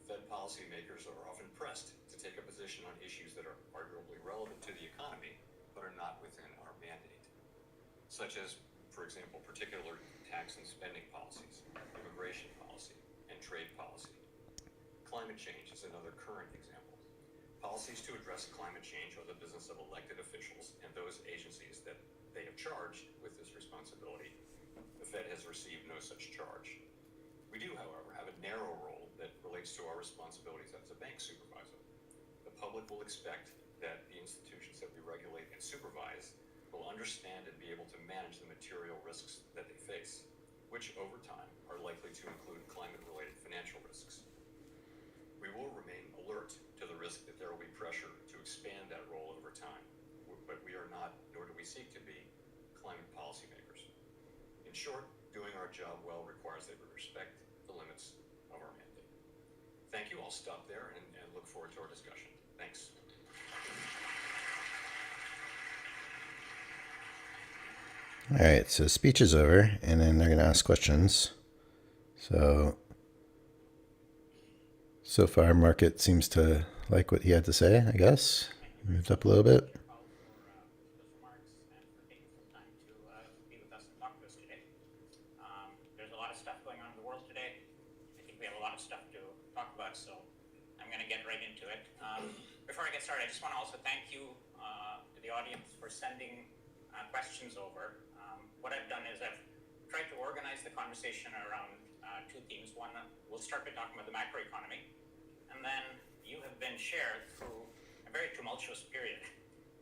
Speaker 2: Fed policymakers are often pressed to take a position on issues that are arguably relevant to the economy, but are not within our mandate, such as, for example, particular tax and spending policies, immigration policy, and trade policy. Climate change is another current example. Policies to address climate change are the business of elected officials and those agencies that they have charged with this responsibility. The Fed has received no such charge. We do, however, have a narrow role that relates to our responsibilities as a bank supervisor. The public will expect that the institutions that we regulate and supervise will understand and be able to manage the material risks that they face, which over time are likely to include climate-related financial risks. We will remain alert to the risk that there will be pressure to expand that role over time, but we are not, nor do we seek to be, climate policymakers. In short, doing our job well requires that we respect the limits of our mandate. Thank you. I'll stop there and look forward to our discussion. Thanks.
Speaker 1: All right, so speech is over, and then they're going to ask questions. So far, market seems to like what he had to say, I guess. Moved up a little bit.
Speaker 3: There's a lot of stuff going on in the world today. I think we have a lot of stuff to talk about, so I'm going to get right into it. Before I get started, I just want to also thank you to the audience for sending questions over. What I've done is I've tried to organize the conversation around two themes. One, we'll start by talking about the macroeconomy, and then you have been shared through a very tumultuous period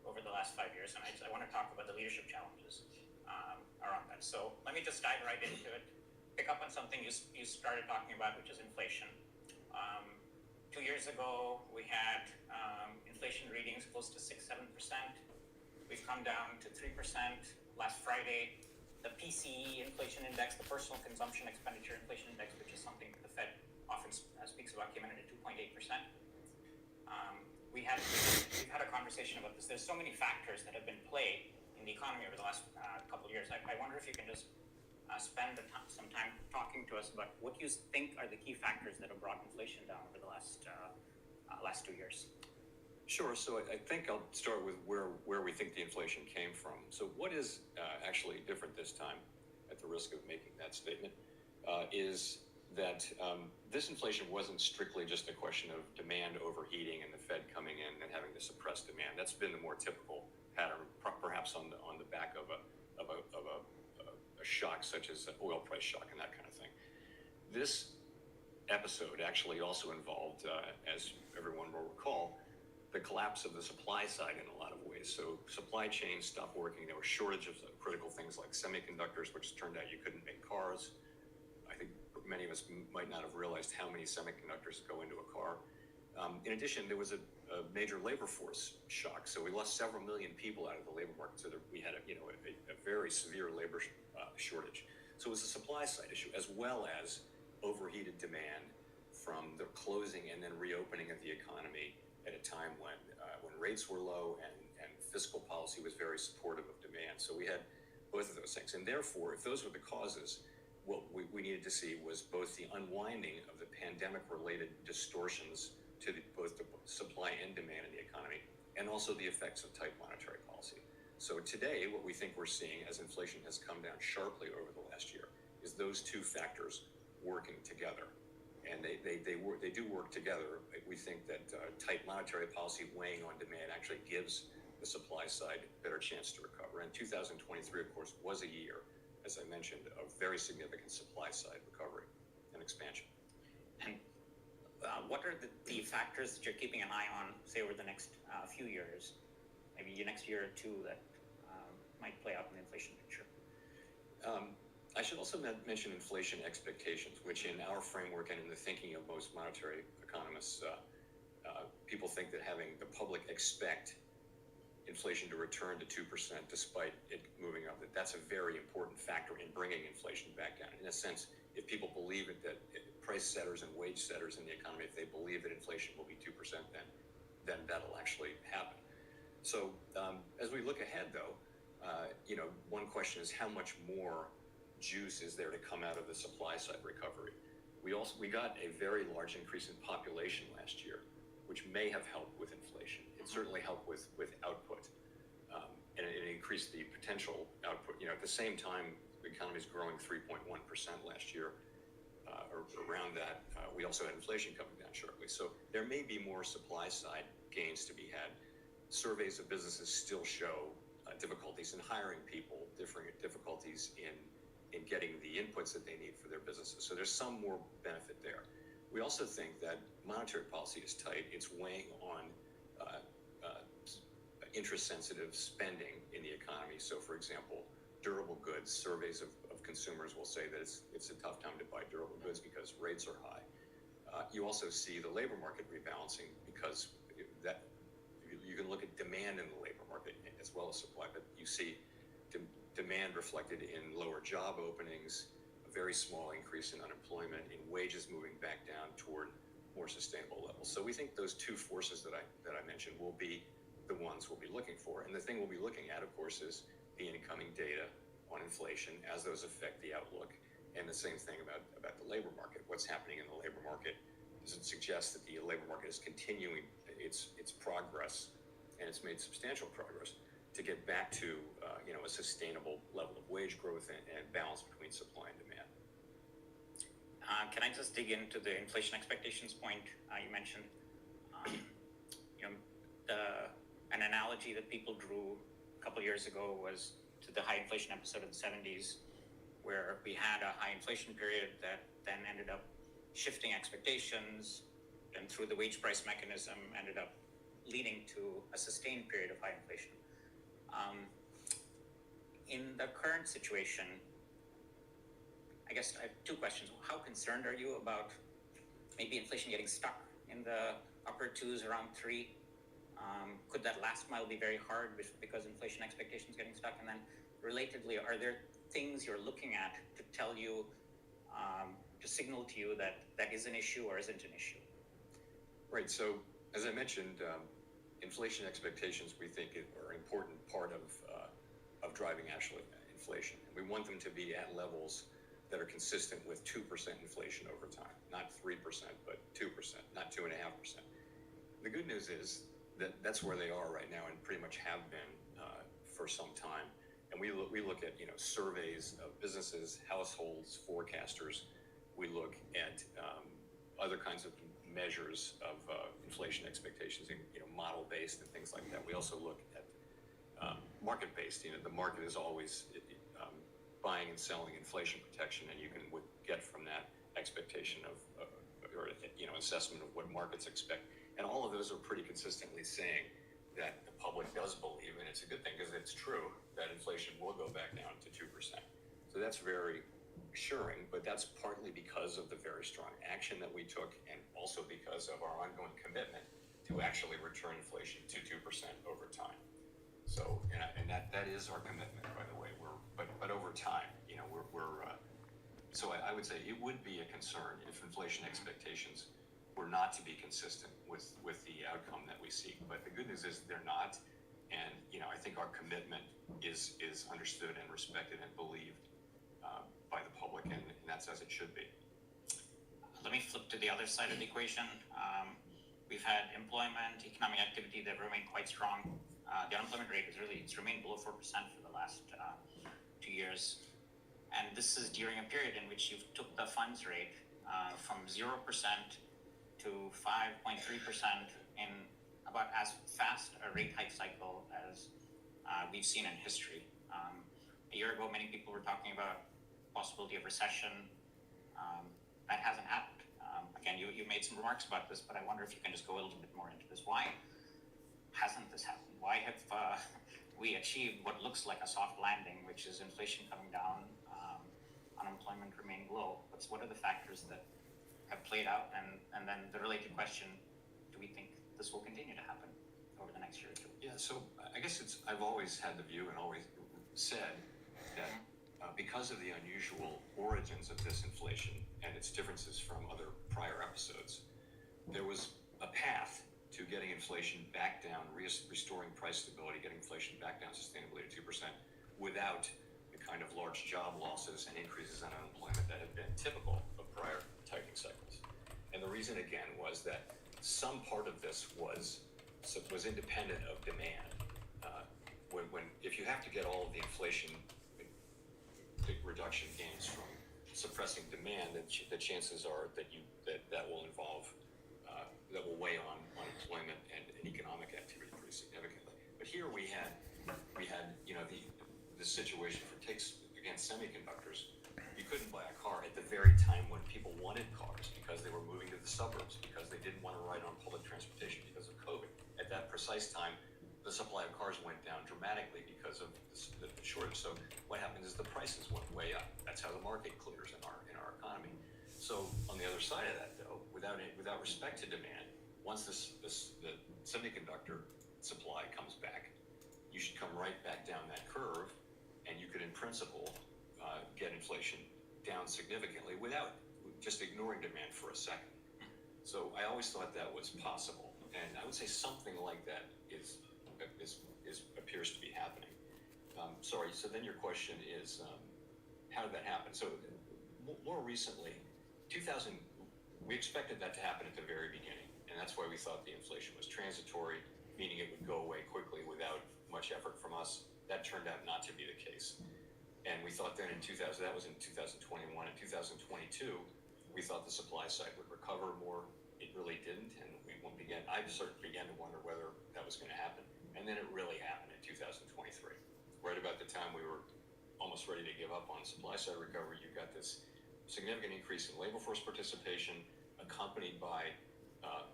Speaker 3: over the last 5 years, and I want to talk about the leadership challenges around that. So let me just dive right into it. Pick up on something you started talking about, which is inflation. 2 years ago, we had inflation readings close to 6-7%. We've come down to 3% last Friday. The PCE inflation index, the personal consumption expenditure inflation index, which is something that the Fed often speaks about, came in at 2.8%. We've had a conversation about this. There's so many factors that have been played in the economy over the last couple of years. I wonder if you can just spend some time talking to us about what you think are the key factors that have brought inflation down over the last 2 years.
Speaker 2: Sure. So I think I'll start with where we think the inflation came from. So what is actually different this time, at the risk of making that statement, is that this inflation wasn't strictly just a question of demand overheating and the Fed coming in and having to suppress demand. That's been the more typical pattern, perhaps on the back of a shock such as an oil price shock and that kind of thing. This episode actually also involved, as everyone will recall, the collapse of the supply side in a lot of ways. So supply chains stopped working. There were shortages of critical things like semiconductors, which turned out you couldn't make cars. I think many of us might not have realized how many semiconductors go into a car. In addition, there was a major labor force shock. So we lost several million people out of the labor market. So we had a very severe labor shortage. So it was a supply side issue, as well as overheated demand from the closing and then reopening of the economy at a time when rates were low and fiscal policy was very supportive of demand. So we had both of those things. And therefore, if those were the causes, what we needed to see was both the unwinding of the pandemic-related distortions to both the supply and demand in the economy, and also the effects of tight monetary policy. So today, what we think we're seeing as inflation has come down sharply over the last year is those two factors working together. And they do work together. We think that tight monetary policy weighing on demand actually gives the supply side a better chance to recover. And 2023, of course, was a year, as I mentioned, of very significant supply side recovery and expansion.
Speaker 3: And what are the factors that you're keeping an eye on, say, over the next few years, maybe the next year or two, that might play out in the inflation picture?
Speaker 2: I should also mention inflation expectations, which in our framework and in the thinking of most monetary economists, people think that having the public expect inflation to return to 2% despite it moving up. That's a very important factor in bringing inflation back down. In a sense, if people believe it, that price setters and wage setters in the economy, if they believe that inflation will be 2%, then that'll actually happen. So as we look ahead, though, one question is how much more juice is there to come out of the supply side recovery? We got a very large increase in population last year, which may have helped with inflation. It certainly helped with output, and it increased the potential output. At the same time, the economy is growing 3.1% last year, or around that. We also had inflation coming down sharply. So there may be more supply side gains to be had. Surveys of businesses still show difficulties in hiring people, difficulties in getting the inputs that they need for their businesses. So there's some more benefit there. We also think that monetary policy is tight. It's weighing on interest-sensitive spending in the economy. So, for example, durable goods, surveys of consumers will say that it's a tough time to buy durable goods because rates are high. You also see the labor market rebalancing because that you can look at demand in the labor market as well as supply, but you see demand reflected in lower job openings, a very small increase in unemployment, in wages moving back down toward more sustainable levels. So we think those two forces that I mentioned will be the ones we'll be looking for. And the thing we'll be looking at, of course, is the incoming data on inflation as those affect the outlook. And the same thing about the labor market. What's happening in the labor market? Does it suggest that the labor market is continuing its progress, and it's made substantial progress to get back to a sustainable level of wage growth and balance between supply and demand?
Speaker 3: Can I just dig into the inflation expectations point you mentioned? An analogy that people drew a couple years ago was to the high inflation episode of the 70s, where we had a high inflation period that then ended up shifting expectations, and through the wage price mechanism ended up leading to a sustained period of high inflation. In the current situation, I guess I have two questions. How concerned are you about maybe inflation getting stuck in the upper twos, around 3? Could that last mile be very hard because inflation expectations getting stuck? And then relatedly, are there things you're looking at to tell you, to signal to you that that is an issue or isn't an issue?
Speaker 2: Right. So as I mentioned, inflation expectations we think are an important part of driving actual inflation. We want them to be at levels that are consistent with 2% inflation over time, not 3%, but 2%, not 2.5%. The good news is that that's where they are right now and pretty much have been for some time. And we look at surveys of businesses, households, forecasters. We look at other kinds of measures of inflation expectations, model-based and things like that. We also look at market-based. The market is always buying and selling inflation protection, and you can get from that expectation of or assessment of what markets expect. And all of those are pretty consistently saying that the public does believe, and it's a good thing because it's true, that inflation will go back down to 2%. So that's very assuring, but that's partly because of the very strong action that we took, and also because of our ongoing commitment to actually return inflation to 2% over time. So, and that is our commitment, by the way. But over time, so I would say it would be a concern if inflation expectations were not to be consistent with the outcome that we seek. But the good news is they're not, and I think our commitment is understood and respected and believed by the public, and that's as it should be.
Speaker 3: Let me flip to the other side of the equation. We've had employment, economic activity that remained quite strong. The unemployment rate it's remained below 4% for the last 2 years. And this is during a period in which you've took the funds rate from 0% to 5.3% in about as fast a rate hike cycle as we've seen in history. A year ago, many people were talking about possibility of recession. That hasn't happened. Again, you made some remarks about this, but I wonder if you can just go a little bit more into this. Why hasn't this happened? Why have we achieved what looks like a soft landing, which is inflation coming down, unemployment remaining low? What are the factors that have played out? And then the related question, do we think this will continue to happen over the next
Speaker 2: so I guess I've always had the view and always said that because of the unusual origins of this inflation and its differences from other prior episodes, there was a path to getting inflation back down, restoring price stability, getting inflation back down sustainably to 2% without the kind of large job losses and increases in unemployment that had been typical of prior tightening cycles. And the reason, again, was that some part of this was independent of demand. If you have to get all of the inflation reduction gains from suppressing demand, the chances are that will involve that will weigh on employment and economic activity pretty significantly. But here we had the situation for semiconductors. You couldn't buy a car at the very time when people wanted cars because they were moving to the suburbs, because they didn't want to ride on public transportation because of COVID. At that precise time, the supply of cars went down dramatically because of the shortage. So what happens is the prices went way up. That's how the market clears in our economy. So on the other side of that, though, without respect to demand, once the semiconductor supply comes back, you should come right back down that curve, and you could, in principle, get inflation down significantly without just ignoring demand for a second. So I always thought that was possible, and I would say something like that appears to be happening. Sorry. So then your question is, how did that happen? So more recently, we expected that to happen at the very beginning, and that's why we thought the inflation was transitory, meaning it would go away quickly without much effort from us. That turned out not to be the case. And we thought then that was in 2021. In 2022, we thought the supply side would recover more. It really didn't, and I certainly began to wonder whether that was going to happen. And then it really happened in 2023. Right about the time we were almost ready to give up on supply side recovery, you got this significant increase in labor force participation, accompanied by a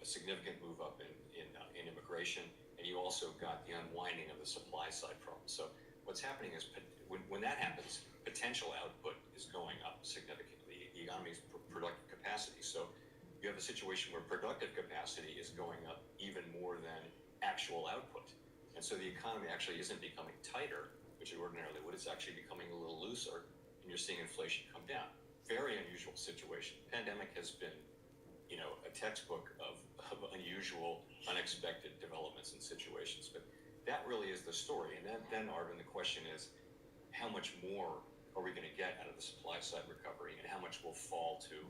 Speaker 2: significant move up in immigration, and you also got the unwinding of the supply side problem. So what's happening is when that happens, potential output is going up significantly. The economy's productive capacity. So you have a situation where productive capacity is going up even more than actual output. And so the economy actually isn't becoming tighter, which it ordinarily would. It's actually becoming a little looser, and you're seeing inflation come down. Very unusual situation. Pandemic has been, a textbook of unusual, unexpected developments and situations. But that really is the story. And then Arvin, the question is, how much more are we going to get out of the supply side recovery, and how much will fall to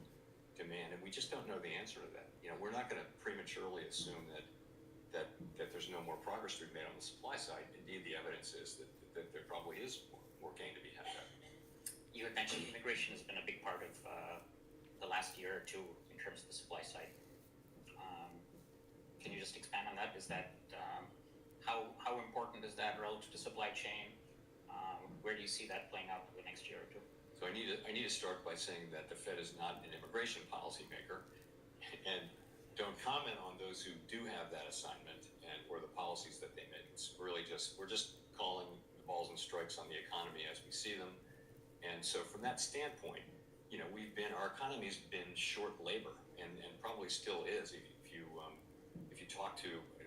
Speaker 2: demand? And we just don't know the answer to that. We're not going to prematurely assume that there's no more progress to be made on the supply side. Indeed, the evidence is that there probably is more gain to be had there.
Speaker 3: You had mentioned immigration has been a big part of the last year or two in terms of the supply side. Can you just expand on that? Is that how important is that relative to supply chain? Where do you see that playing out for the next year or two?
Speaker 2: So I need to start by saying that the Fed is not an immigration policymaker, and don't comment on those who do have that assignment or the policies that they make. It's really we're just calling the balls and strikes on the economy as we see them. And so from that standpoint, our economy's been short labor, and probably still is. If you talk to, and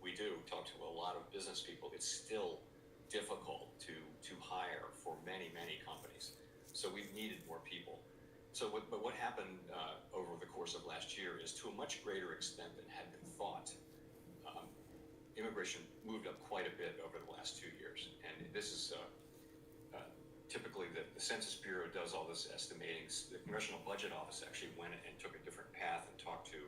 Speaker 2: we do talk to a lot of business people, it's still difficult to hire for many companies. So we've needed more people. So what happened over the course of last year is, to a much greater extent than had been thought, immigration moved up quite a bit over the last 2 years. And this is typically the Census Bureau does all this estimating. The Congressional Budget Office actually went and took a different path and talked to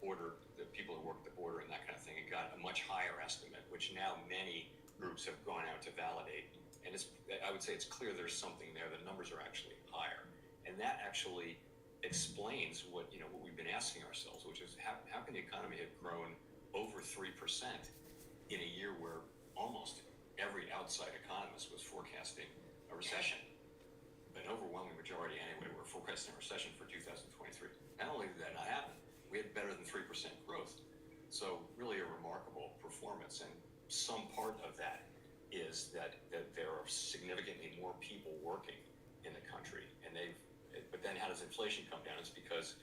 Speaker 2: the people who work at the border and that kind of thing, and got a much higher estimate, which now many groups have gone out to validate. And I would say it's clear there's something there. The numbers are actually higher. And that actually explains what we've been asking ourselves, which is how can the economy have grown over 3% in a year where almost every outside economist was forecasting a recession? An overwhelming majority, anyway, were forecasting a recession for 2023. Not only did that not happen, we had better than 3% growth. So really a remarkable performance. And some part of that is that there are significantly more people working in the country, but then how does inflation come down? It's because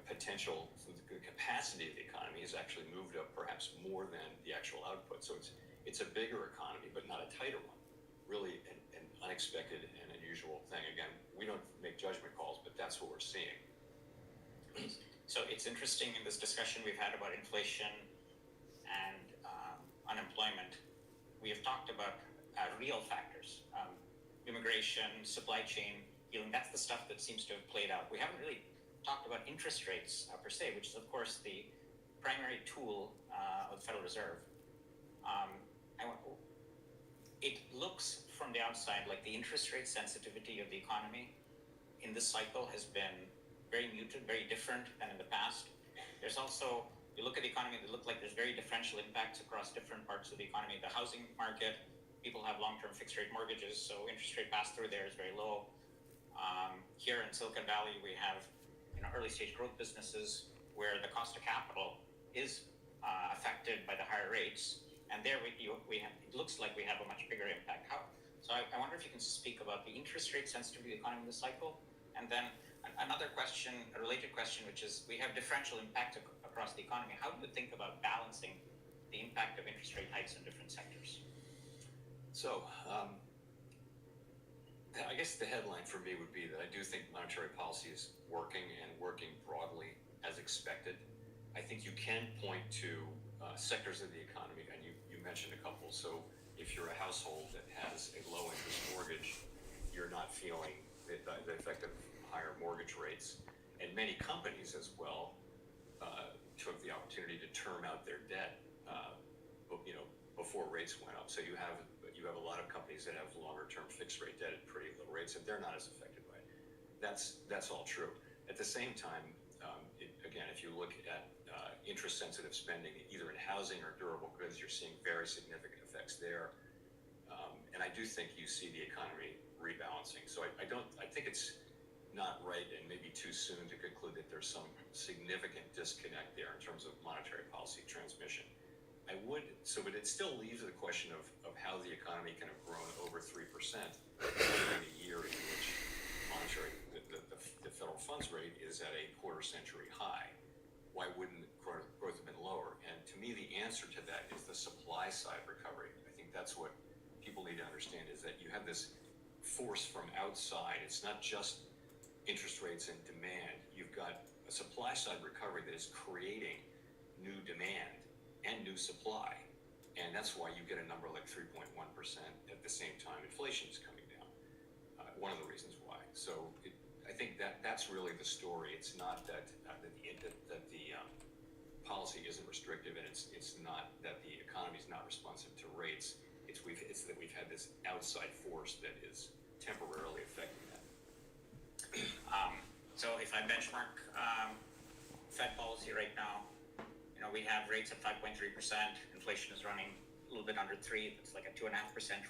Speaker 2: potential the capacity of the economy has actually moved up perhaps more than the actual output. So it's a bigger economy, but not a tighter one. Really an unexpected and unusual thing. Again, we don't make judgment calls, but that's what we're seeing.
Speaker 3: So it's interesting in this discussion we've had about inflation and unemployment. We have talked about real factors, immigration, supply chain, healing. That's the stuff that seems to have played out. We haven't really talked about interest rates per se, which is of course the primary tool of the Federal Reserve. It looks from the outside like the interest rate sensitivity of the economy in this cycle has been very muted, very different than in the past. There's also, you look at the economy, it looks like there's very differential impacts across different parts of the economy. The housing market, people have long-term fixed rate mortgages, so interest rate pass-through there is very low. Here in Silicon Valley, we have early stage growth businesses where the cost of capital is affected by the higher rates. And there we have, it looks like we have a much bigger impact. So I wonder if you can speak about the interest rate sensitivity of the economy in this cycle. And then another question, a related question, which is we have differential impact across the economy. How do you think about balancing the impact of interest rate hikes in different sectors?
Speaker 2: So I guess the headline for me would be that I do think monetary policy is working and working broadly as expected. I think you can point to sectors of the economy, and you mentioned a couple. So if you're a household that has a low interest mortgage, you're not feeling the effect of higher mortgage rates. And many companies as well took the opportunity to term out their debt before rates went up. So you have a lot of companies that have longer term fixed rate debt at pretty low rates, and they're not as affected by it. That's all true. At the same time, again, if you look at interest sensitive spending, either in housing or durable goods, you're seeing very significant effects there. And I do think you see the economy rebalancing. So I think it's not right and maybe too soon to conclude that there's some significant disconnect there in terms of monetary policy transmission. But it still leaves the question of how the economy can have grown over 3% in a year in which the federal funds rate is at a quarter-century high. Why wouldn't growth have been lower? And to me, the answer to that is the supply side recovery. I think that's what people need to understand, is that you have this force from outside. It's not just interest rates and demand. You've got a supply side recovery that is creating new demand and new supply. And that's why you get a number like 3.1% at the same time inflation is coming down. One of the reasons why. So I think that's really the story. It's not that the policy isn't restrictive, and it's not that the economy is not responsive to rates. It's that we've had this outside force that is temporarily affecting that.
Speaker 3: So if I benchmark Fed policy right now, we have rates at 5.3%. Inflation is running a little bit under 3%. It's like a 2.5%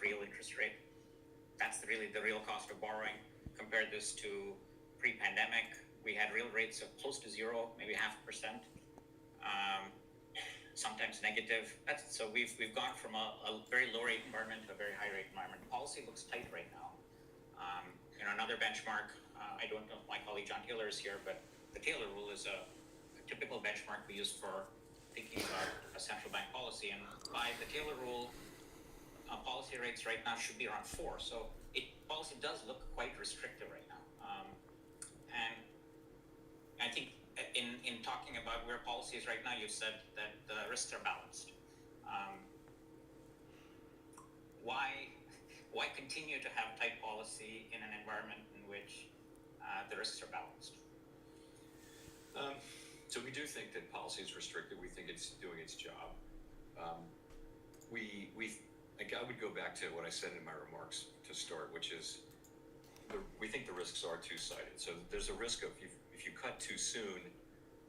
Speaker 3: real interest rate. That's really the real cost of borrowing. Compare this to pre-pandemic, we had real rates of close to 0, maybe 0.5%, sometimes negative. So we've gone from a very low rate environment to a very high rate environment. Policy looks tight right now. Another benchmark, I don't know if my colleague John Taylor is here, but the Taylor rule is a typical benchmark we use for thinking about a central bank policy. And by the Taylor rule, policy rates right now should be around 4. So policy does look quite restrictive right now. And I think in talking about where policy is right now, you said that the risks are balanced. Why continue to have tight policy in an environment in which the risks are balanced?
Speaker 2: So we do think that policy is restricted. We think it's doing its job. I would go back to what I said in my remarks to start, which is we think the risks are two-sided. So there's a risk of if you cut too soon,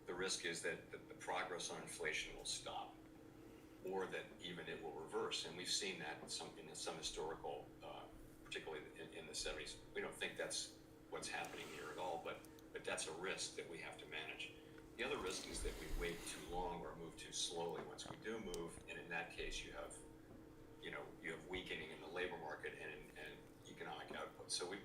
Speaker 2: the risk is that the progress on inflation will stop, or that even it will reverse. And we've seen that in some historical, particularly in the 70s. We don't think that's what's happening here at all, but that's a risk that we have to manage. The other risk is that we wait too long or move too slowly. Once we do move, and in that case, you have weakening in the labor market and economic output. So we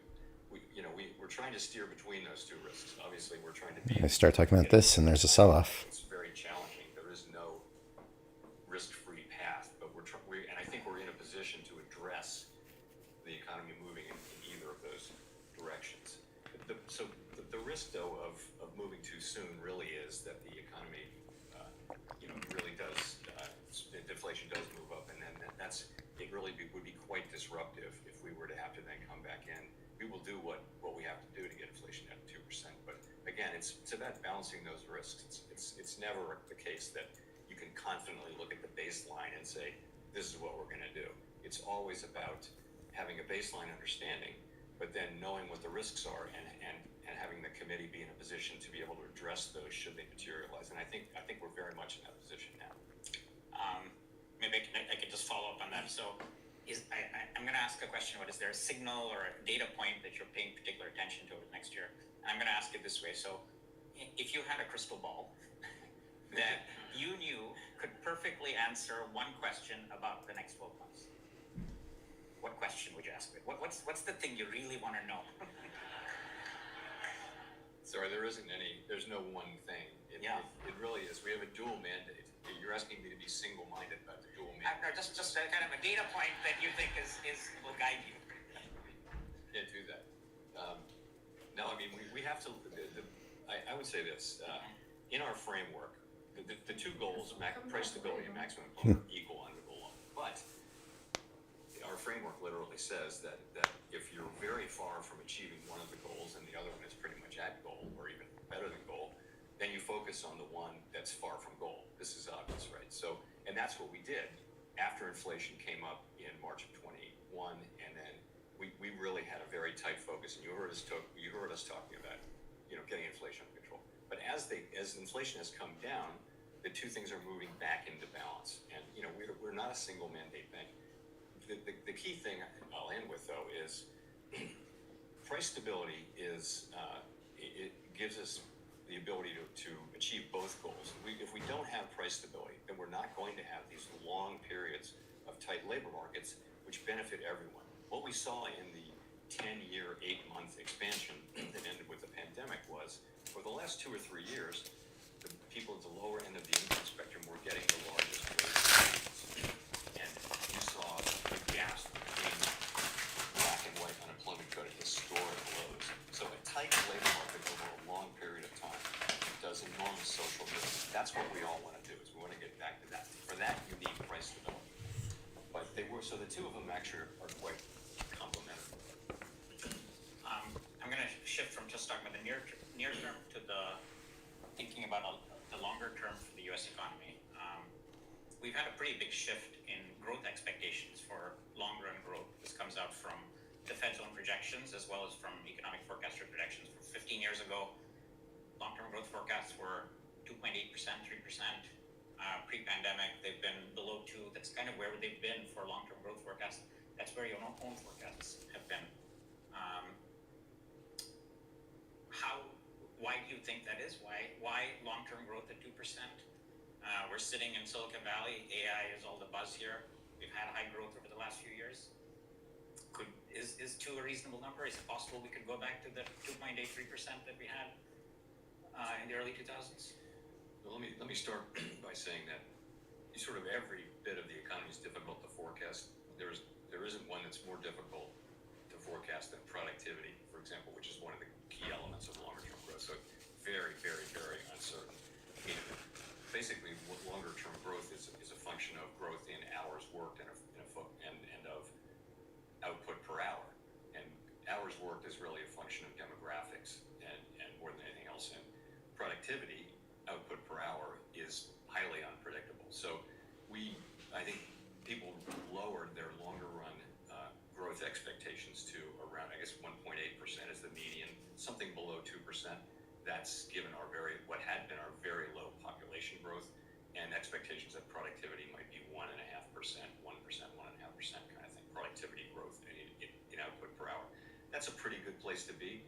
Speaker 2: we're trying to steer between those two risks. Obviously, we're trying to be.
Speaker 1: I start talking about this, and there's a sell-off.
Speaker 2: It's very challenging. There is no risk-free path, but and I think we're in a position to address the economy moving in either of those directions. The risk, though, of moving too soon really is that the economy, really does, deflation does move up, and then it really would be quite disruptive if we were to have to then come back in. We will do what we have to do to get inflation at 2%, but again, it's about balancing those risks. It's never the case that you can confidently look at the baseline and say, this is what we're going to do. It's always about having a baseline understanding, but then knowing what the risks are and having the committee be in a position to be able to address those should they materialize. And I think we're very much in that position now.
Speaker 3: Maybe I could just follow up on that. So I'm going to ask a question. Is there a signal or a data point that you're paying particular attention to over the next year? And I'm going to ask it this way. So if you had a crystal ball that you knew could perfectly answer one question about the next 12 months, what question would you ask it? What's the thing you really want to know?
Speaker 2: Sorry, there's no one thing. It really is. We have a dual mandate. You're asking me to be single-minded about the dual mandate.
Speaker 3: No, just kind of a data point that you think will guide you.
Speaker 2: Can't do that. No, I mean, we have to, I would say this, in our framework, the two goals, price stability and maximum employment, are equal under the law. But our framework literally says that if you're very far from achieving one of the goals and the other one is pretty much at goal or even better than goal, then you focus on the one that's far from goal. This is obvious, right? So, and that's what we did after inflation came up in March of 21, and then we really had a very tight focus. And you heard us talking about, getting inflation under control. But as inflation has come down, the two things are moving back into balance. And we're not a single mandate bank. The key thing I'll end with, though, is price stability is it gives us the ability to achieve both goals. If we don't have price stability, then we're not going to have these long periods of tight labor markets, which benefit everyone. What we saw in the 10-year, 8-month expansion that ended with the pandemic was, for the last 2 or 3 years, the people at the lower end of the income spectrum were getting the largest wage. And you saw the gaps between black and white unemployment got at historic lows. So a tight labor market over a long period of time does enormous social good. That's what we all want to do, is we want to get back to that. For that, you need price stability. But so the two of them actually are quite complementary.
Speaker 3: I'm going to shift from just talking about the near term to the thinking about the longer term for the U.S. economy. We've had a pretty big shift in growth expectations for long-run growth. This comes out from the Fed's own projections as well as from economic forecaster projections. 15 years ago, long-term growth forecasts were 2.8%, 3%. Pre-pandemic, they've been below 2. That's kind of where they've been for long-term growth forecasts. That's where your own forecasts have been. Why do you think that is? Why long-term growth at 2%? We're sitting in Silicon Valley. AI is all the buzz here. We've had high growth over the last few years. Is 2 a reasonable number? Is it possible we could go back to the 2.83% that we had in the early 2000s?
Speaker 2: Well, let me start by saying that sort of every bit of the economy is difficult to forecast. There isn't one that's more difficult to forecast than productivity, for example, which is one of the key elements of longer-term growth. So very, very, very uncertain. I mean, basically, what longer-term growth is a function of growth in hours worked and of output per hour. And hours worked is really a function of demographics and more than anything else. And productivity, output per hour, is highly unpredictable. So I think people lowered their longer-run growth expectations to around, I guess, 1.8% is the median, something below 2%. That's given what had been our very low population growth, and expectations that productivity might be 1.5%, 1%, 1.5% kind of thing, productivity growth in output per hour. That's a pretty good place to be.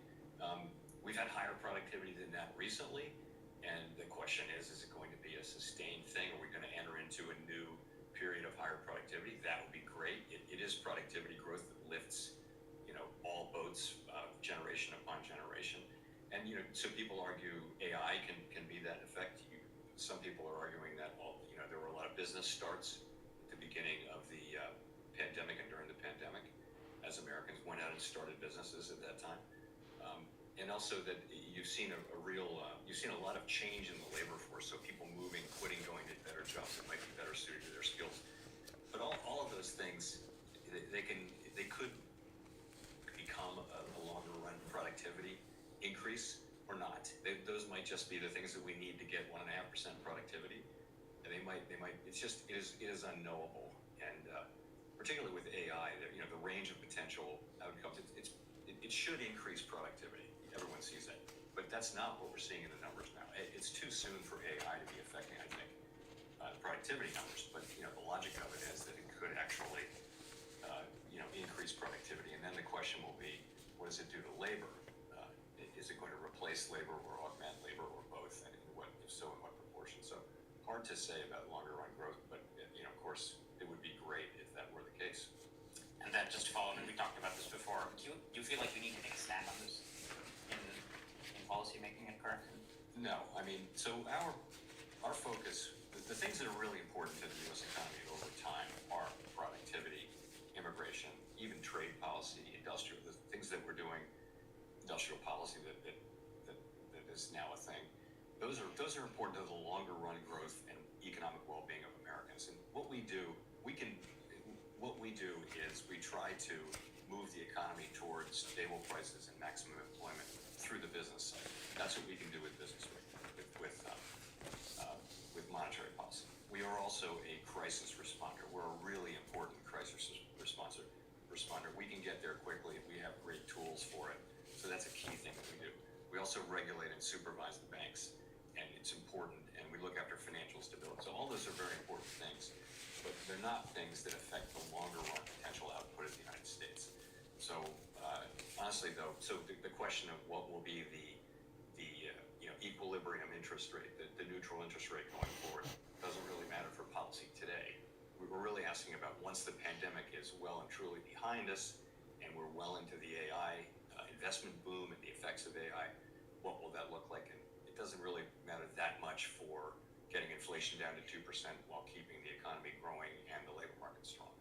Speaker 2: We've had higher productivity than that recently, and the question is it going to be a sustained thing? Are we going to enter into a new period of higher productivity? That would be great. It is productivity growth that lifts, all boats, generally so people argue AI can be that effect. Some people are arguing that there were a lot of business starts at the beginning of the pandemic and during the pandemic, as Americans went out and started businesses at that time, and also that you've seen you've seen a lot of change in the labor force. So people moving, quitting, going to better jobs that might be better suited to their skills. But all of those things, they could become a longer run productivity increase or not. Those might just be the things that we need to get 1.5% productivity. And they might. It is unknowable. And particularly with AI, the range of potential outcomes. It should increase productivity. Everyone sees that, but that's not what we're seeing in the numbers now. It's too soon for AI to be affecting, I think, the productivity numbers. But the logic of it is that it could actually, increase productivity. And then the question will be, what does it do to labor? Is it going to replace labor or augment labor or both? And if so, in what proportion? So hard to say about longer run growth, but of course, it would be great if that were the case.
Speaker 3: And then just to follow up, and we talked about this before, do you feel like we need to take a stand on this in policy making at current?
Speaker 2: No, I mean, so our focus, the things that are really important to the U.S. economy over time are productivity, immigration, even trade policy, industrial, the things that we're doing, industrial policy that is now a thing. Those are important to the longer run growth and economic well-being of Americans. And what we do is we try to move the economy towards stable prices and maximum employment through the business side. That's what we can do with business with monetary policy. We are also a crisis responder. We're a really important crisis responder. We can get there quickly. We have great tools for it. So that's a key thing that we do. We also regulate and supervise the banks, and it's important. And we look after financial stability. So all those are very important things, but they're not things that affect the longer run potential output of the United States. So honestly, though, the question of what will be the equilibrium interest rate, the neutral interest rate going forward, doesn't really matter for policy today. We were really asking about once the pandemic is well and truly behind us, and we're well into the AI investment boom and the effects of AI, what will that look like? And it doesn't really matter that much for getting inflation down to 2% while keeping the economy growing and the labor market strong.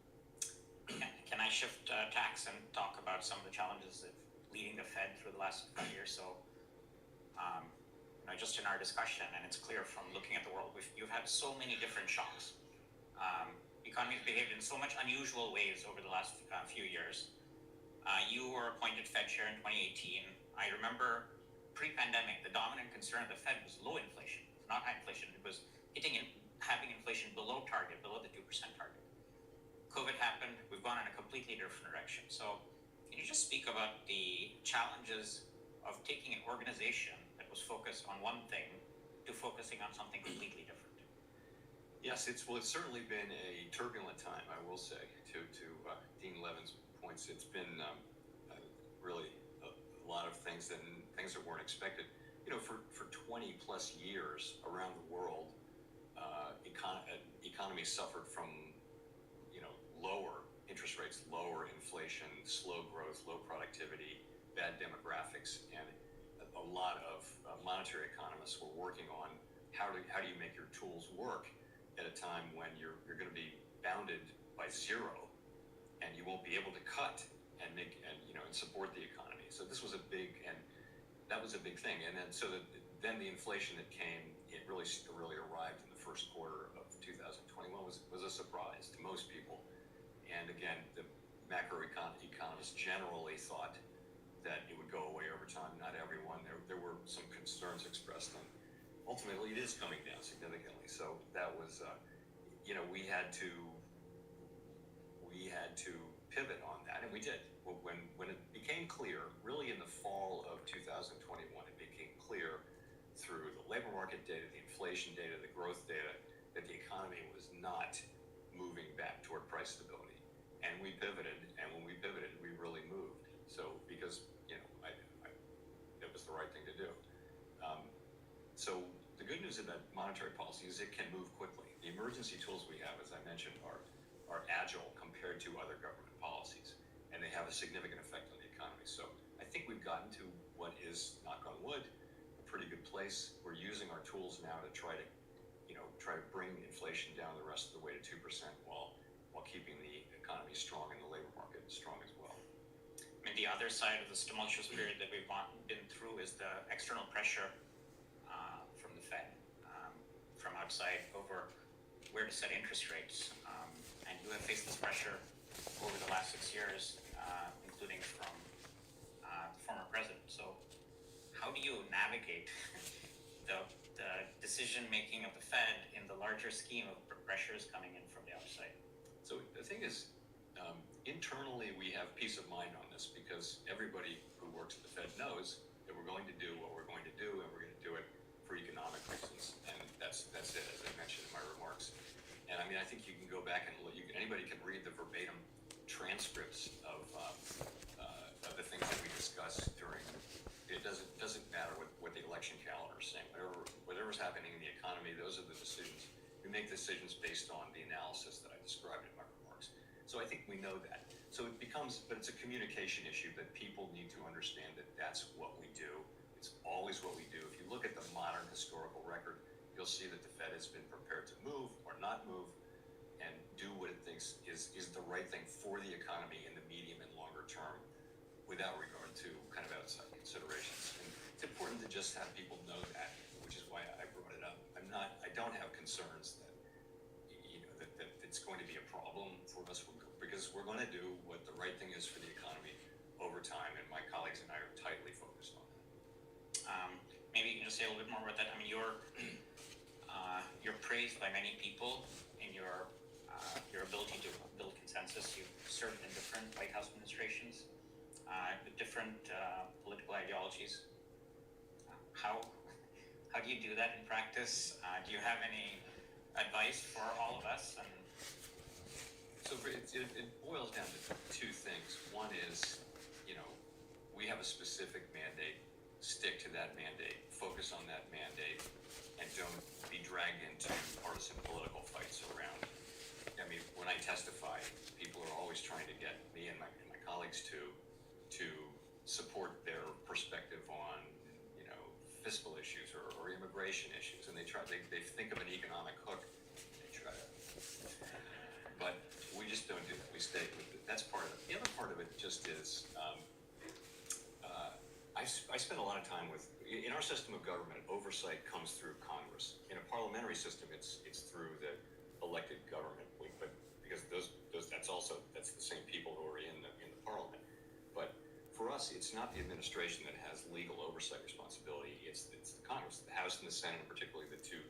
Speaker 3: Can I shift tax and talk about some of the challenges of leading the Fed through the last 5 years? So, just in our discussion, and it's clear from looking at the world, you've had so many different shocks. Economies behaved in so much unusual ways over the last few years. You were appointed Fed chair in 2018. I remember pre-pandemic, the dominant concern of the Fed was low inflation, not high inflation. It was having inflation below target, below the 2% target. COVID happened. We've gone in a completely different direction. So can you just speak about the challenges of taking an organization that was focused on one thing to focusing on something completely different?
Speaker 2: Yes, it's certainly been a turbulent time, I will say, to Dean Levin's points. It's been really a lot of things that weren't expected. For 20 plus years around the world, economies suffered from lower interest rates, lower inflation, slow growth, low productivity, bad demographics, and a lot of monetary economists were working on how do you make your tools work at a time when you're going to be bounded by zero, and you won't be able to cut and support the economy. So this was a big thing. And then the inflation that came, it really arrived in the first quarter of 2021 was a surprise to most people. And again, the macroeconomists generally thought that it would go away over time. Not everyone. There were some concerns expressed, and ultimately it is coming down significantly. So that was, we had to pivot on that, and we did. When it became clear, really in the fall of 2021, it became clear through the labor market data, the inflation data, the growth data, that the economy was not moving back toward price stability. And we pivoted, and when we pivoted, we really moved. So because it was the right thing to do. So the good news about monetary policy is it can move quickly. The emergency tools we have, as I mentioned, are agile compared to other government policies, and they have a significant effect on the economy. So I think we've gotten to what is, knock on wood, pretty good place. We're using our tools now to try to bring inflation down the rest of the way to 2% while keeping the economy strong and the labor market strong as well.
Speaker 3: I mean, the other side of this tumultuous period that we've been through is the external pressure from the Fed, from outside over where to set interest rates. And you have faced this pressure over the last 6 years, including from the former president. So how do you navigate the decision-making of the Fed in the larger scheme of pressures coming in from the outside?
Speaker 2: So the thing is, internally we have peace of mind on this because everybody who works at the Fed knows that we're going to do what we're going to do, and we're going to do it for economic reasons. And that's it, as I mentioned in my remarks. And I mean, I think you can go back and look. Anybody can read the verbatim transcripts of the things that we discussed during. It doesn't matter what the election calendar is saying. Whatever's happening in the economy, those are the decisions. We make decisions based on the analysis that I described in my remarks. So I think we know that. So it becomes, but it's a communication issue that people need to understand that that's what we do. It's always what we do. If you look at the modern historical record, you'll see that the Fed has been prepared to move or not move and do what it thinks is the right thing for the economy in the medium and longer term without regard to kind of outside considerations. And it's important to just have people know that, which is why I brought it up. I don't have concerns that, that it's going to be a problem for us because we're going to do what the right thing is for the economy over time, and my colleagues and I are tightly focused on that.
Speaker 3: Maybe you can just say a little bit more about that. I mean, you're praised by many people in your ability to build consensus. You've served in different White House administrations with different political ideologies. How do you do that in practice? Do you have any advice for all of us? And
Speaker 2: so it boils down to two things. One is, we have a specific mandate. Stick to that mandate. Focus on that mandate, and don't be dragged into partisan political fights around. I mean, when I testify, people are always trying to get me and my colleagues to support their perspective on fiscal issues or immigration issues, and they think of an economic hook. They try to, but we just don't do that. We stay with it. That's part of it. The other part of it just is I spend a lot of time in our system of government. Oversight comes through Congress. In a parliamentary system, it's through the elected government. But because that's the same people who are in the parliament. But for us, it's not the administration that has legal oversight responsibility. It's the Congress, the House and the Senate, and particularly the two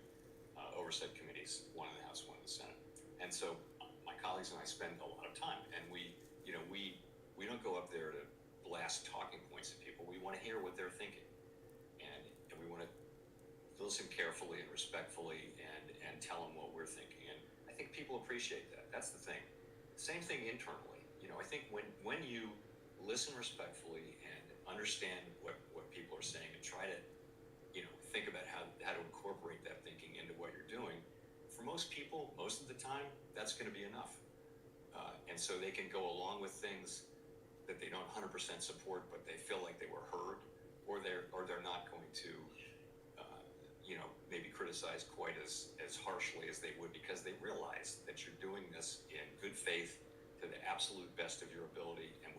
Speaker 2: oversight committees, one in the House, one in the Senate. And so my colleagues and I spend a lot of time, and we don't go up there to blast talking points at people. We want to hear what they're thinking, and we want to listen carefully and respectfully and tell them what we're thinking. And I think people appreciate that. That's the thing. Same thing internally. I think when you listen respectfully and understand what people are saying and try to think about how to incorporate that thinking into what you're doing, for most people, most of the time, that's going to be enough. And so they can go along with things that they don't 100% support, but they feel like they were heard, or they're not going to maybe criticize quite as harshly as they would, because they realize that you're doing this in good faith to the absolute best of your ability and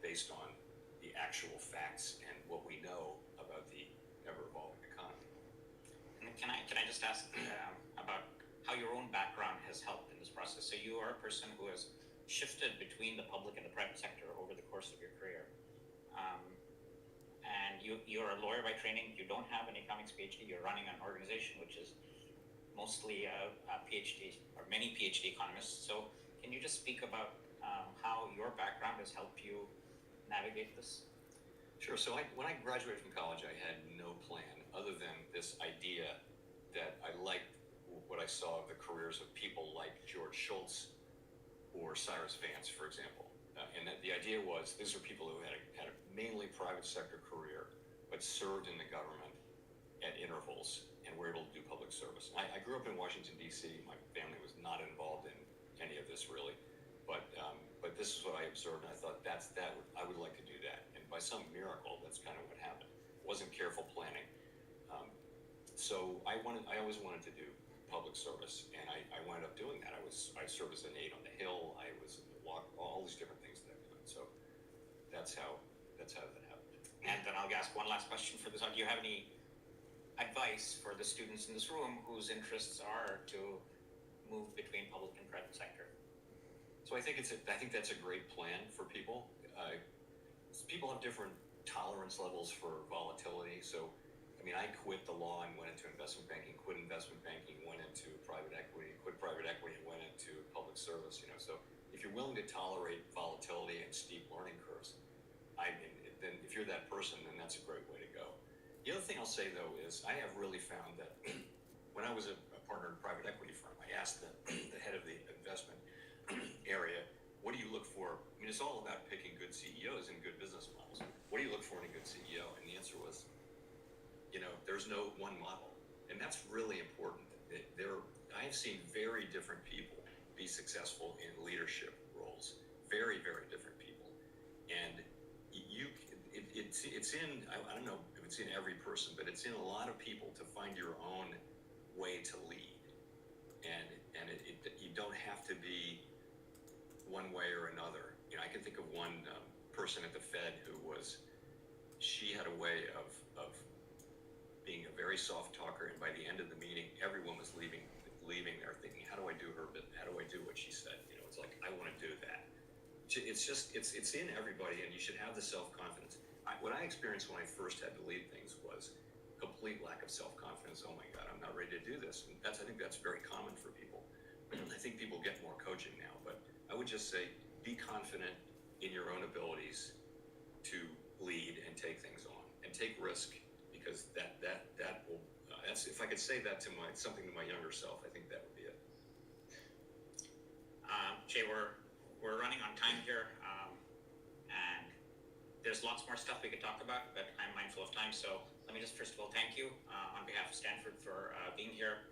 Speaker 2: based on the actual facts and what we know about the ever-evolving economy.
Speaker 3: And can I just ask about how your own background has helped in this process? So you are a person who has shifted between the public and the private sector over the course of your career. And you're a lawyer by training. You don't have an economics PhD. You're running an organization which is mostly a PhD, or many PhD economists. So can you just speak about how your background has helped you navigate this?
Speaker 2: Sure. So when I graduated from college, I had no plan other than this idea that I liked what I saw of the careers of people like George Shultz or Cyrus Vance, for example. And the idea was these are people who had a mainly private sector career, but served in the government at intervals and were able to do public service. I grew up in Washington, D.C. My family was not involved in any of this really, but this is what I observed, and I thought I would like to do that. And by some miracle, that's kind of what happened. It wasn't careful planning. so I always wanted to do public service, and I wound up doing that. I served as an aide on the Hill. I was all these different things that I've done. So that's how that happened.
Speaker 3: And then I'll ask one last question for this. Do you have any advice for the students in this room whose interests are to move between public and private sector?
Speaker 2: So I think that's a great plan for people. People have different tolerance levels for volatility. So, I mean, I quit the law and went into investment banking. Quit investment banking, went into private equity. Quit private equity and went into public service. So if you're willing to tolerate volatility and steep learning curves, then if you're that person, then that's a great way to go. The other thing I'll say, though, is I have really found that when I was a partner in a private equity firm, I asked the head of the investment area, what do you look for? I mean, it's all about picking good CEOs and good business models. What do you look for in a good CEO? And the answer was, there's no one model. And that's really important. I've seen very different people be successful in leadership roles. Very, very different people. And it's in, I don't know if it's in every person, but it's in a lot of people to find your own way to lead. And you don't have to be one way or another. I can think of one person at the Fed she had a way of being a very soft talker, and by the end of the meeting, everyone was leaving there thinking, how do I do what she said? It's like, I want to do that. It's in everybody, and you should have the self-confidence. What I experienced when I first had to lead things was complete lack of self-confidence. Oh my God, I'm not ready to do this. And I think that's very common for people. I think people get more coaching now, but I would just say, be confident in your own abilities to lead and take things on and take risk, because that will, if I could say that to something to my younger self, I think that would be it.
Speaker 3: Jay, we're running on time here, and there's lots more stuff we could talk about, but I'm mindful of time. So let me just first of all thank you on behalf of Stanford for being here,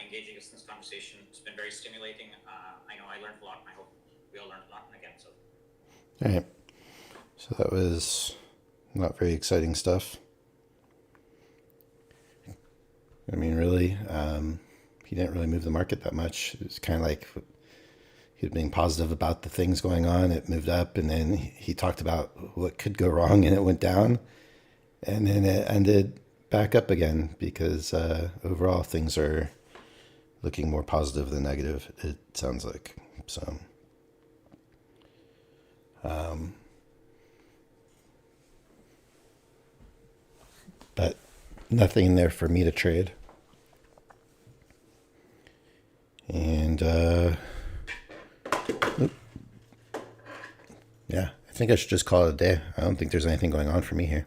Speaker 3: engaging us in this conversation. It's been very stimulating. I know I learned a lot, and I hope we all learned a lot again. So.
Speaker 1: All right. So that was not very exciting stuff. I mean, really, he didn't really move the market that much. It was kind of like he was being positive about the things going on. It moved up, and then he talked about what could go wrong, and it went down. And then it ended back up again because overall things are looking more positive than negative, it sounds like. So, but nothing in there for me to trade. And yeah, I think I should just call it a day. I don't think there's anything going on for me here.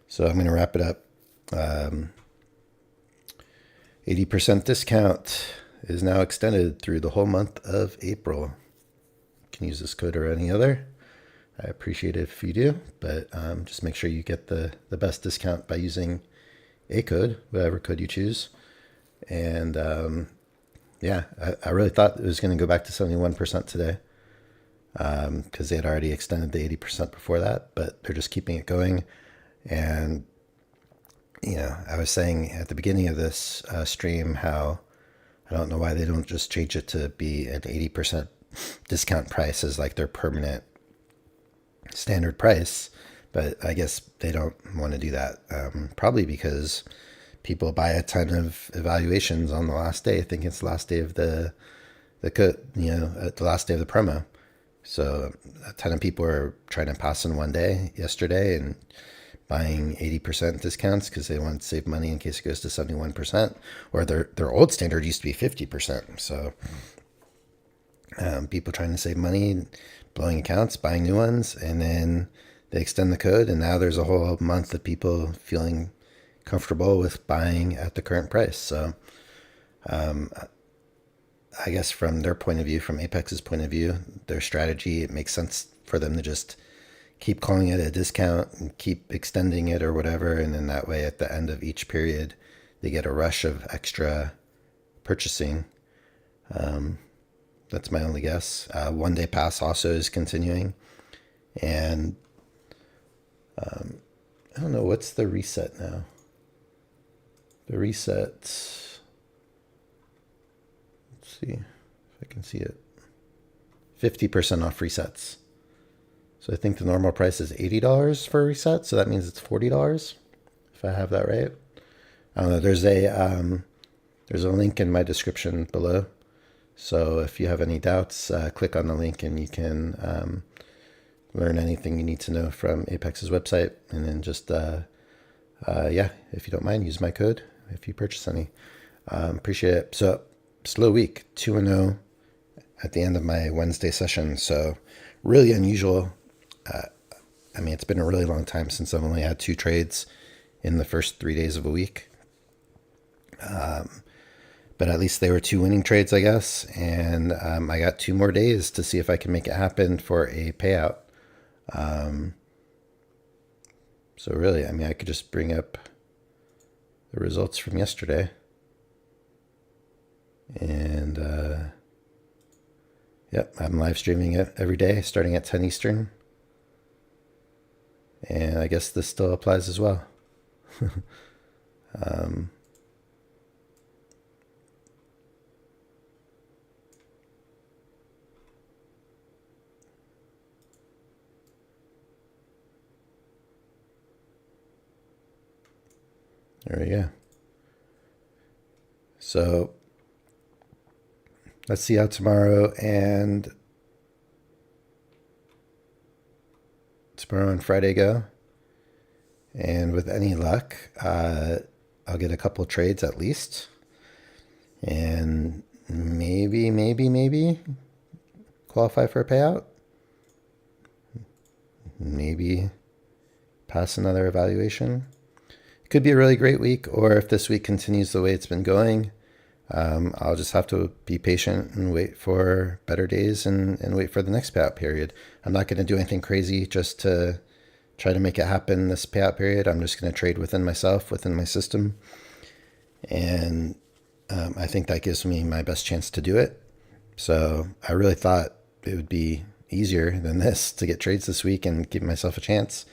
Speaker 1: So I'm going to wrap it up. 80% discount is now extended through the whole month of April. You can use this code or any other. I appreciate it if you do, but just make sure you get the best discount by using a code, whatever code you choose. And yeah, I really thought it was going to go back to 71% today because they had already extended the 80% before that, but they're just keeping it going. And, I was saying at the beginning of this stream how I don't know why they don't just change it to be an 80% discount price as like their permanent standard price, but I guess they don't want to do that. Probably because people buy a ton of evaluations on the last day. I think it's the last day of the last day of the promo. So a ton of people are trying to pass in one day yesterday and buying 80% discounts because they want to save money in case it goes to 71%, or their old standard used to be 50%. So people trying to save money, blowing accounts, buying new ones, and then they extend the code, and now there's a whole month of people feeling comfortable with buying at the current price. So I guess from their point of view, from Apex's point of view, their strategy, it makes sense for them to just keep calling it a discount and keep extending it or whatever, and then that way at the end of each period they get a rush of extra purchasing. That's my only guess. One day pass also is continuing, and I don't know, what's the reset now? The reset, let's see if I can see it. 50% off resets. So I think the normal price is $80 for a reset. So that means it's $40 if I have that right. I don't know. There's a link in my description below. So if you have any doubts, click on the link and you can learn anything you need to know from Apex's website. And then just, yeah, if you don't mind, use my code if you purchase any. Appreciate it. So slow week, 2-0 at the end of my Wednesday session. So really unusual. I mean, it's been a really long time since I've only had 2 trades in the first 3 days of a week. But at least they were 2 winning trades, I guess. And I got 2 more days to see if I can make it happen for a payout. So really, I mean, I could just bring up the results from yesterday. And yep, I'm live streaming it every day starting at 10 Eastern. And I guess this still applies as well. There we go. So let's see how tomorrow and Friday go. And with any luck, I'll get a couple trades at least. And maybe qualify for a payout. Maybe pass another evaluation. Could be a really great week, or if this week continues the way it's been going, I'll just have to be patient and wait for better days and wait for the next payout period. I'm not going to do anything crazy just to try to make it happen this payout period. I'm just going to trade within myself, within my system. And I think that gives me my best chance to do it. So I really thought it would be easier than this to get trades this week and give myself a chance.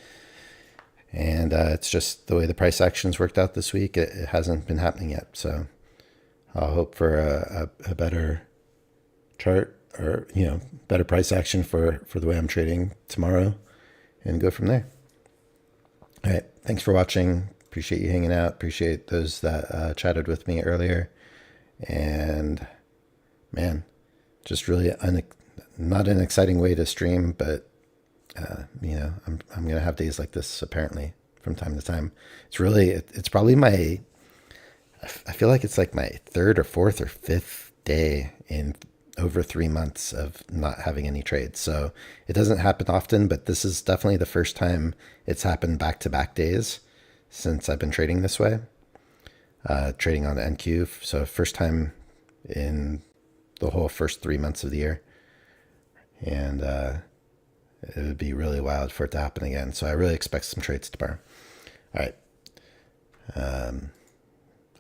Speaker 1: And it's just the way the price actions worked out this week. It hasn't been happening yet. So I'll hope for a better chart or, better price action for the way I'm trading tomorrow and go from there. All right. Thanks for watching. Appreciate you hanging out. Appreciate those that chatted with me earlier. And man, just really not an exciting way to stream, but I'm going to have days like this apparently from time to time. It's probably I feel like it's like my 3rd or 4th or 5th day in over 3 months of not having any trades. So it doesn't happen often, but this is definitely the first time it's happened back-to-back days since I've been trading this way, trading on the NQ. So first time in the whole first 3 months of the year. And, it would be really wild for it to happen again. So I really expect some trades tomorrow. All right.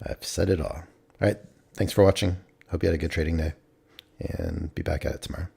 Speaker 1: I've said it all. All right. Thanks for watching. Hope you had a good trading day and be back at it tomorrow.